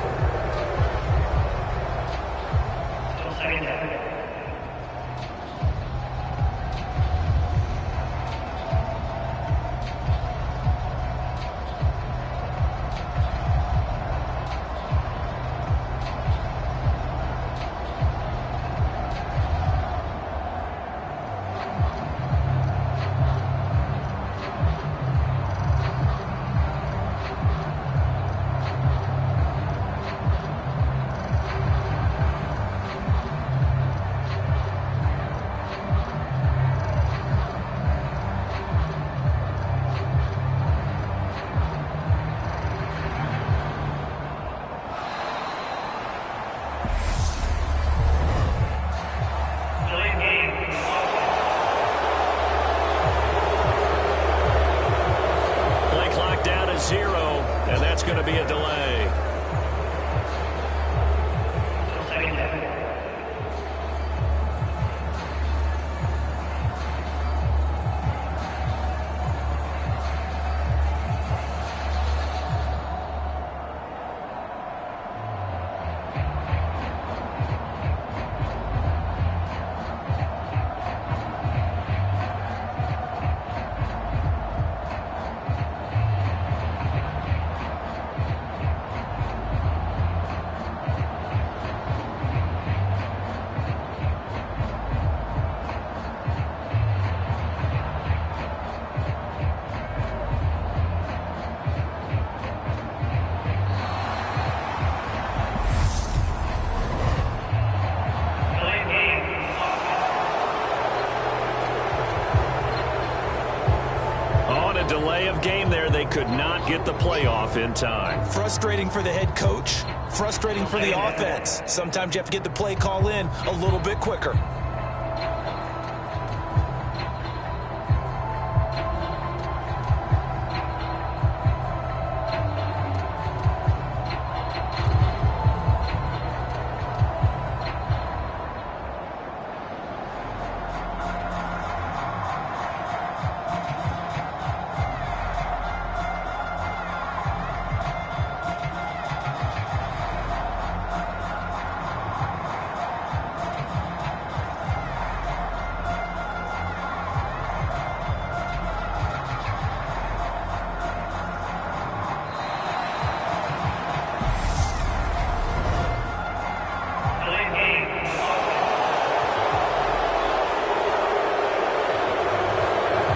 delay of game there. They could not get the playoff in time. Frustrating for the head coach, frustrating for the offense. Sometimes you have to get the play call in a little bit quicker.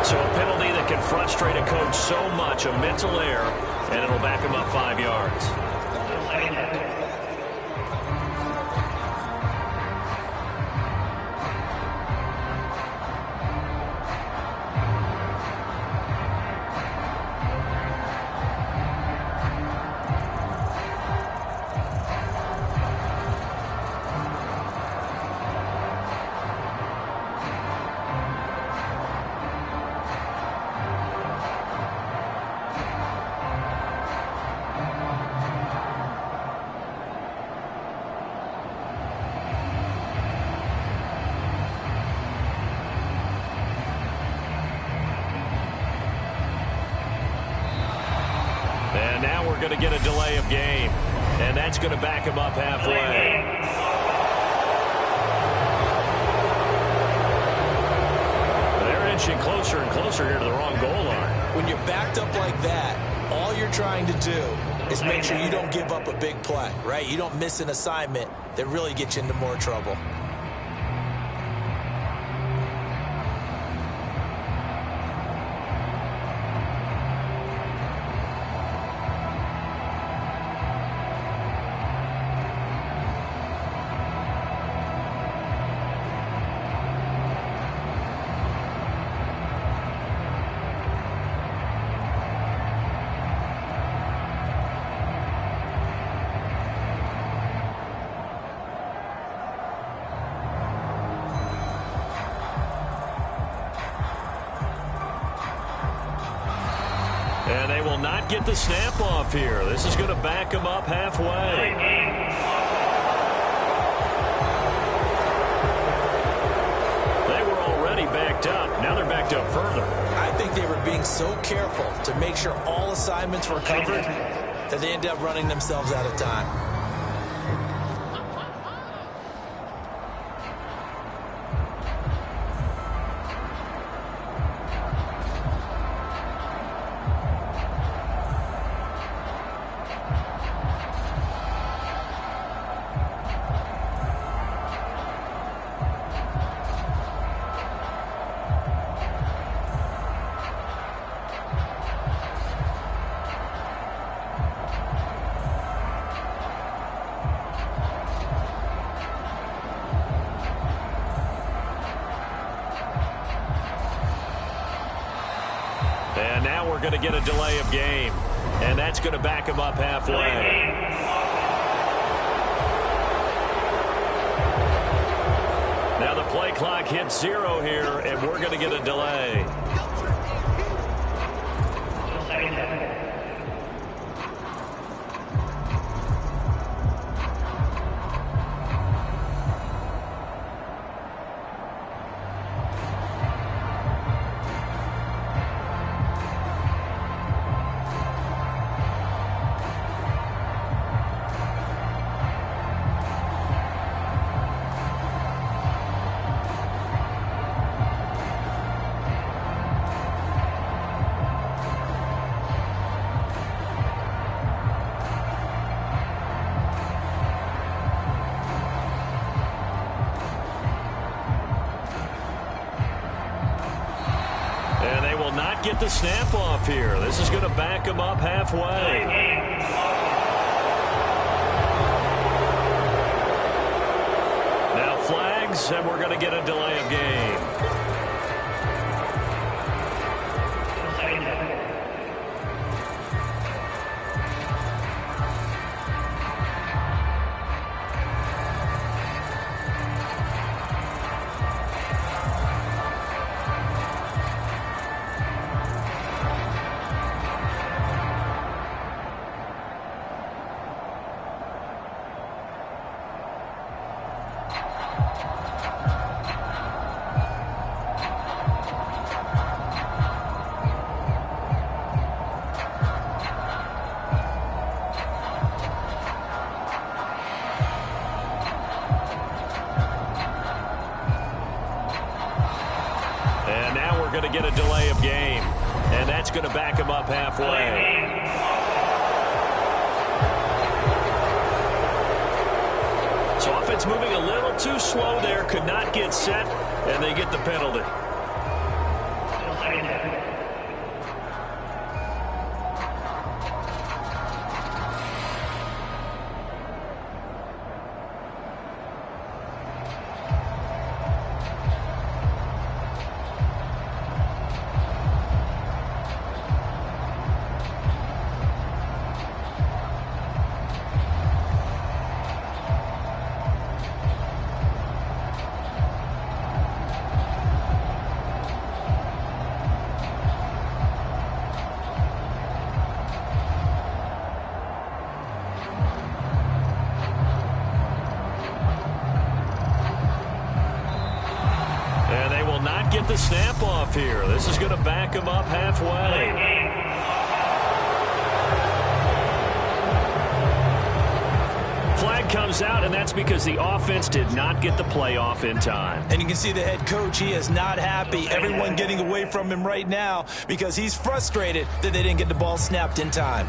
So a penalty that can frustrate a coach so much, a mental error, and it'll back him up 5 yards. And now we're going to get a delay of game. And that's going to back him up halfway. They're inching closer and closer here to the wrong goal line. When you're backed up like that, all you're trying to do is make sure you don't give up a big play, right? You don't miss an assignment that really gets you into more trouble. And they will not get the snap off here. This is going to back them up halfway. They were already backed up. Now they're backed up further. I think they were being so careful to make sure all assignments were covered that they ended up running themselves out of time. And now we're going to get a delay of game. And that's going to back him up halfway. Now the play clock hits 0 here, and we're going to get a delay. Not get the snap off here. This is going to back him up halfway. Now flags, and we're going to get a delay of game. get a delay of game, and that's going to back them up halfway. So offense moving a little too slow there, could not get set, and they get the penalty. Get the snap off here. This is going to back him up halfway. Flag comes out, and that's because the offense did not get the play off in time. And you can see the head coach, he is not happy. Everyone getting away from him right now because he's frustrated that they didn't get the ball snapped in time.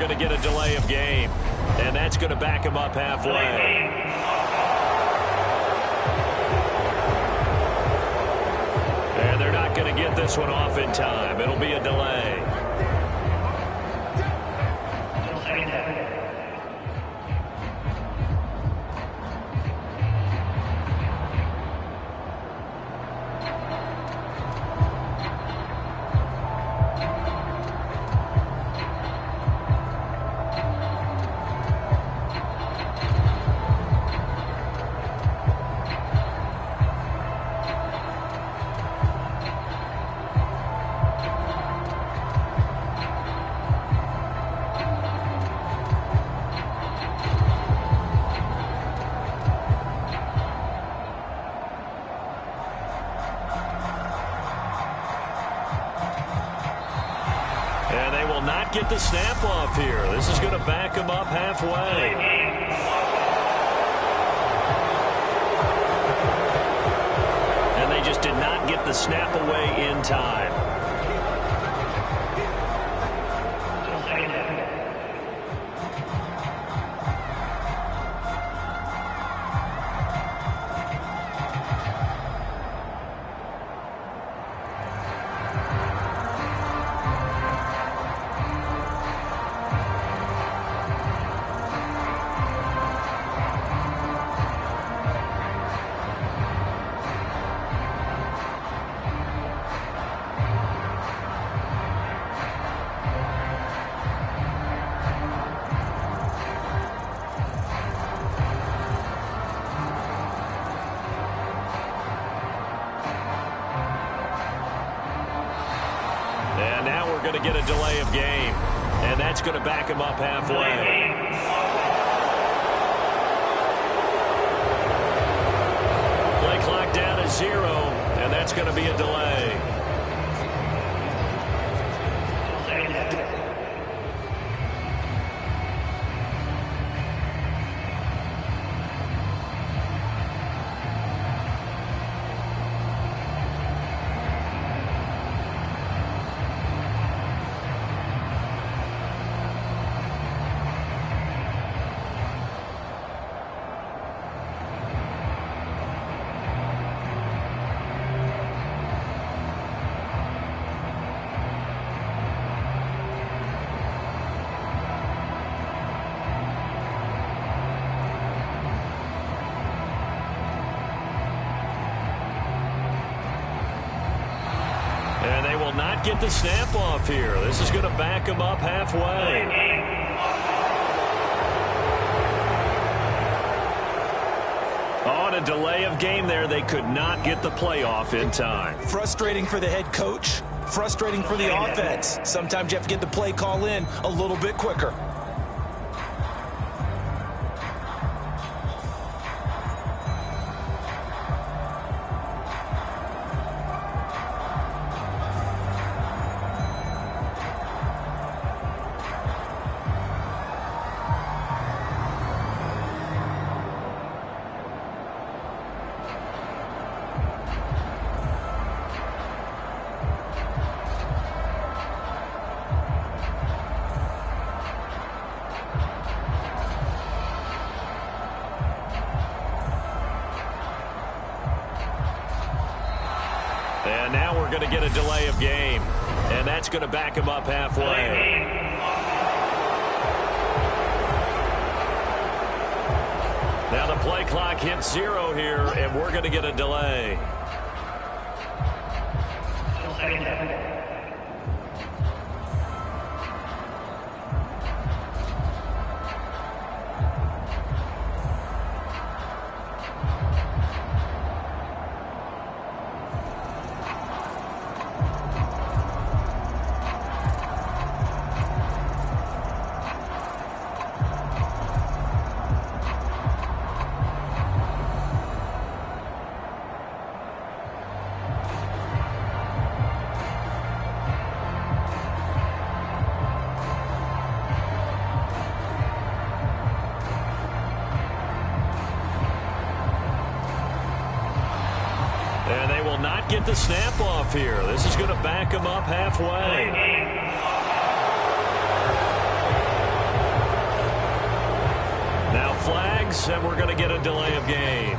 To get a delay of game, and that's going to back him up halfway. And they're not going to get this one off in time. It'll be a delay. Get the snap off here. This is going to back him up halfway. And they just did not get the snap away in time. Going to get a delay of game, and that's going to back him up halfway. Play clock down to 0, and that's going to be a delay. And they will not get the snap off here. This is going to back them up halfway. on a delay of game there. They could not get the playoff in time. Frustrating for the head coach. Frustrating for the offense. Sometimes you have to get the play call in a little bit quicker. And now we're going to get a delay of game. And that's going to back him up halfway. Now the play clock hits 0 here, and we're going to get a delay. And they will not get the snap off here. This is going to back them up halfway. Now flags, and we're going to get a delay of game.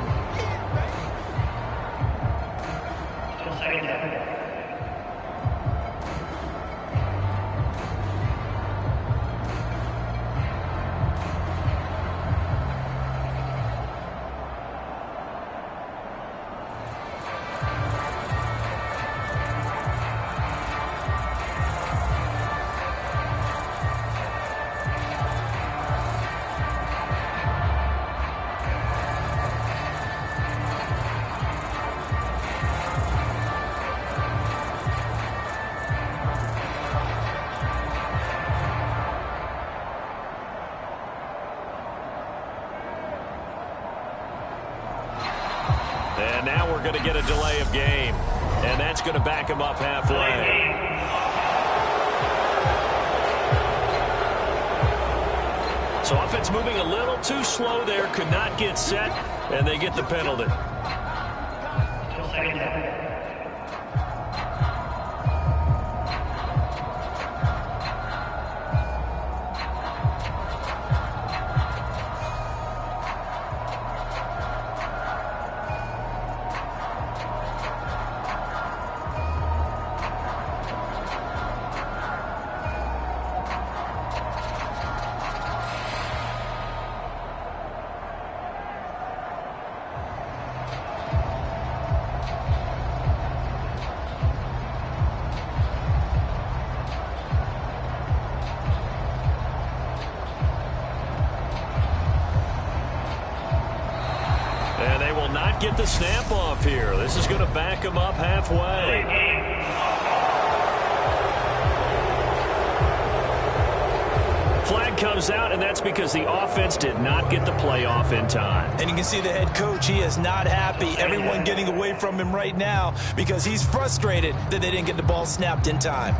And now we're going to get a delay of game. And that's going to back him up halfway. So offense moving a little too slow there. Could not get set. And they get the penalty. And they will not get the snap off here. This is going to back them up halfway. Flag comes out, and that's because the offense did not get the playoff in time. And you can see the head coach, he is not happy. Everyone getting away from him right now because he's frustrated that they didn't get the ball snapped in time.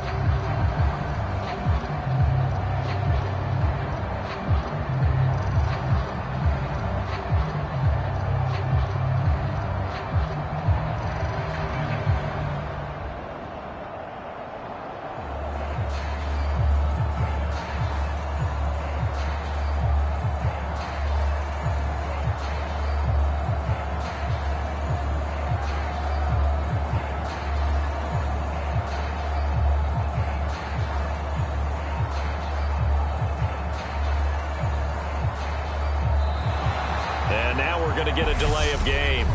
And now we're going to get a delay of game.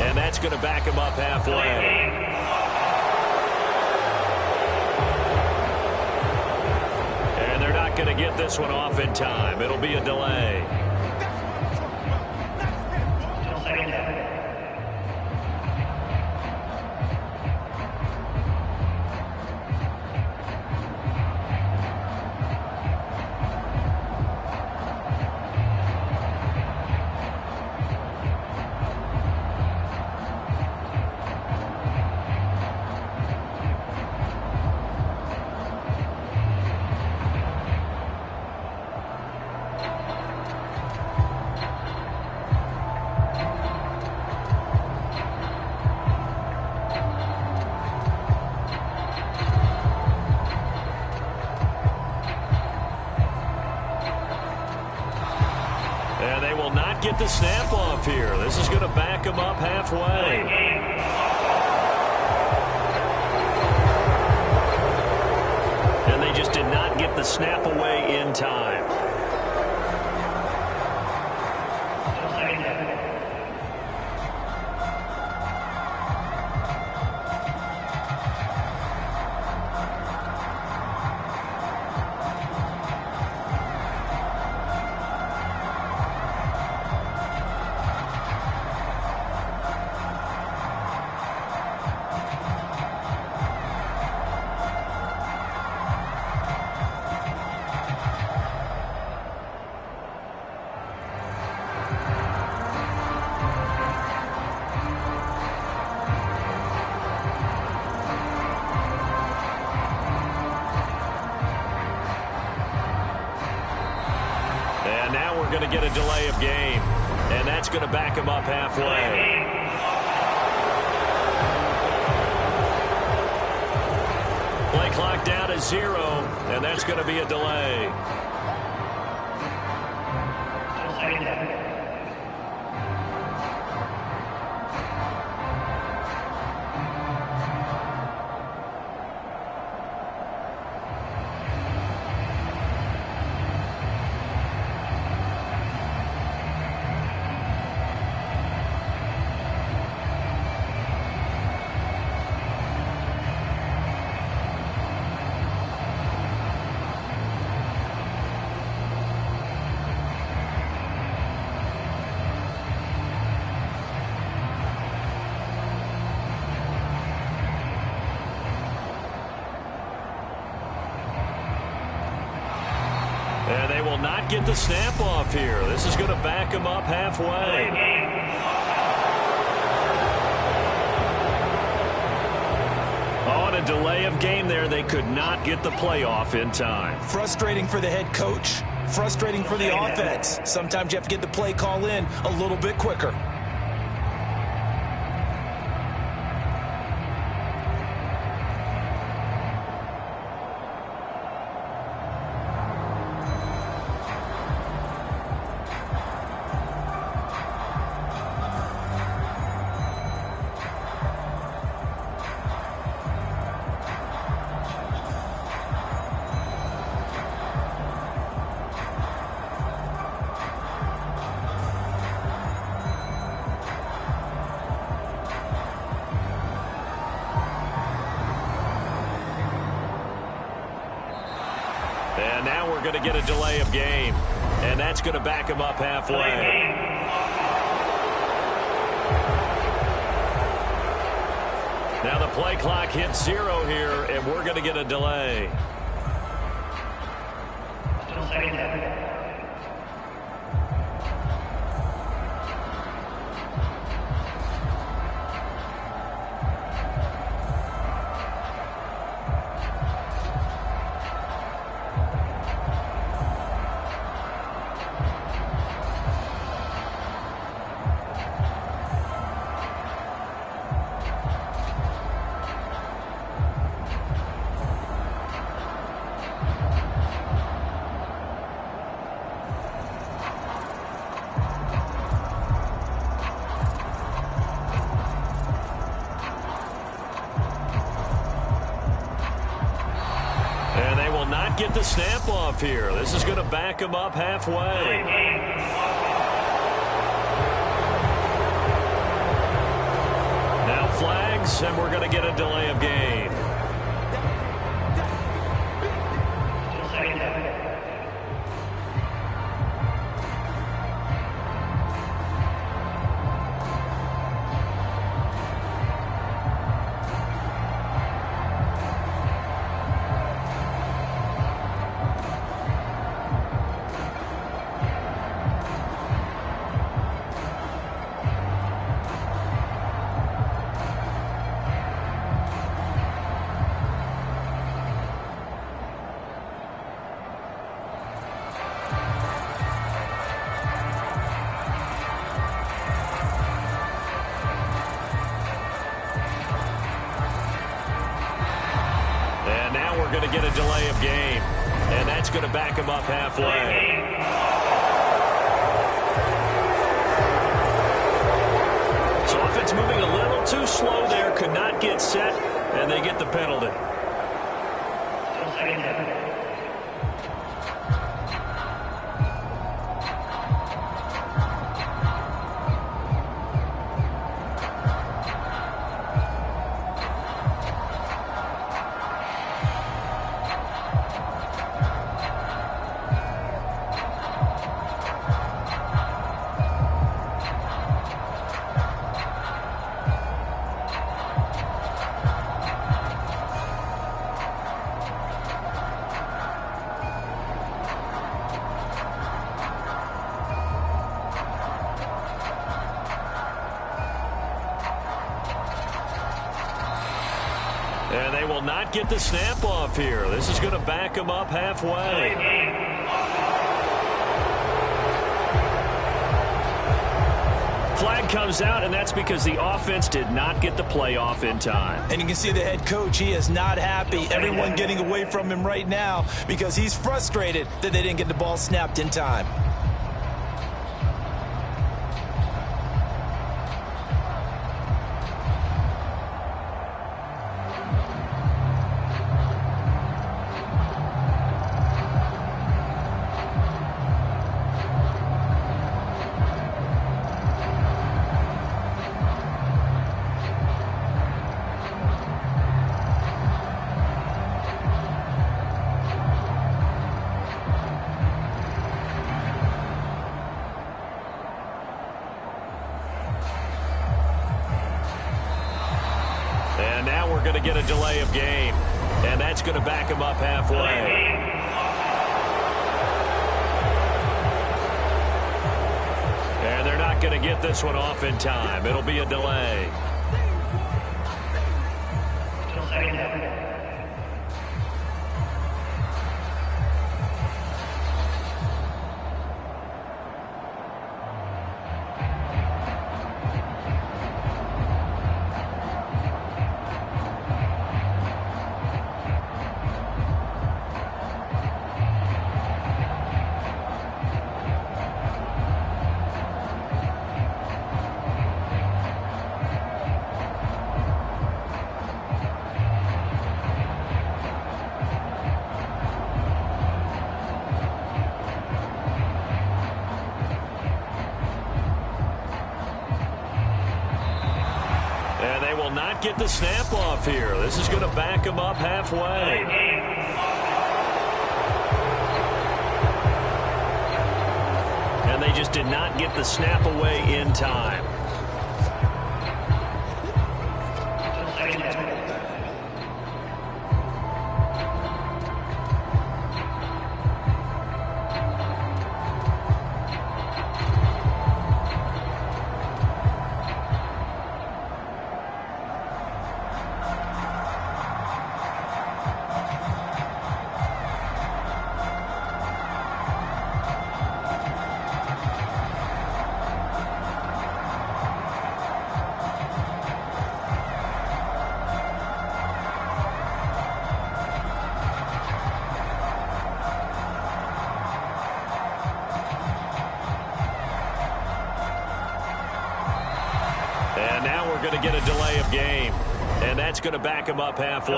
And that's going to back him up halfway. And they're not going to get this one off in time. It'll be a delay. not get the snap off here. This is going to back him up halfway. And they just did not get the snap away in time. Going to get a delay of game, and that's going to back him up halfway. Play clock down to 0, and that's going to be a delay. And they will not get the snap off here. This is going to back him up halfway. On a delay of game there, they could not get the playoff in time. Frustrating for the head coach. Frustrating for the offense. Sometimes you have to get the play call in a little bit quicker. And now we're going to get a delay of game. And that's going to back him up halfway. Now the play clock hits 0 here, and we're going to get a delay. Get the snap off here. This is going to back him up halfway. Now flags, and we're going to get a delay of game. Going to get a delay of game, and that's going to back him up halfway. offense moving a little too slow there, could not get set, and they get the penalty. And they will not get the snap off here. This is going to back them up halfway. Flag comes out, and that's because the offense did not get the play off in time. And you can see the head coach, he is not happy. Everyone getting away from him right now because he's frustrated that they didn't get the ball snapped in time. And now we're going to get a delay of game. And that's going to back him up halfway. And they're not going to get this one off in time. It'll be a delay. And they will not get the snap off here. This is going to back them up halfway. And they just did not get the snap away in time. And now we're going to get a delay of game. And that's going to back him up halfway.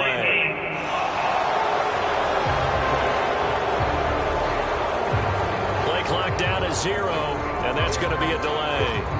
Play clock down to 0, and that's going to be a delay.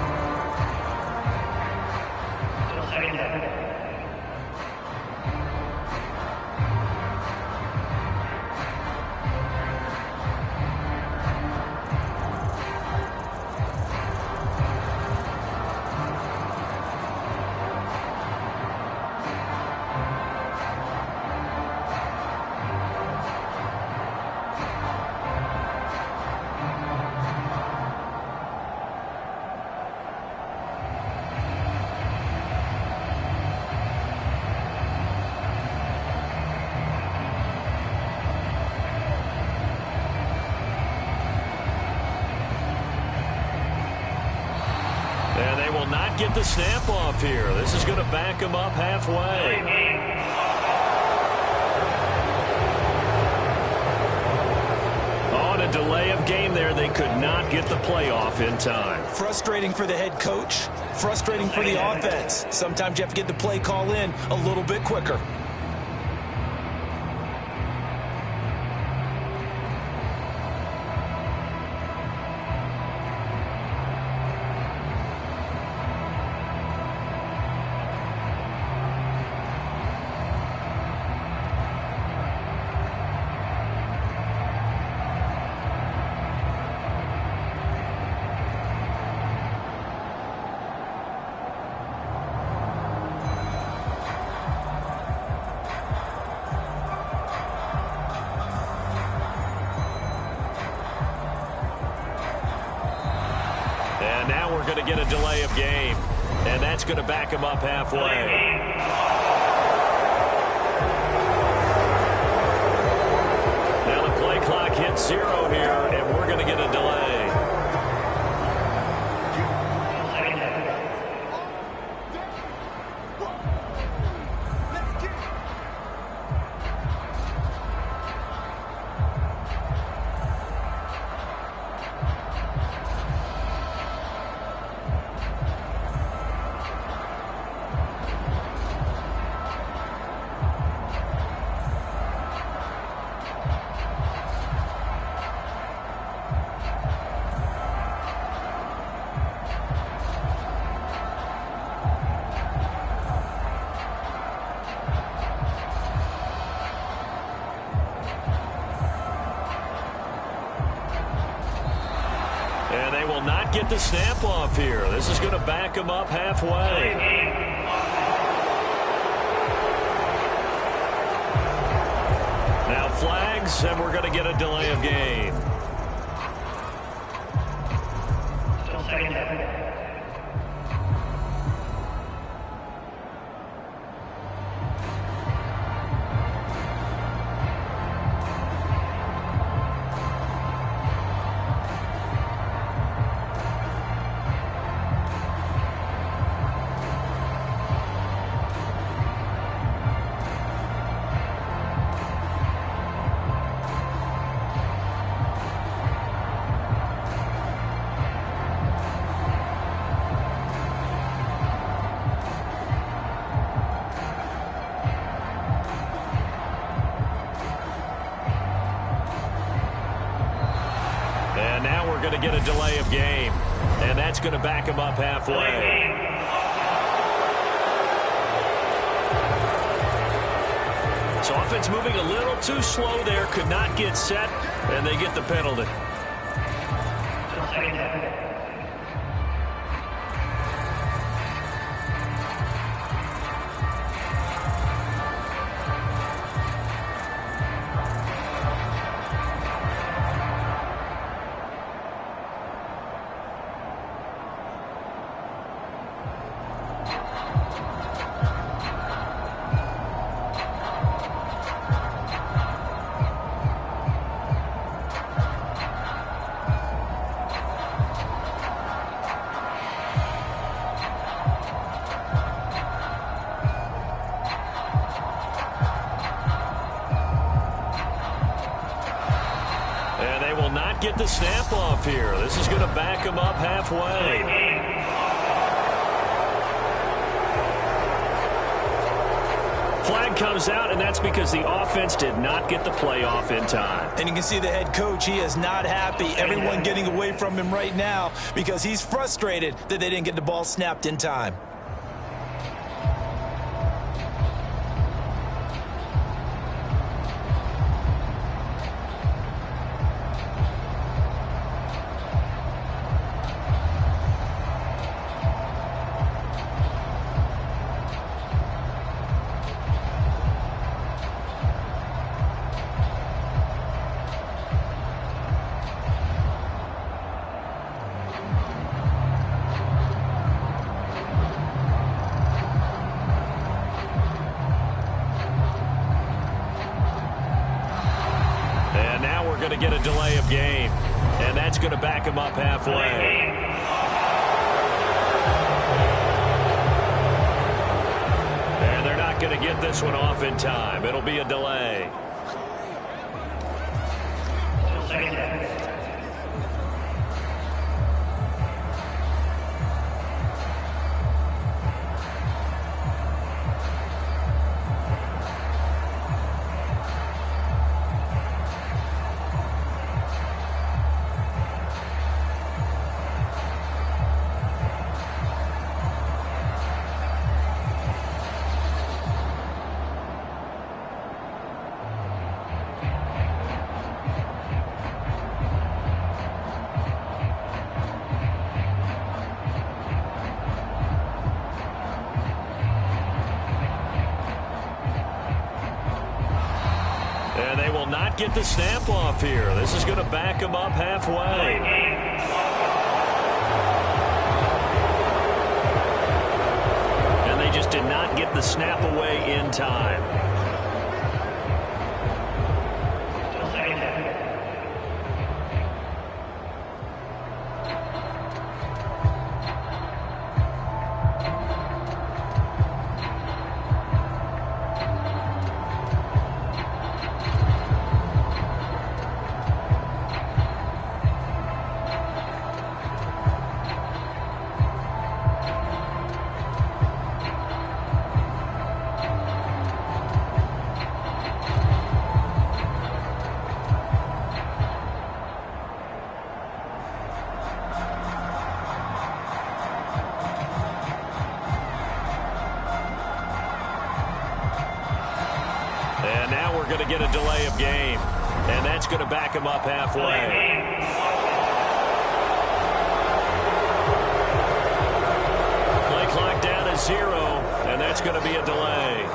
And they will not get the snap off here. This is going to back them up halfway. On a delay of game there, they could not get the play off in time. Frustrating for the head coach, frustrating for the offense. Sometimes you have to get the play call in a little bit quicker. And now we're going to get a delay of game. And that's going to back him up halfway. Now the play clock hits 0 here, and we're going to get a delay. And they will not get the snap off here. This is going to back them up halfway. Now flags, and we're going to get a delay of game. And now we're going to get a delay of game. And that's going to back him up halfway. So offense moving a little too slow there. Could not get set. And they get the penalty. And they will not get the snap off here. This is going to back them up halfway. Flag comes out, and that's because the offense did not get the play off in time. And you can see the head coach, he is not happy. Everyone getting away from him right now because he's frustrated that they didn't get the ball snapped in time. Now we're going to get a delay of game, and that's going to back him up halfway. And they're not going to get this one off in time. It'll be a delay. And they will not get the snap off here. This is going to back them up halfway. And they just did not get the snap away in time. And now we're going to get a delay of game. And that's going to back him up halfway. Play clock down to 0, and that's going to be a delay.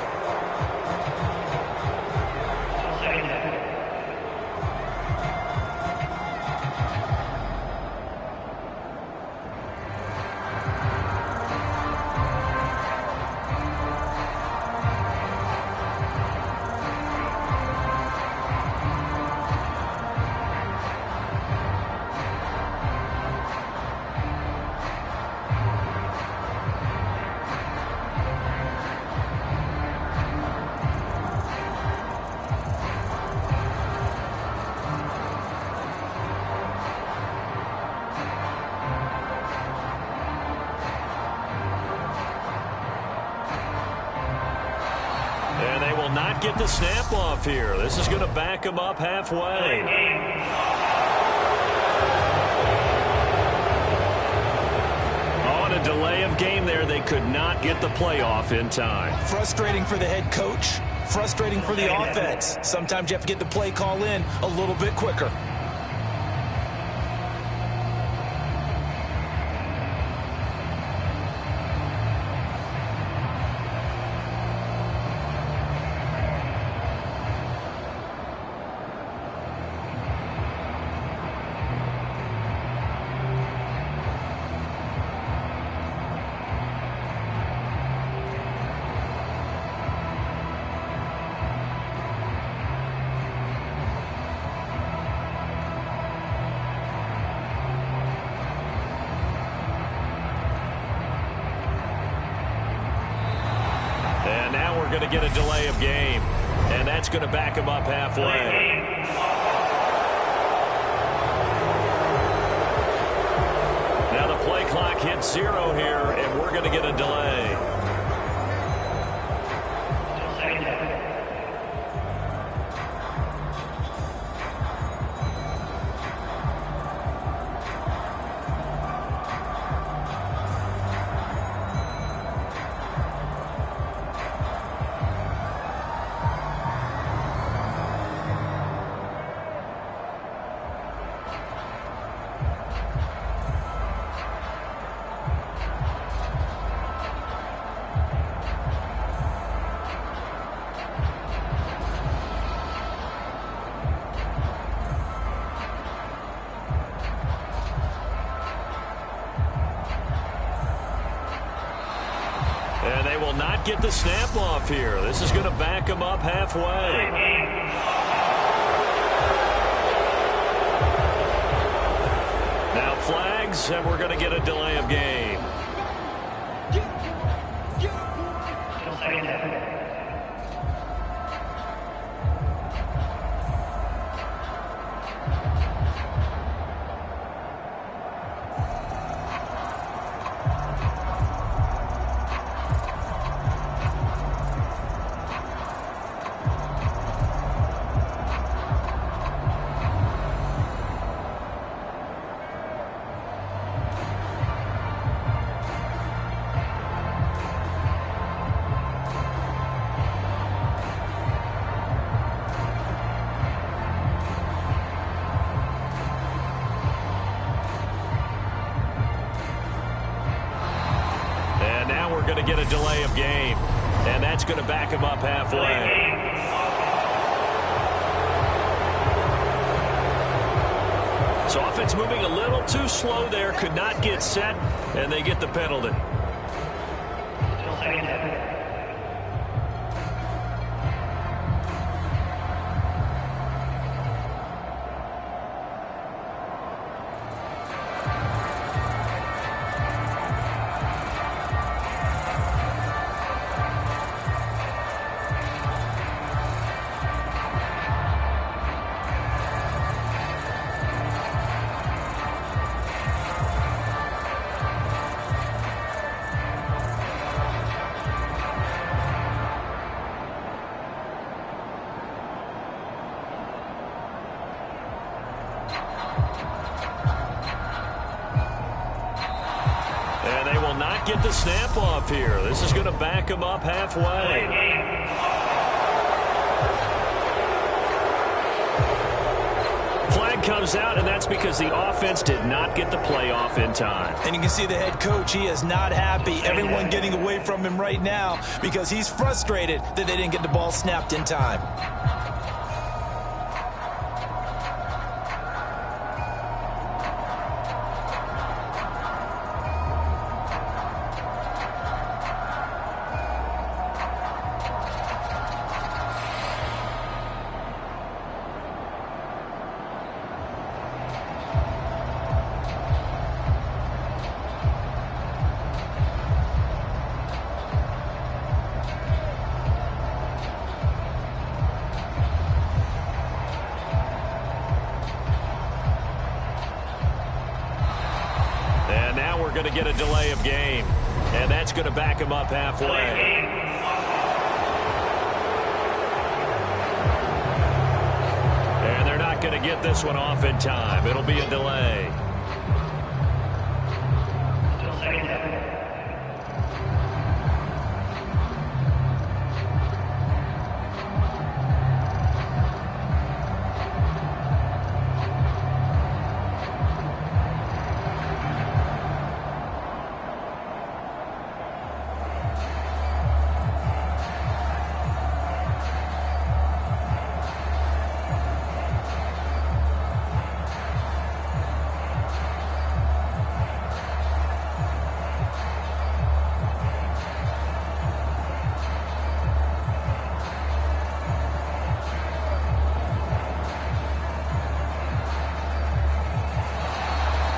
And they will not get the snap off here. This is going to back them up halfway. On a delay of game there, they could not get the playoff in time. Frustrating for the head coach. Frustrating for the offense. Sometimes you have to get the play call in a little bit quicker. And now we're going to get a delay of game. And that's going to back him up halfway. Now the play clock hits 0 here, and we're going to get a delay. And they will not get the snap off here. This is going to back them up halfway. Now flags, and we're going to get a delay of game. Now we're going to get a delay of game, and that's going to back him up halfway. So offense moving a little too slow there, could not get set, and they get the penalty. Get the snap off here. This is going to back him up halfway. Flag comes out, and that's because the offense did not get the play off in time. And you can see the head coach, he is not happy. Everyone getting away from him right now because he's frustrated that they didn't get the ball snapped in time. Going to get a delay of game, and that's going to back him up halfway. And they're not going to get this one off in time. It'll be a delay.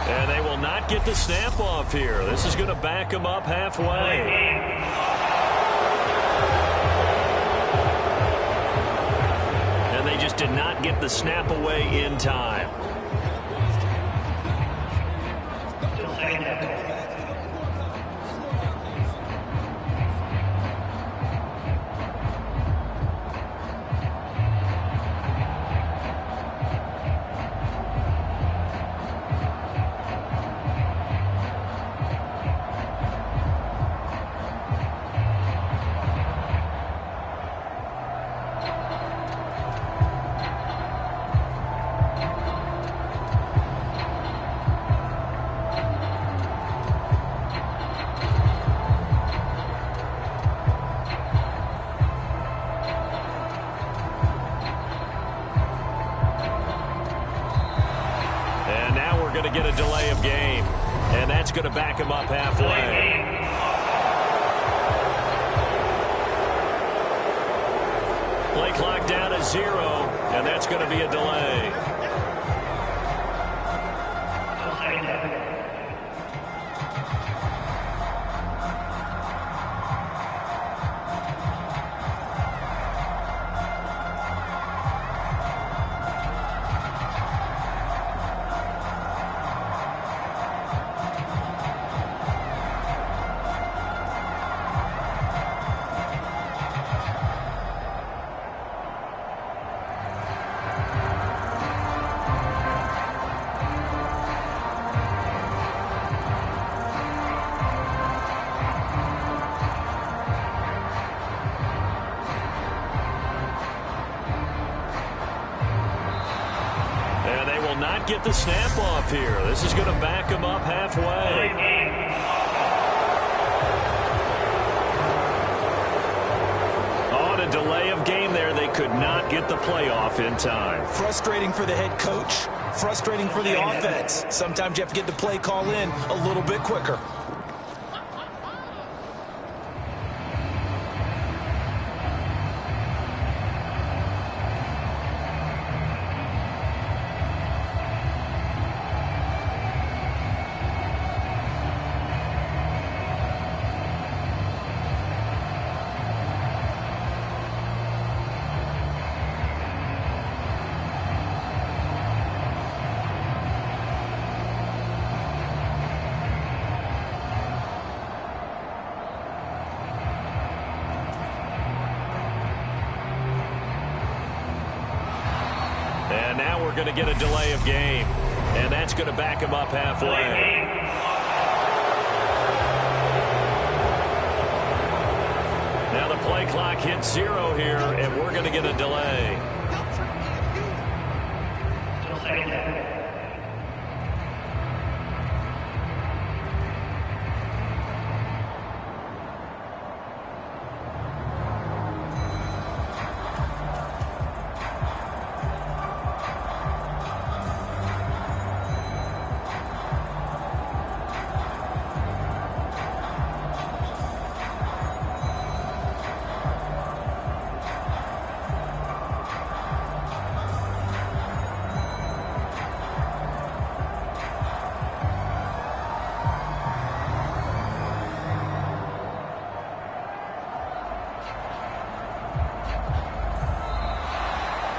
And they will not get the snap off here. This is going to back him up halfway. And they just did not get the snap away in time. Going to get a delay of game, and that's going to back him up halfway. Play clock down to 0, and that's going to be a delay. Not get the snap off here. This is going to back him up halfway. On and delay of game there. They could not get the playoff in time. Frustrating for the head coach. Frustrating for the offense. Sometimes you have to get the play call in a little bit quicker. And now we're going to get a delay of game. And that's going to back him up halfway. Now the play clock hits 0 here, and we're going to get a delay.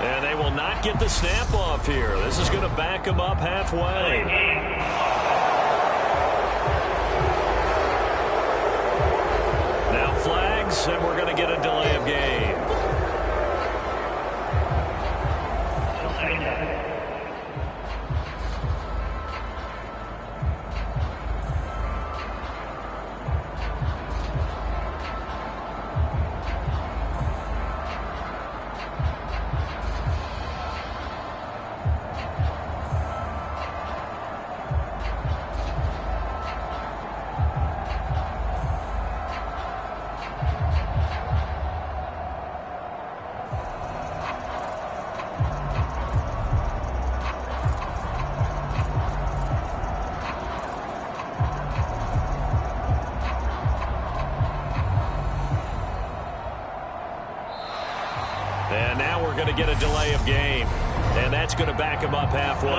And they will not get the snap off here. This is going to back them up halfway. Now flags, and we're going to get a delay of game. And now we're going to get a delay of game. And that's going to back him up halfway.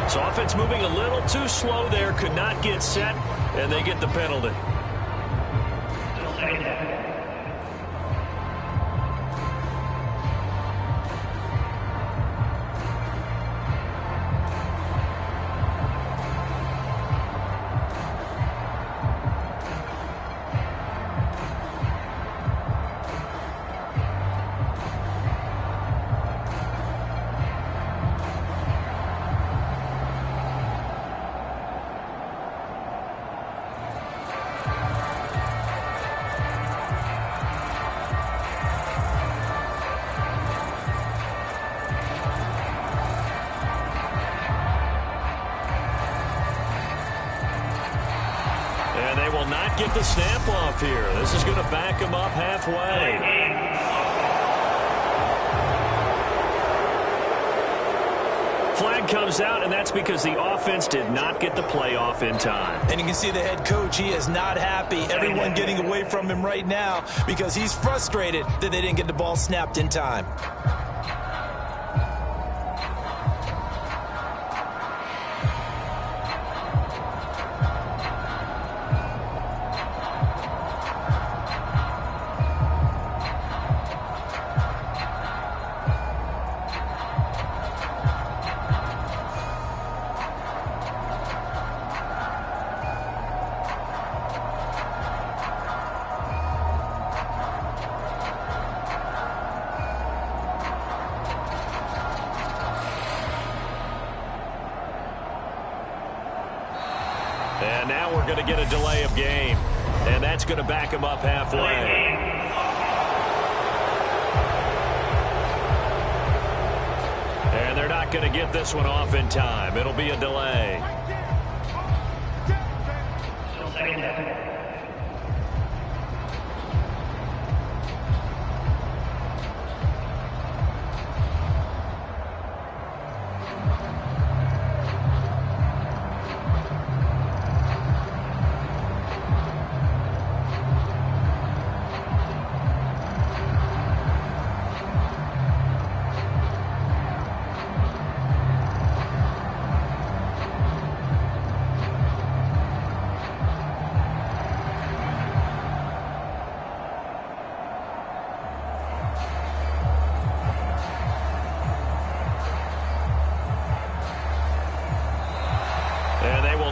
So offense moving a little too slow there. Could not get set. And they get the penalty. And they will not get the snap off here. This is going to back them up halfway. Flag comes out, and that's because the offense did not get the play off in time. And you can see the head coach, he is not happy. Everyone getting away from him right now because he's frustrated that they didn't get the ball snapped in time. And now we're going to get a delay of game. And that's going to back him up halfway. And they're not going to get this one off in time. It'll be a delay.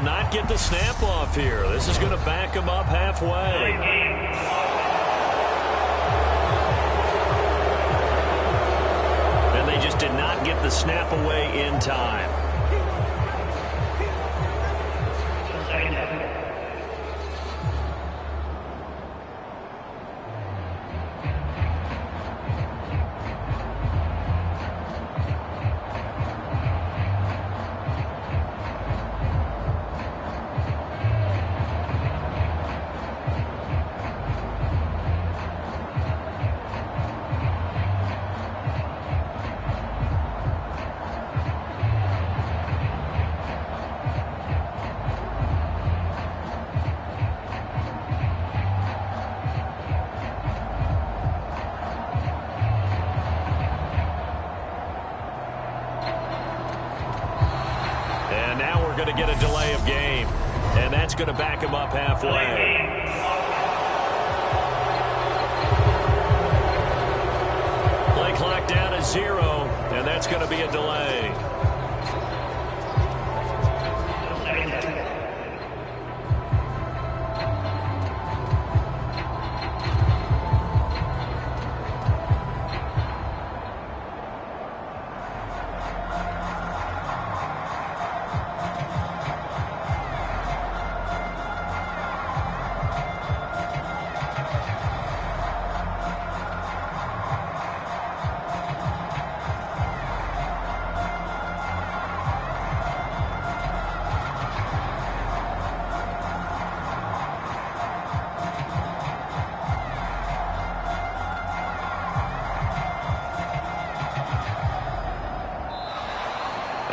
Not get the snap off here. This is going to back him up halfway. And they just did not get the snap away in time. Going to get a delay of game, and that's going to back him up halfway. Play clock down to 0, and that's going to be a delay.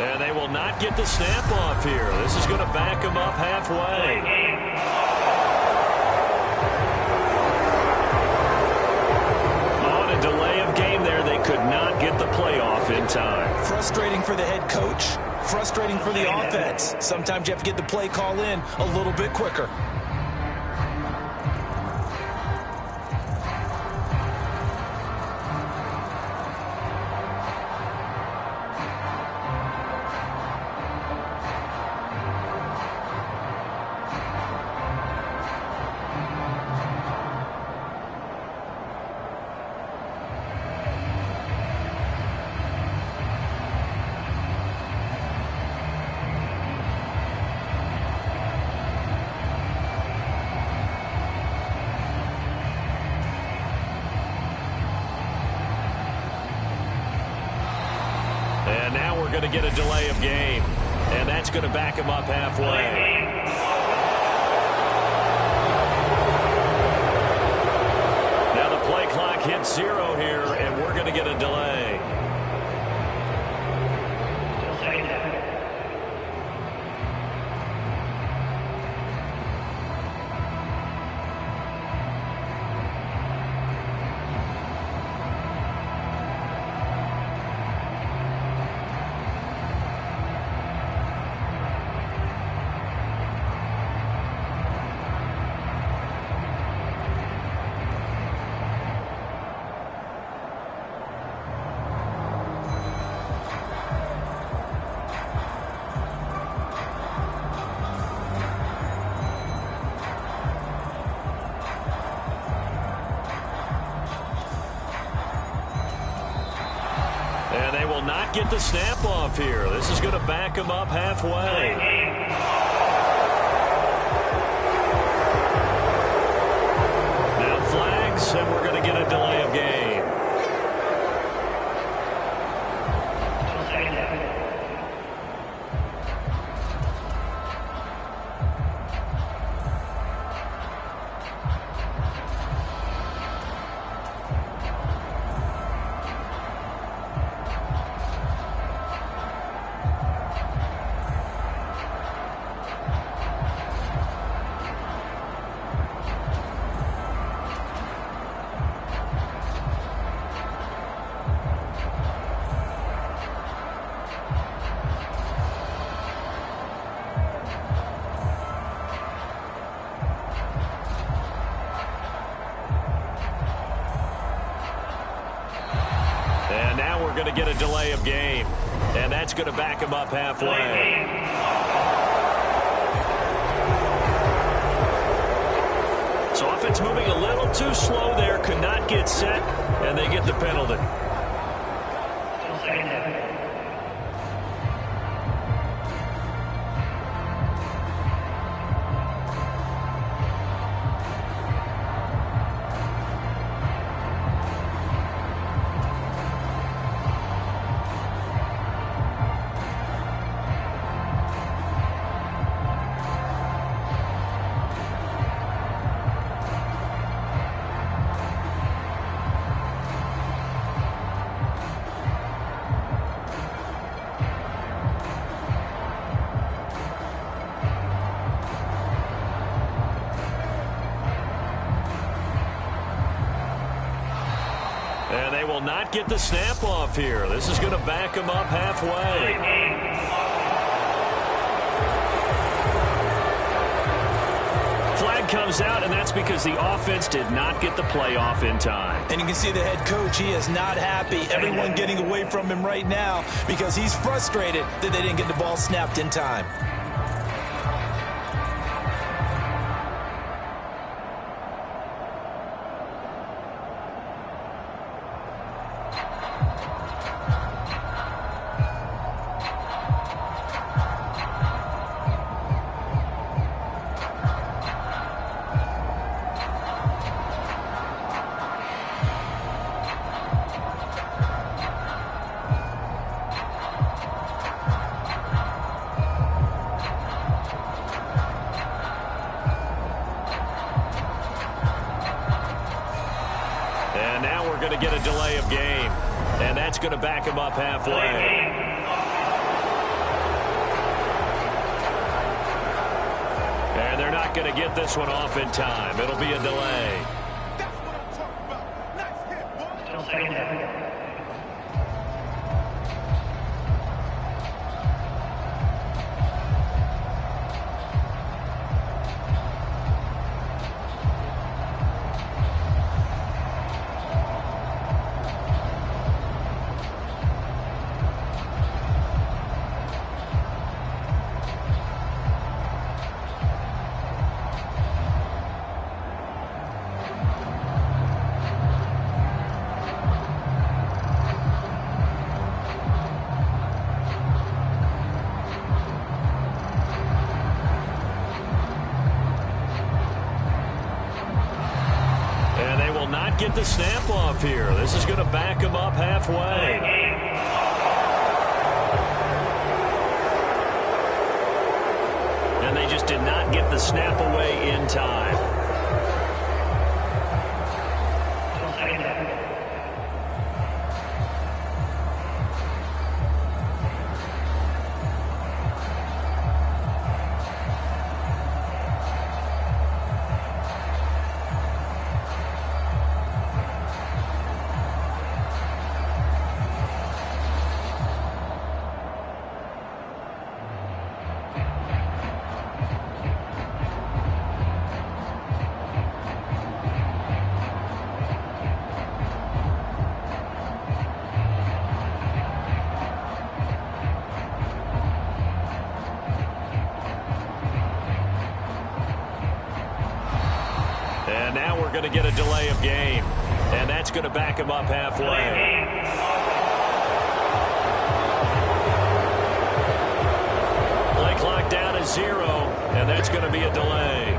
And they will not get the snap off here. This is going to back them up halfway. On a delay of game there, they could not get the playoff in time. Frustrating for the head coach. Frustrating for the offense. Sometimes you have to get the play call in a little bit quicker. And now we're going to get a delay of game. And that's going to back him up halfway. Now the play clock hits 0 here, and we're going to get a delay. And they will not get the snap off here. This is going to back them up halfway. Now flags, and we're going to get a delay of game. And now we're going to get a delay of game. And that's going to back him up halfway. So offense moving a little too slow there. Could not get set. And they get the penalty. And they will not get the snap off here. This is going to back them up halfway. Flag comes out, and that's because the offense did not get the play off in time. And you can see the head coach, he is not happy. Everyone getting away from him right now because he's frustrated that they didn't get the ball snapped in time. And now we're going to get a delay of game. And that's going to back him up halfway. And they're not going to get this one off in time. It'll be a delay. That's what I'm talking about. Nice hit, boy. Not get the snap off here. This is going to back him up halfway. And they just did not get the snap away in time. And now we're going to get a delay of game. And that's going to back him up halfway. Play clock down to 0. And that's going to be a delay.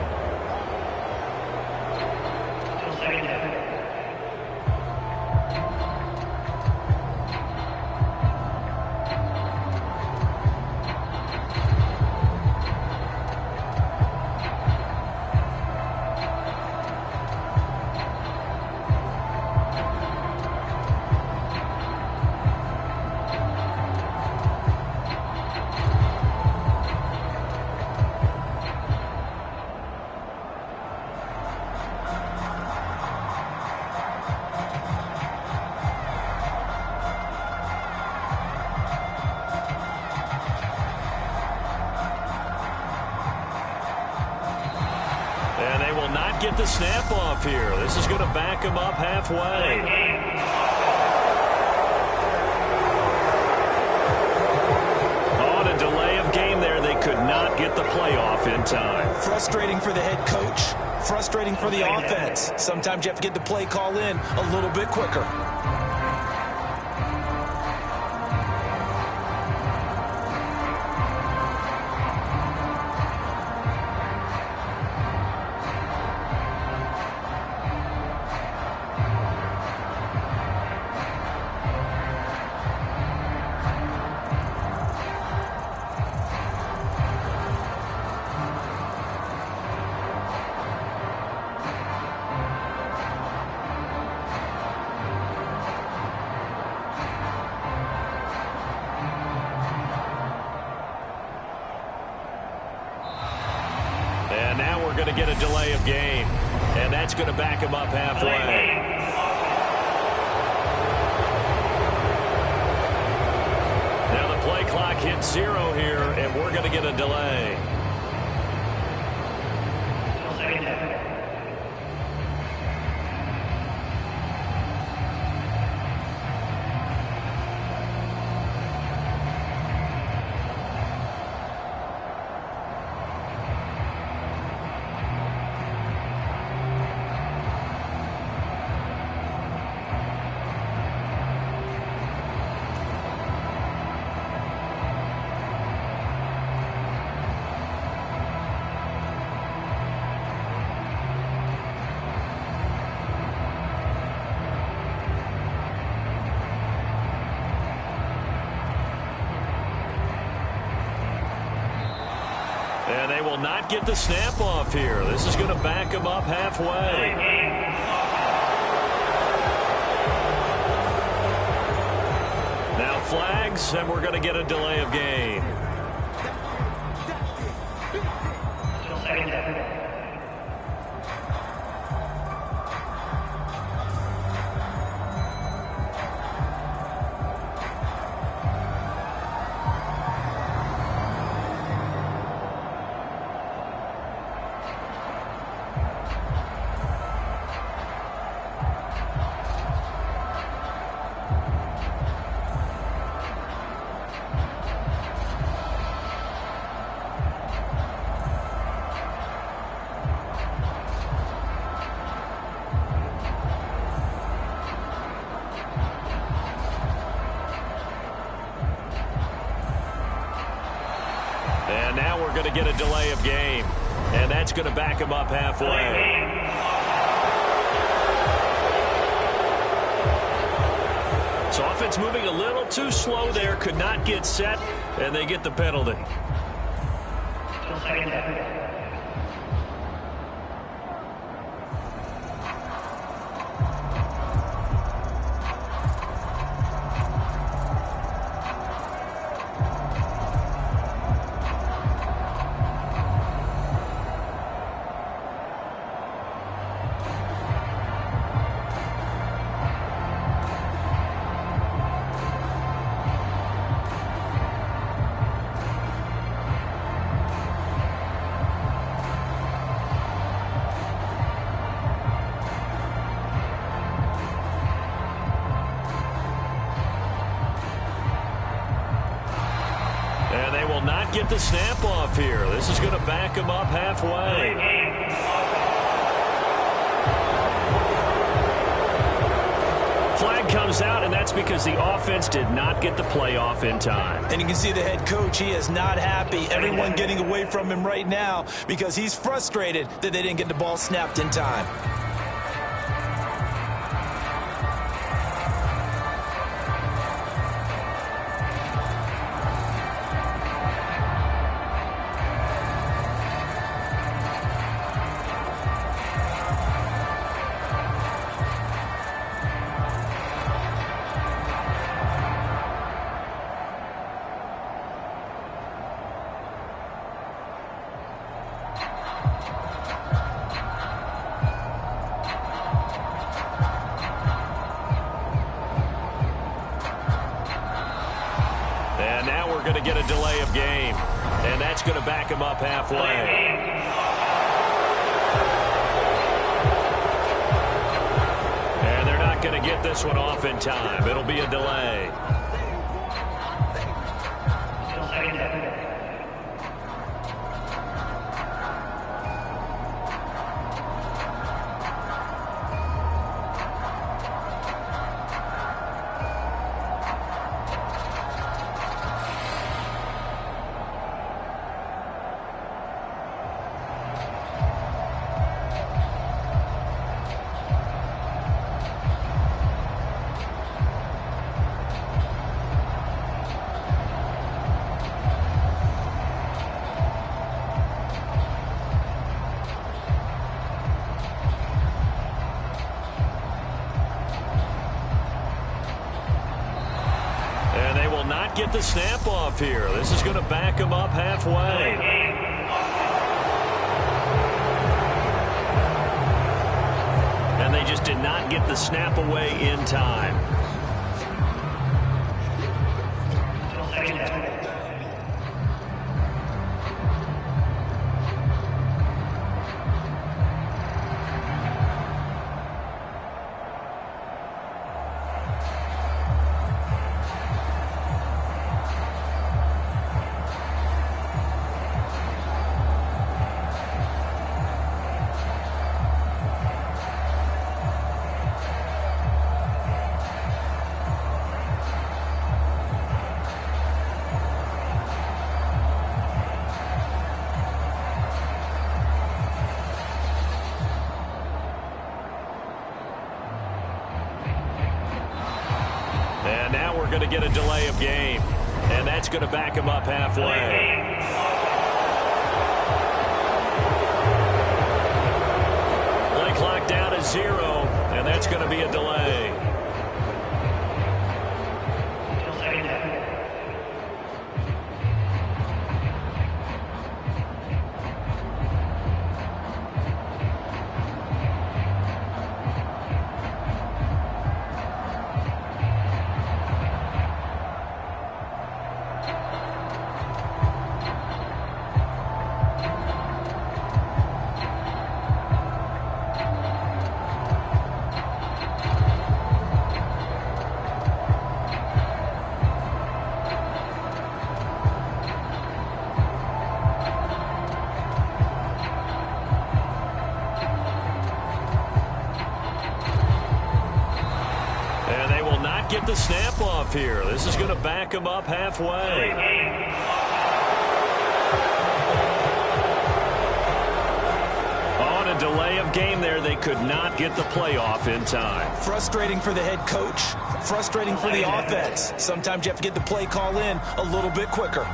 And they will not get the snap off here. This is going to back him up halfway. not get the playoff in time. Frustrating for the head coach, frustrating for the offense. Sometimes you have to get the play call in a little bit quicker. And now we're going to get a delay of game. And that's going to back him up halfway. Now the play clock hits 0 here, and we're going to get a delay. And they will not get the snap off here. This is going to back them up halfway. Now flags, and we're going to get a delay of game. And now we're going to get a delay of game. And that's going to back him up halfway. So offense moving a little too slow there. Could not get set. And they get the penalty. And they will not get the snap off here. This is going to back them up halfway. Flag comes out, and that's because the offense did not get the playoff in time. And you can see the head coach, he is not happy. Everyone getting away from him right now because he's frustrated that they didn't get the ball snapped in time. And now we're going to get a delay of game. And that's going to back him up halfway. And they're not going to get this one off in time. It'll be a delay. not get the snap off here. This is going to back them up halfway. And they just did not get the snap away in time. And now we're going to get a delay of game. And that's going to back him up halfway. Play clock down to 0, and that's going to be a delay. Get the snap off here. This is going to back him up halfway. On a delay of game there, they could not get the playoff in time. Frustrating for the head coach, frustrating for the offense. Sometimes you have to get the play call in a little bit quicker.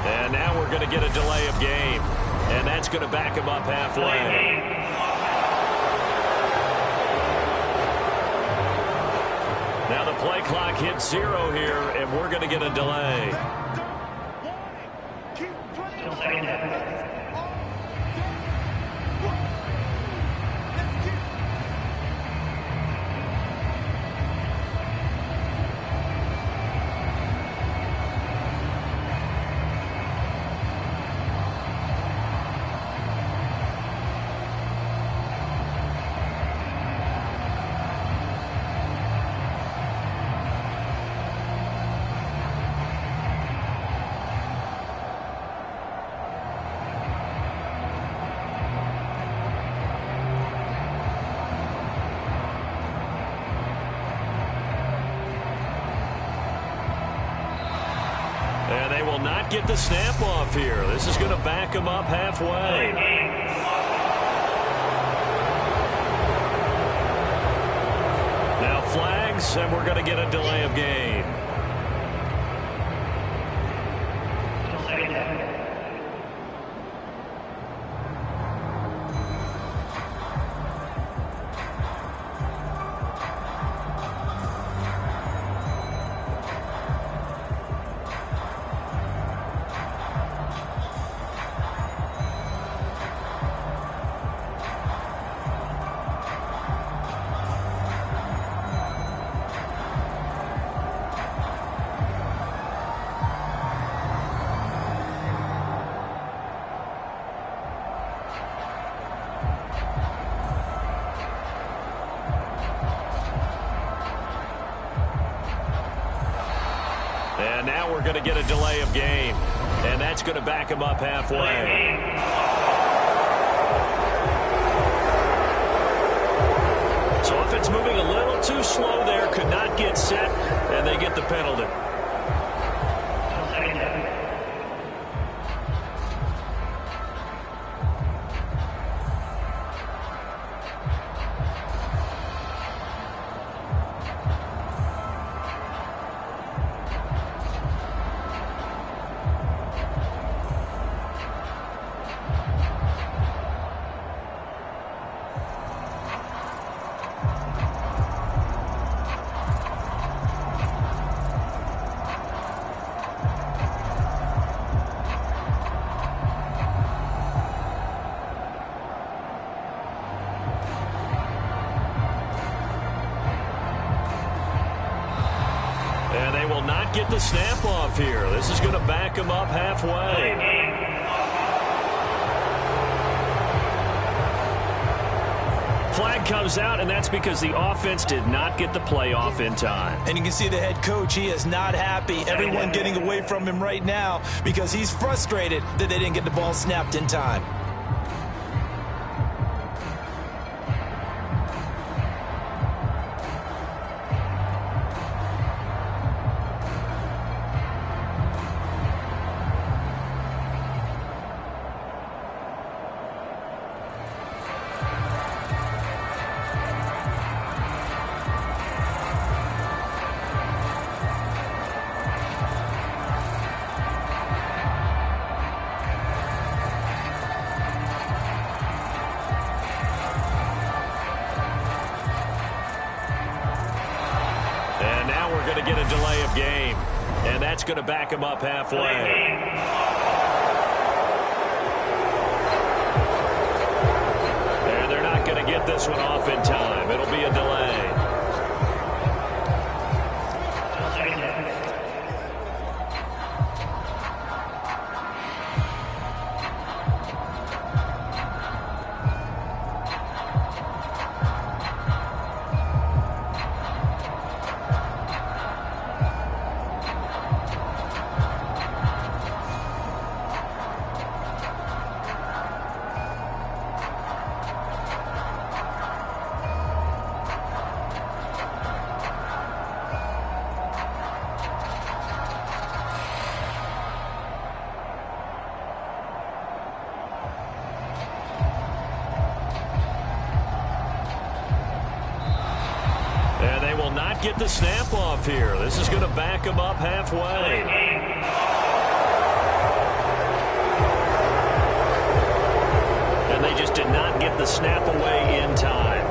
And now we're going to get a delay of game. And that's going to back him up halfway. Now the play clock hits 0 here, and we're going to get a delay. And they will not get the snap off here. This is going to back them up halfway. Now flags, and we're going to get a delay of game. And now we're going to get a delay of game. And that's going to back him up halfway. So offense moving a little too slow there, could not get set, and they get the penalty. And they will not get the snap off here. This is going to back them up halfway. Flag comes out, and that's because the offense did not get the play off in time. And you can see the head coach, he is not happy. Everyone getting away from him right now because he's frustrated that they didn't get the ball snapped in time. Going to get a delay of game, and that's going to back him up halfway. And they're not going to get this one off in time. It'll be a delay. Get the snap off here. This is going to back him up halfway. And they just did not get the snap away in time.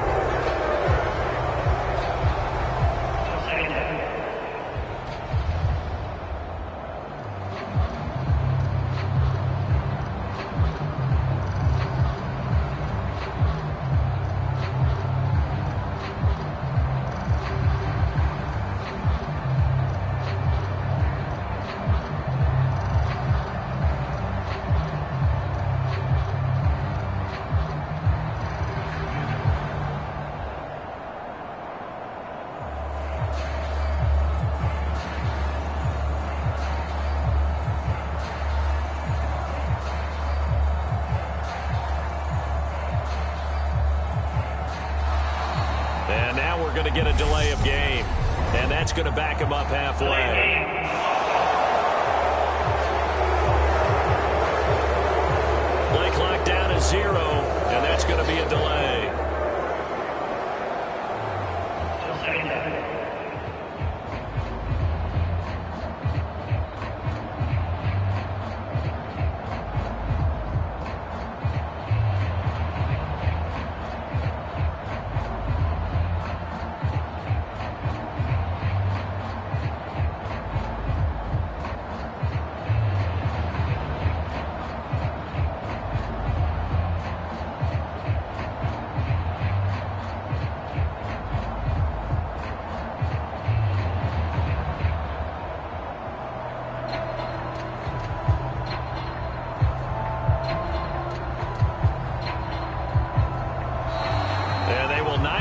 And now we're going to get a delay of game. And that's going to back him up halfway. Play clock down to 0, and that's going to be a delay.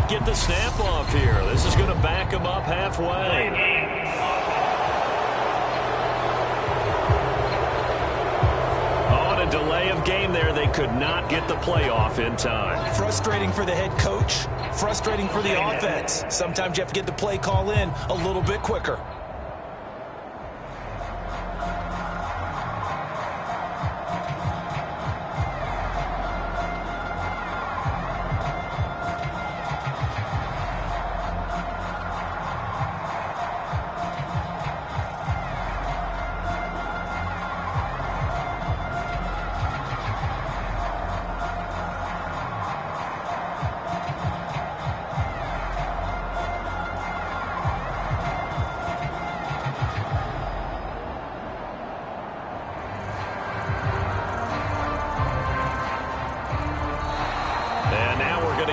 Get the snap off here. This is going to back him up halfway. On a a delay of game there. They could not get the playoff in time. Frustrating for the head coach, frustrating for the offense. Sometimes you have to get the play call in a little bit quicker.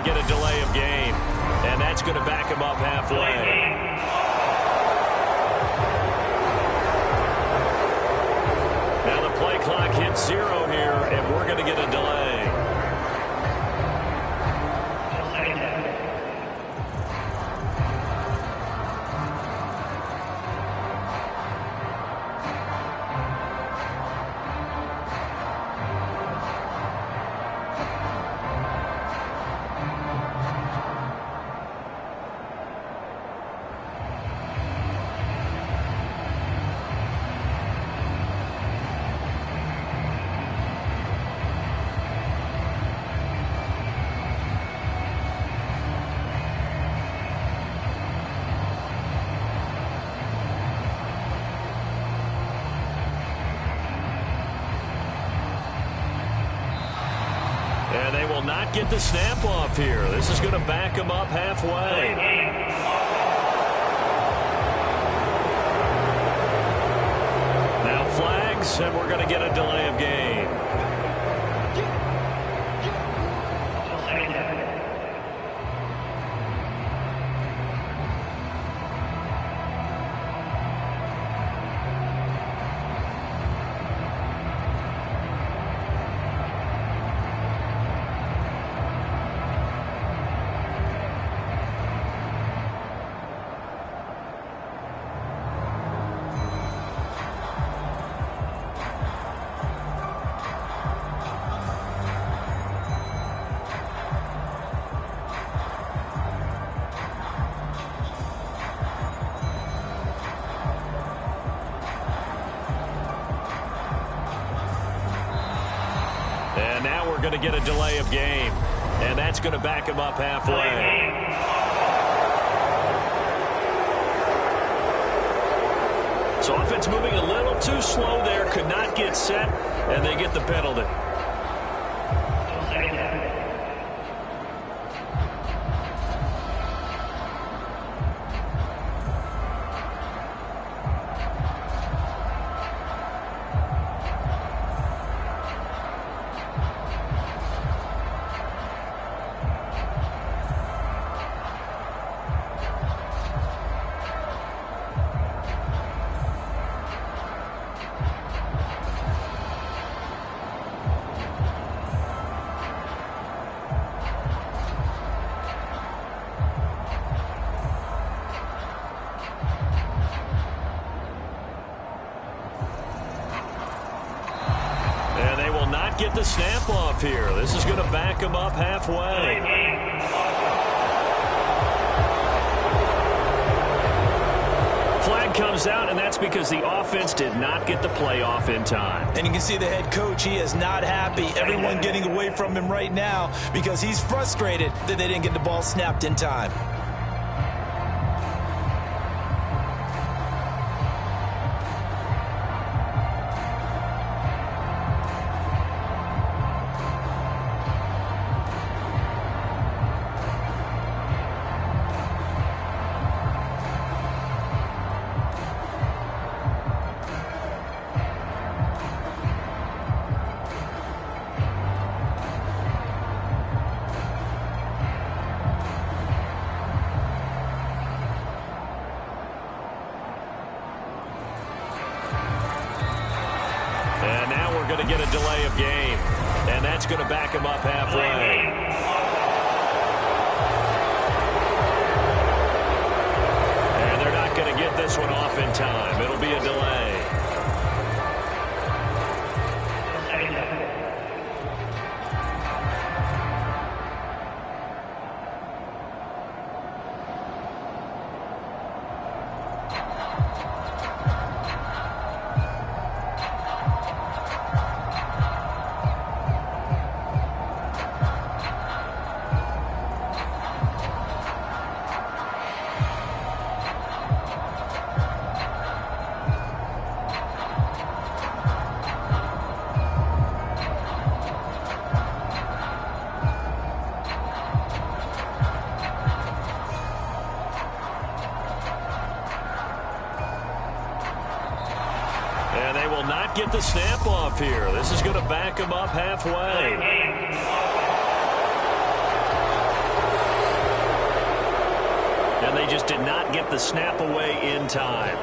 Get a delay of game, and that's going to back him up halfway. Now the play clock hits 0 here, and we're going to get a delay. And they will not get the snap off here. This is going to back them up halfway. Now flags, and we're going to get a delay of game. And now we're going to get a delay of game. And that's going to back him up halfway. So offense moving a little too slow there. Could not get set. And they get the penalty. Get the snap off here. This is going to back him up halfway. Flag comes out, and that's because the offense did not get the playoff in time. And you can see the head coach, he is not happy. Everyone getting away from him right now because he's frustrated that they didn't get the ball snapped in time. And now we're going to get a delay of game. And that's going to back him up halfway. And they're not going to get this one off in time. It'll be a delay. not get the snap off here. This is going to back him up halfway. And they just did not get the snap away in time.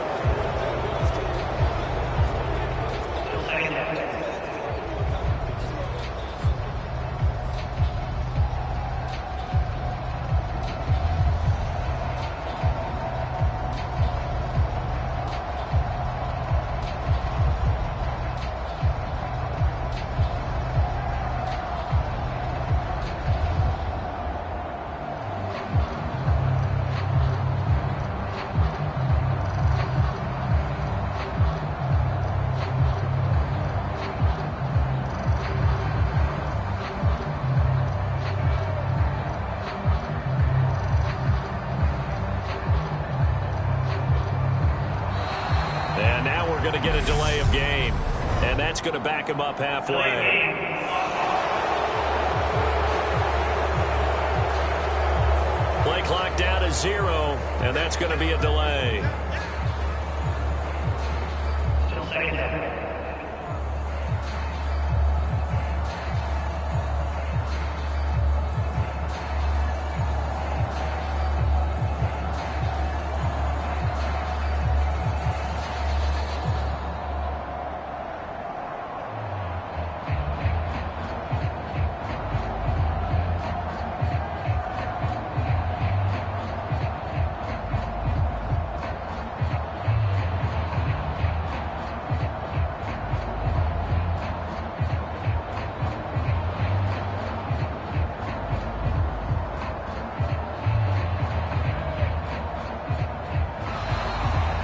And now we're going to get a delay of game. And that's going to back him up halfway. Play clock down to 0, and that's going to be a delay.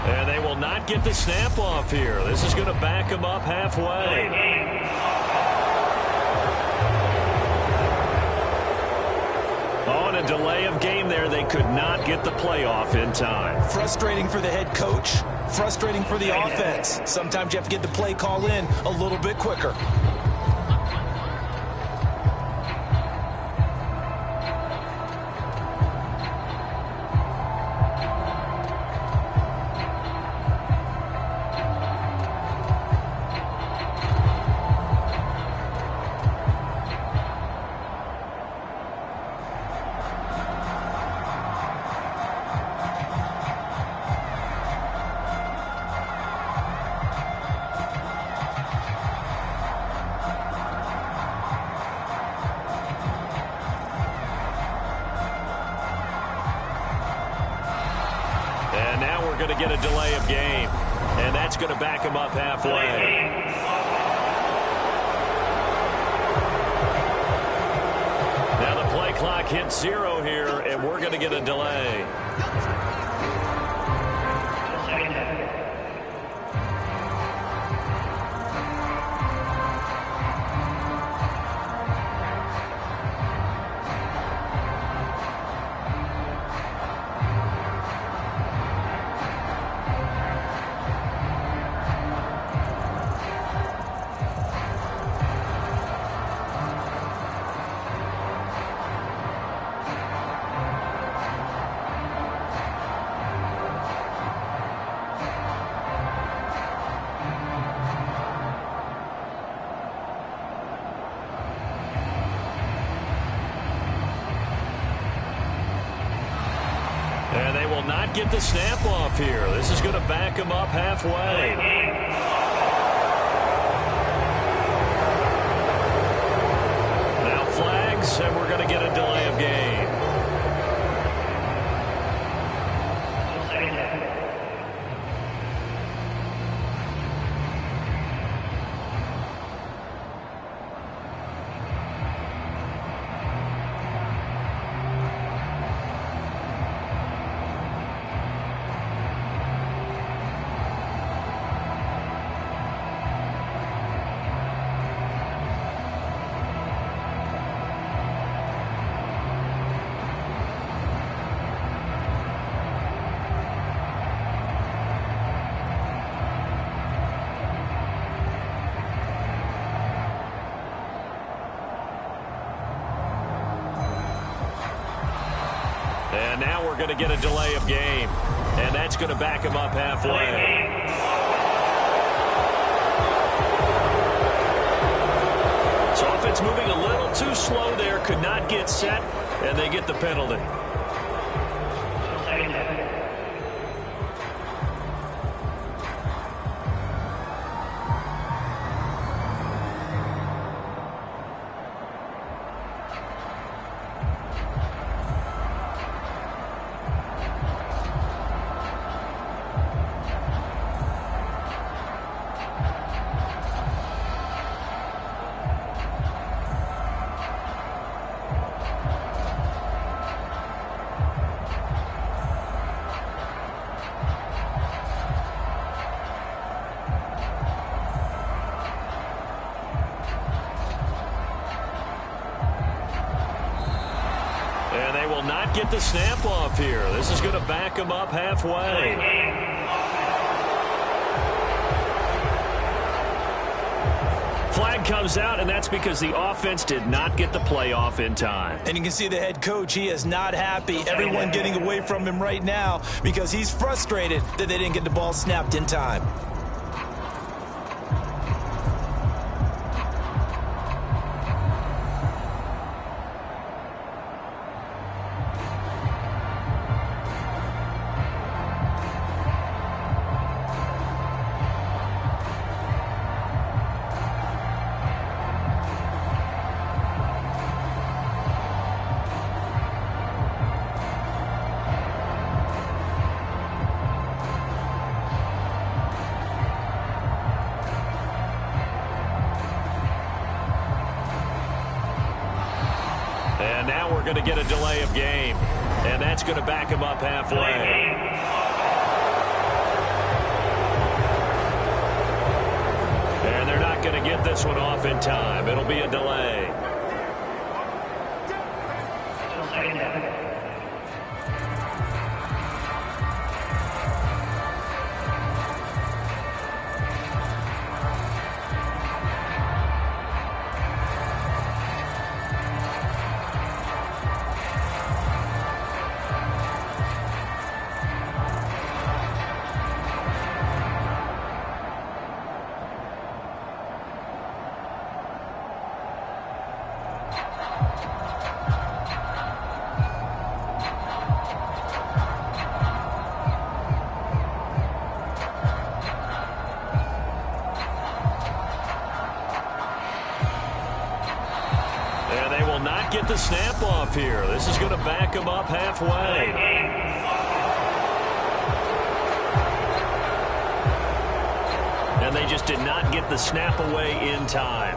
And they will not get the snap off here. This is going to back them up halfway. On a delay of game there, they could not get the playoff in time. Frustrating for the head coach, frustrating for the offense. Sometimes you have to get the play call in a little bit quicker. And now we're going to get a delay of game. And that's going to back him up halfway. Now the play clock hits 0 here, and we're going to get a delay. And they will not get the snap off here. This is going to back them up halfway. Now flags, and we're going to get a delay of game. And now we're going to get a delay of game. And that's going to back him up halfway. could not get set, and they get the penalty. And they will not get the snap off here. This is going to back them up halfway. Flag comes out, and that's because the offense did not get the play off in time. And you can see the head coach, he is not happy. Everyone getting away from him right now because he's frustrated that they didn't get the ball snapped in time. And now we're going to get a delay of game. And that's going to back him up halfway. And they're not going to get this one off in time. It'll be a delay. Not get the snap off here. This is going to back him up halfway. And they just did not get the snap away in time.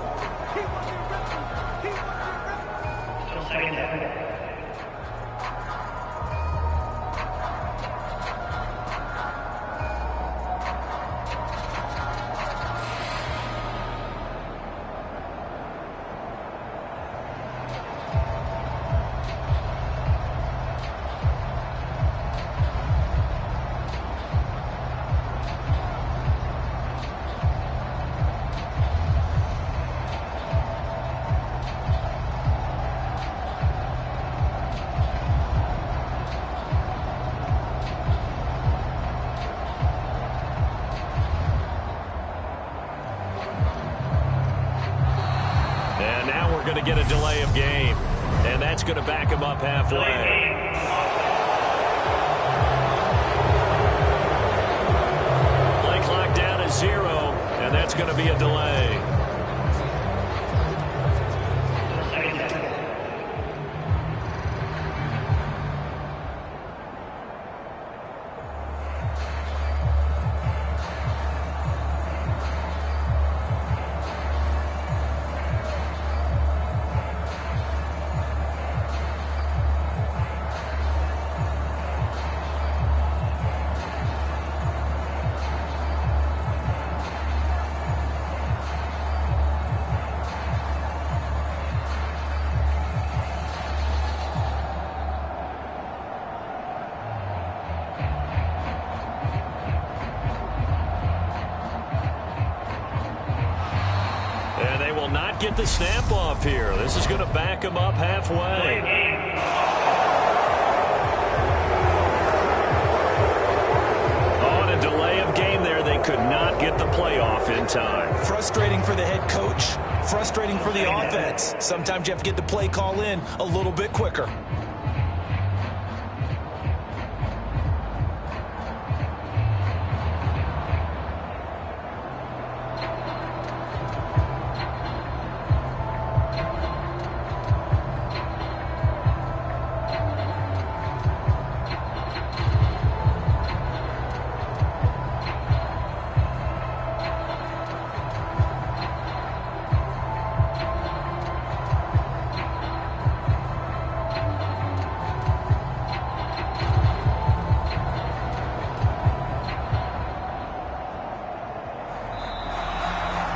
Going to get a delay of game, and that's going to back him up halfway. Play clock down to 0, and that's going to be a delay. And they will not get the snap off here. This is going to back them up halfway. On a delay of game there, they could not get the playoff in time. Frustrating for the head coach, frustrating for the offense. Sometimes you have to get the play call in a little bit quicker.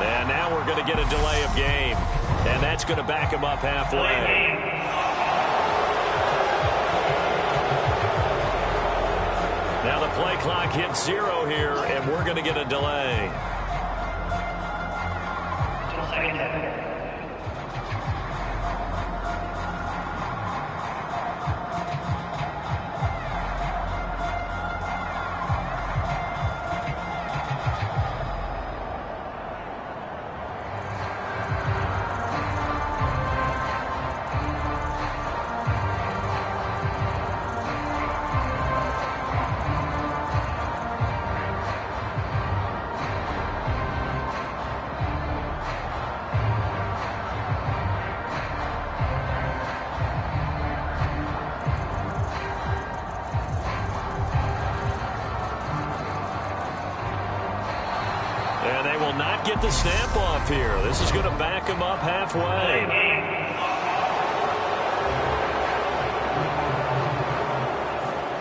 And now we're going to get a delay of game. And that's going to back him up halfway. Now the play clock hits 0 here, and we're going to get a delay. And they will not get the snap off here. This is going to back them up halfway.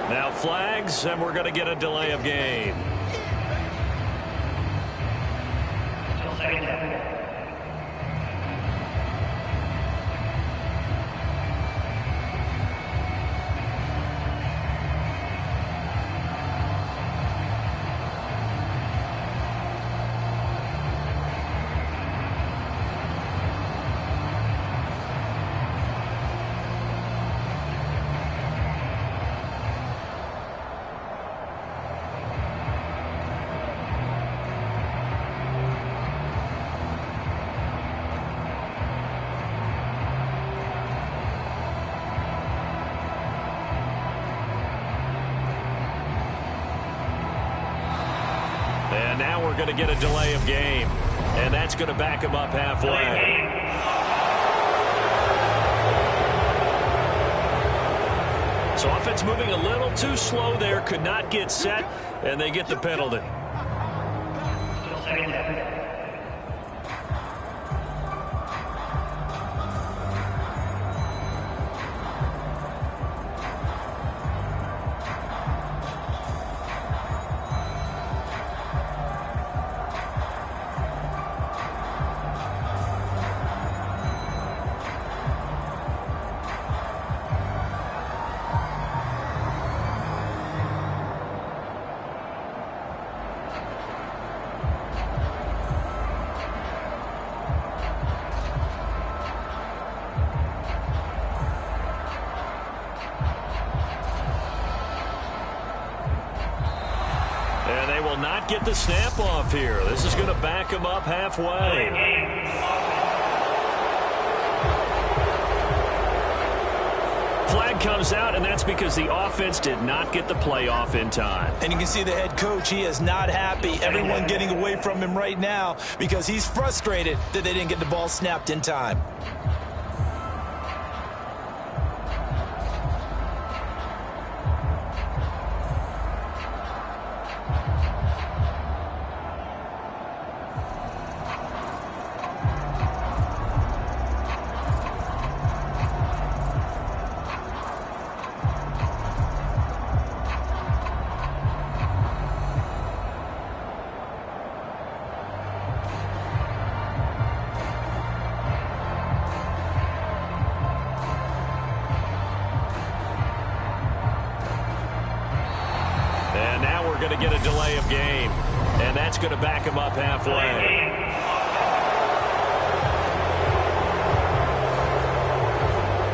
Now flags, and we're going to get a delay of game. And now we're going to get a delay of game. And that's going to back him up halfway. So offense moving a little too slow there. Could not get set. And they get the penalty. And they will not get the snap off here. This is going to back them up halfway. Flag comes out, and that's because the offense did not get the playoff in time. And you can see the head coach, he is not happy. Everyone getting away from him right now because he's frustrated that they didn't get the ball snapped in time. And now we're going to get a delay of game. And that's going to back them up halfway.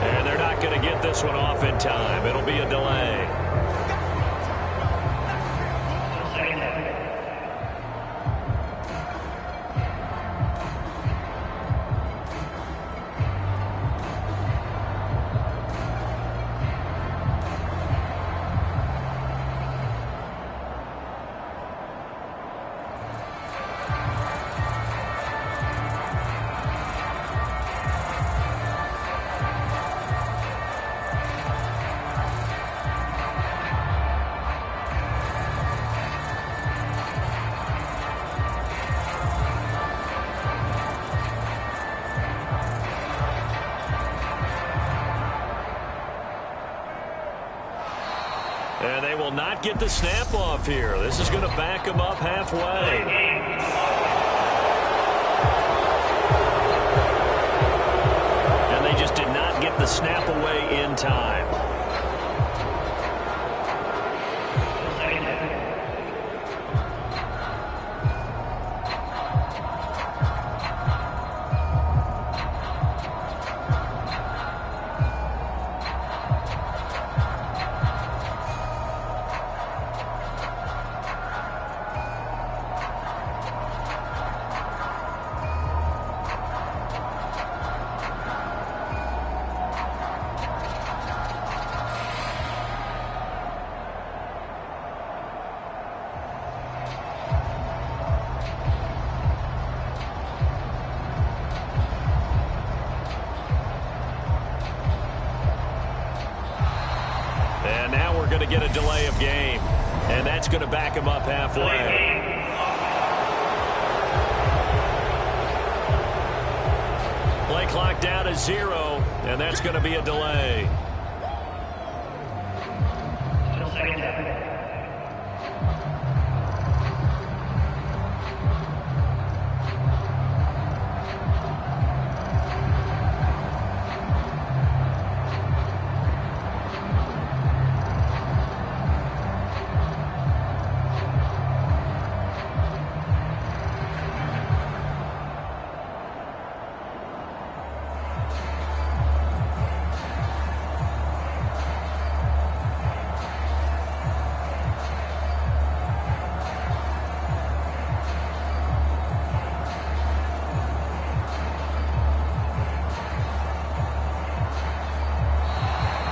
And they're not going to get this one off in time. It'll be a delay. And they will not get the snap off here. This is going to back them up halfway. And they just did not get the snap away in time. And now we're going to get a delay of game. And that's going to back him up halfway. Play clock down to 0, and that's going to be a delay.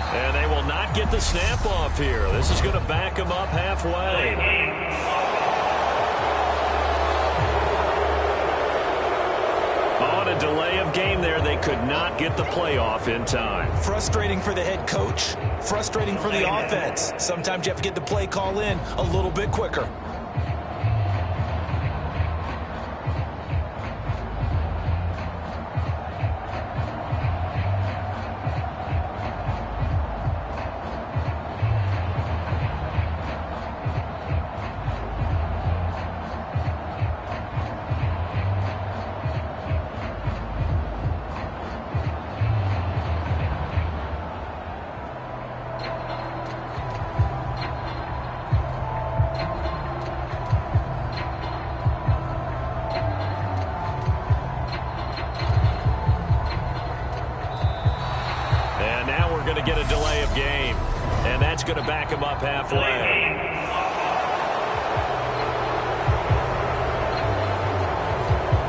And they will not get the snap off here. This is going to back them up halfway. On a delay of game there, they could not get the playoff in time. Frustrating for the head coach. Frustrating for the offense. Sometimes you have to get the play call in a little bit quicker. Going to get a delay of game, and that's going to back him up halfway.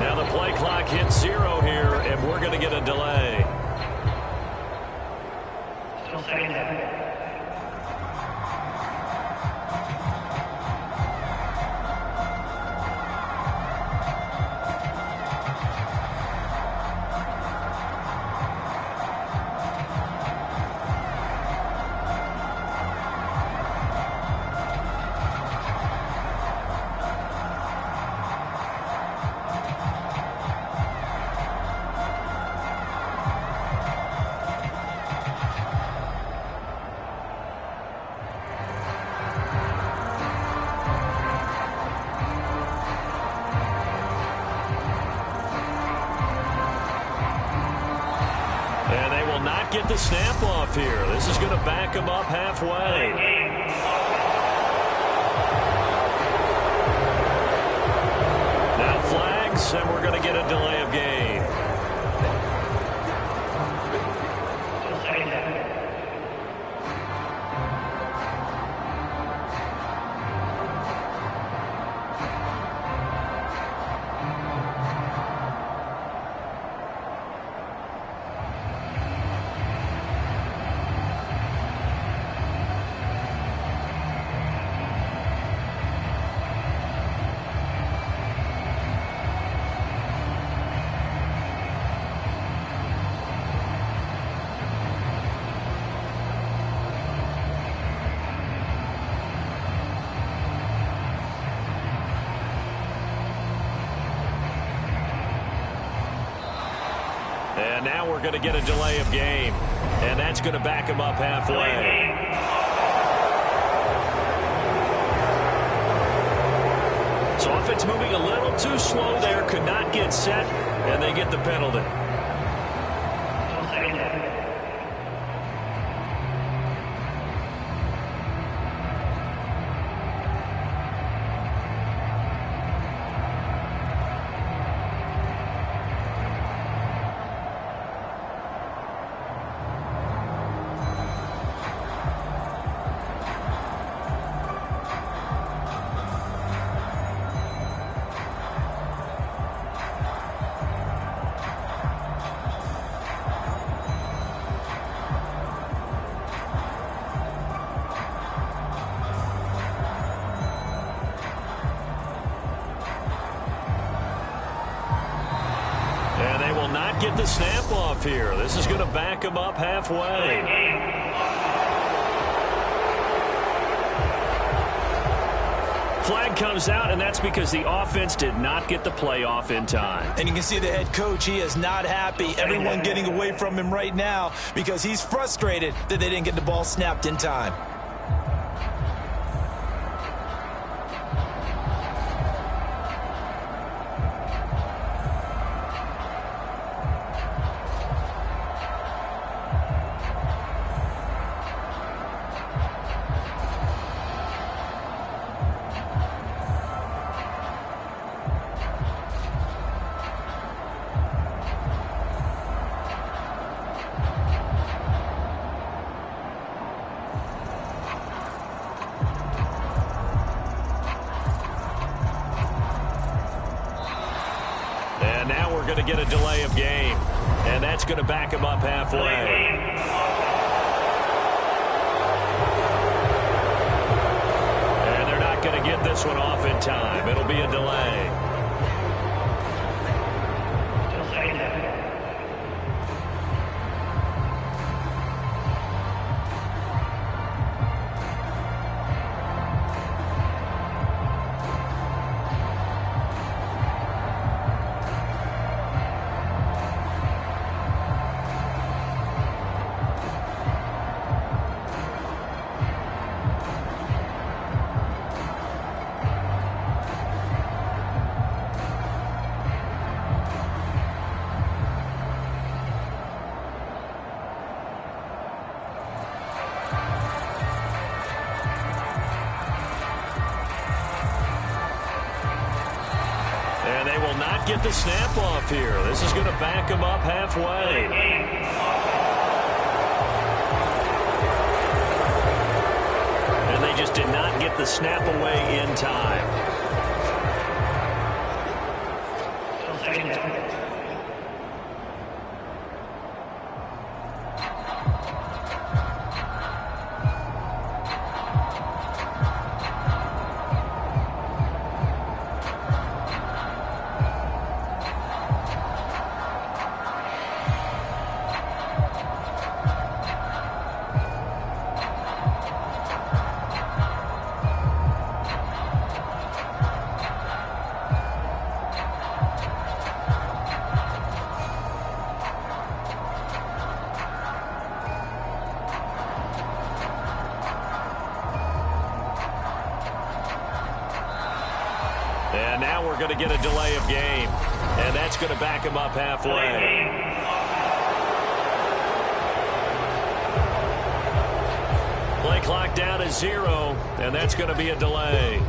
Now the play clock hits 0 here, and we're going to get a delay. Still second down. And they will not get the snap off here. This is going to back them up halfway. Now flags, and we're going to get a delay of game. And now we're going to get a delay of game. And that's going to back him up halfway. So offense moving a little too slow there, could not get set, and they get the penalty. Get the snap off here. This is going to back him up halfway. Flag comes out, and that's because the offense did not get the play off in time. And you can see the head coach, he is not happy. Everyone getting away from him right now because he's frustrated that they didn't get the ball snapped in time. Going to get a delay of game, and that's going to back him up halfway. And they're not going to get this one off in time. It'll be a delay. Get the snap off here. This is going to back him up halfway. And they just did not get the snap away in time. And now we're going to get a delay of game. And that's going to back him up halfway. Play clock down to 0, and that's going to be a delay.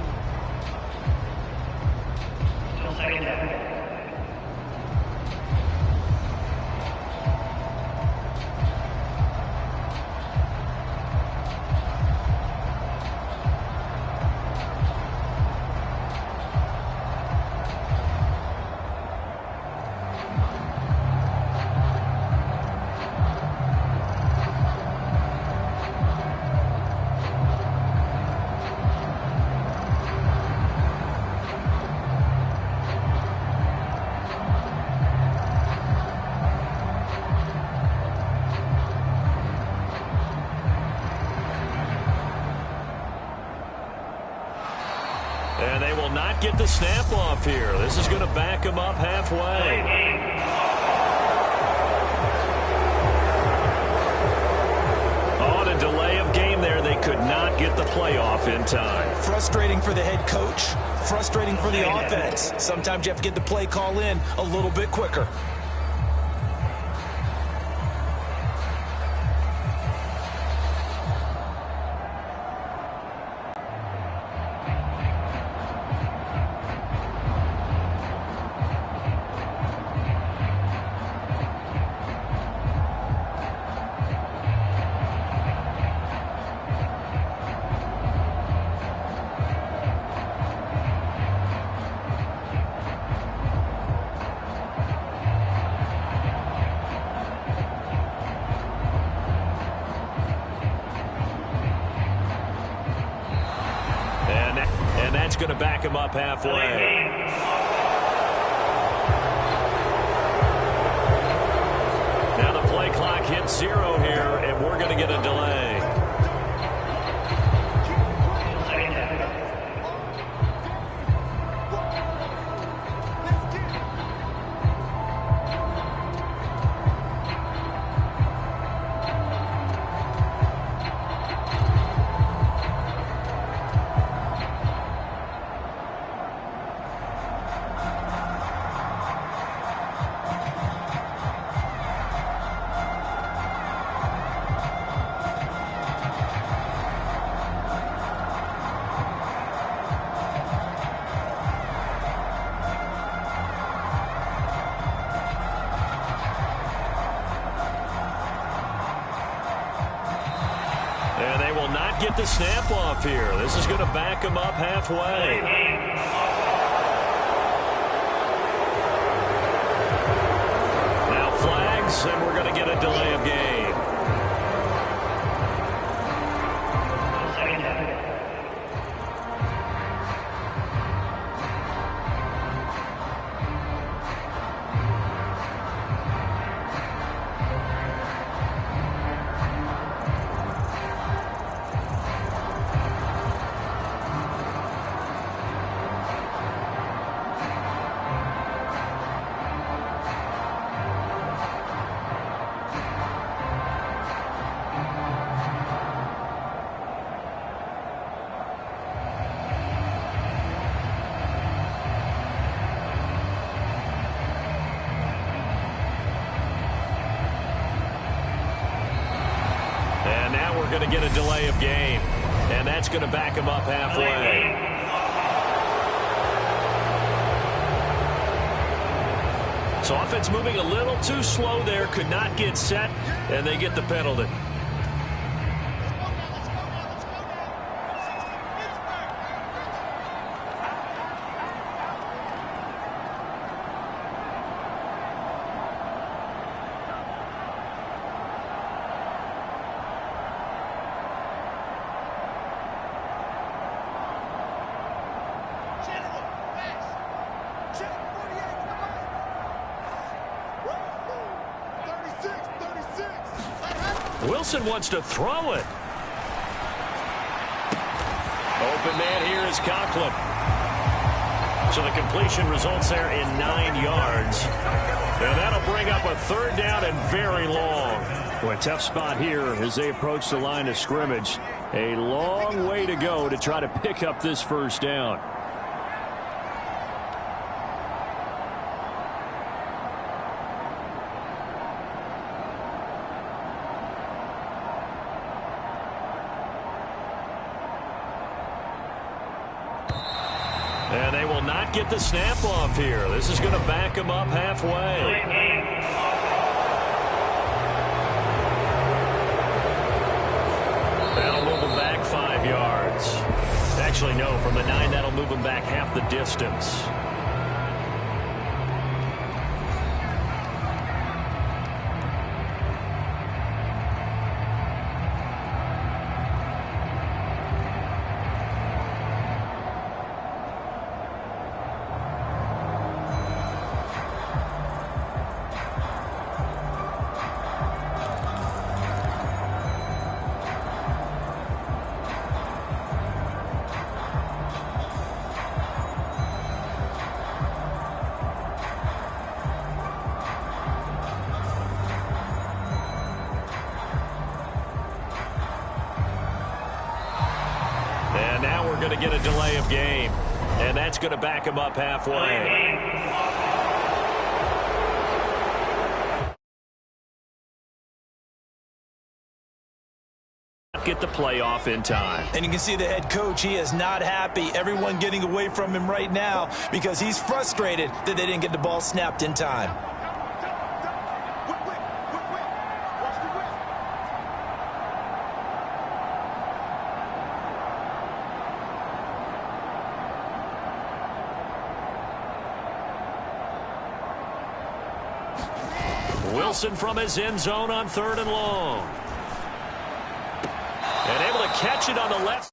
And they will not get the snap off here. This is going to back him up halfway. On a delay of game there, they could not get the playoff in time. Frustrating for the head coach. Frustrating for the offense. Sometimes you have to get the play call in a little bit quicker. And that's going to back him up halfway. Now the play clock hits 0 here, and we're going to get a delay. And they will not get the snap off here. This is going to back them up halfway. Now flags, and we're going to get a delay of game. And now we're going to get a delay of game. And that's going to back him up halfway. So offense moving a little too slow there. Could not get set. And they get the penalty. Wilson wants to throw it. Open man here is Conklin. So the completion results there in 9 yards. And that'll bring up a 3rd down and very long. Boy, tough spot here as they approach the line of scrimmage. A long way to go to try to pick up this 1st down. And they will not get the snap off here. This is going to back them up halfway. That'll move them back 5 yards. Actually, no, from the 9, that'll move them back half the distance. And now we're going to get a delay of game. And that's going to back him up halfway. Get the play off in time. And you can see the head coach, he is not happy. Everyone getting away from him right now because he's frustrated that they didn't get the ball snapped in time. Wilson from his end zone on 3rd and long. And able to catch it on the left.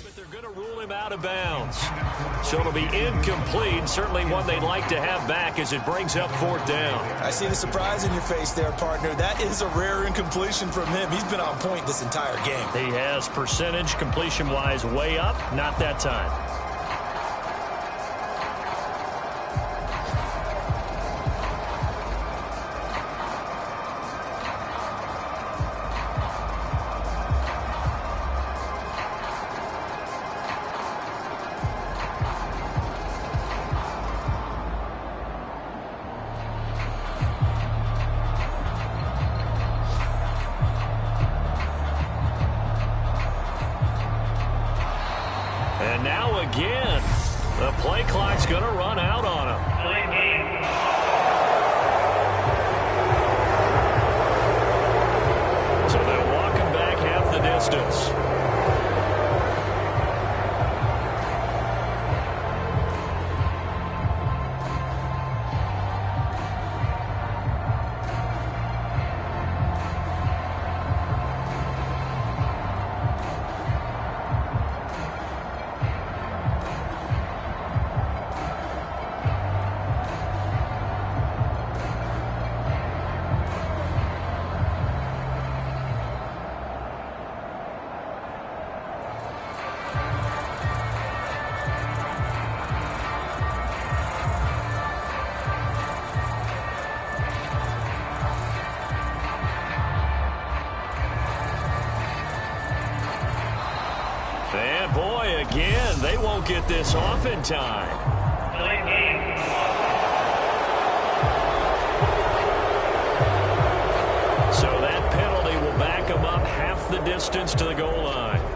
But they're going to rule him out of bounds. So it'll be incomplete. Certainly one they'd like to have back as it brings up 4th down. I see the surprise in your face there, partner. That is a rare incompletion from him. He's been on point this entire game. He has percentage completion-wise way up. Not that time. And now again, the play clock's going to run out on him. So they'll walk him back half the distance. And boy, again, they won't get this off in time. So that penalty will back them up half the distance to the goal line.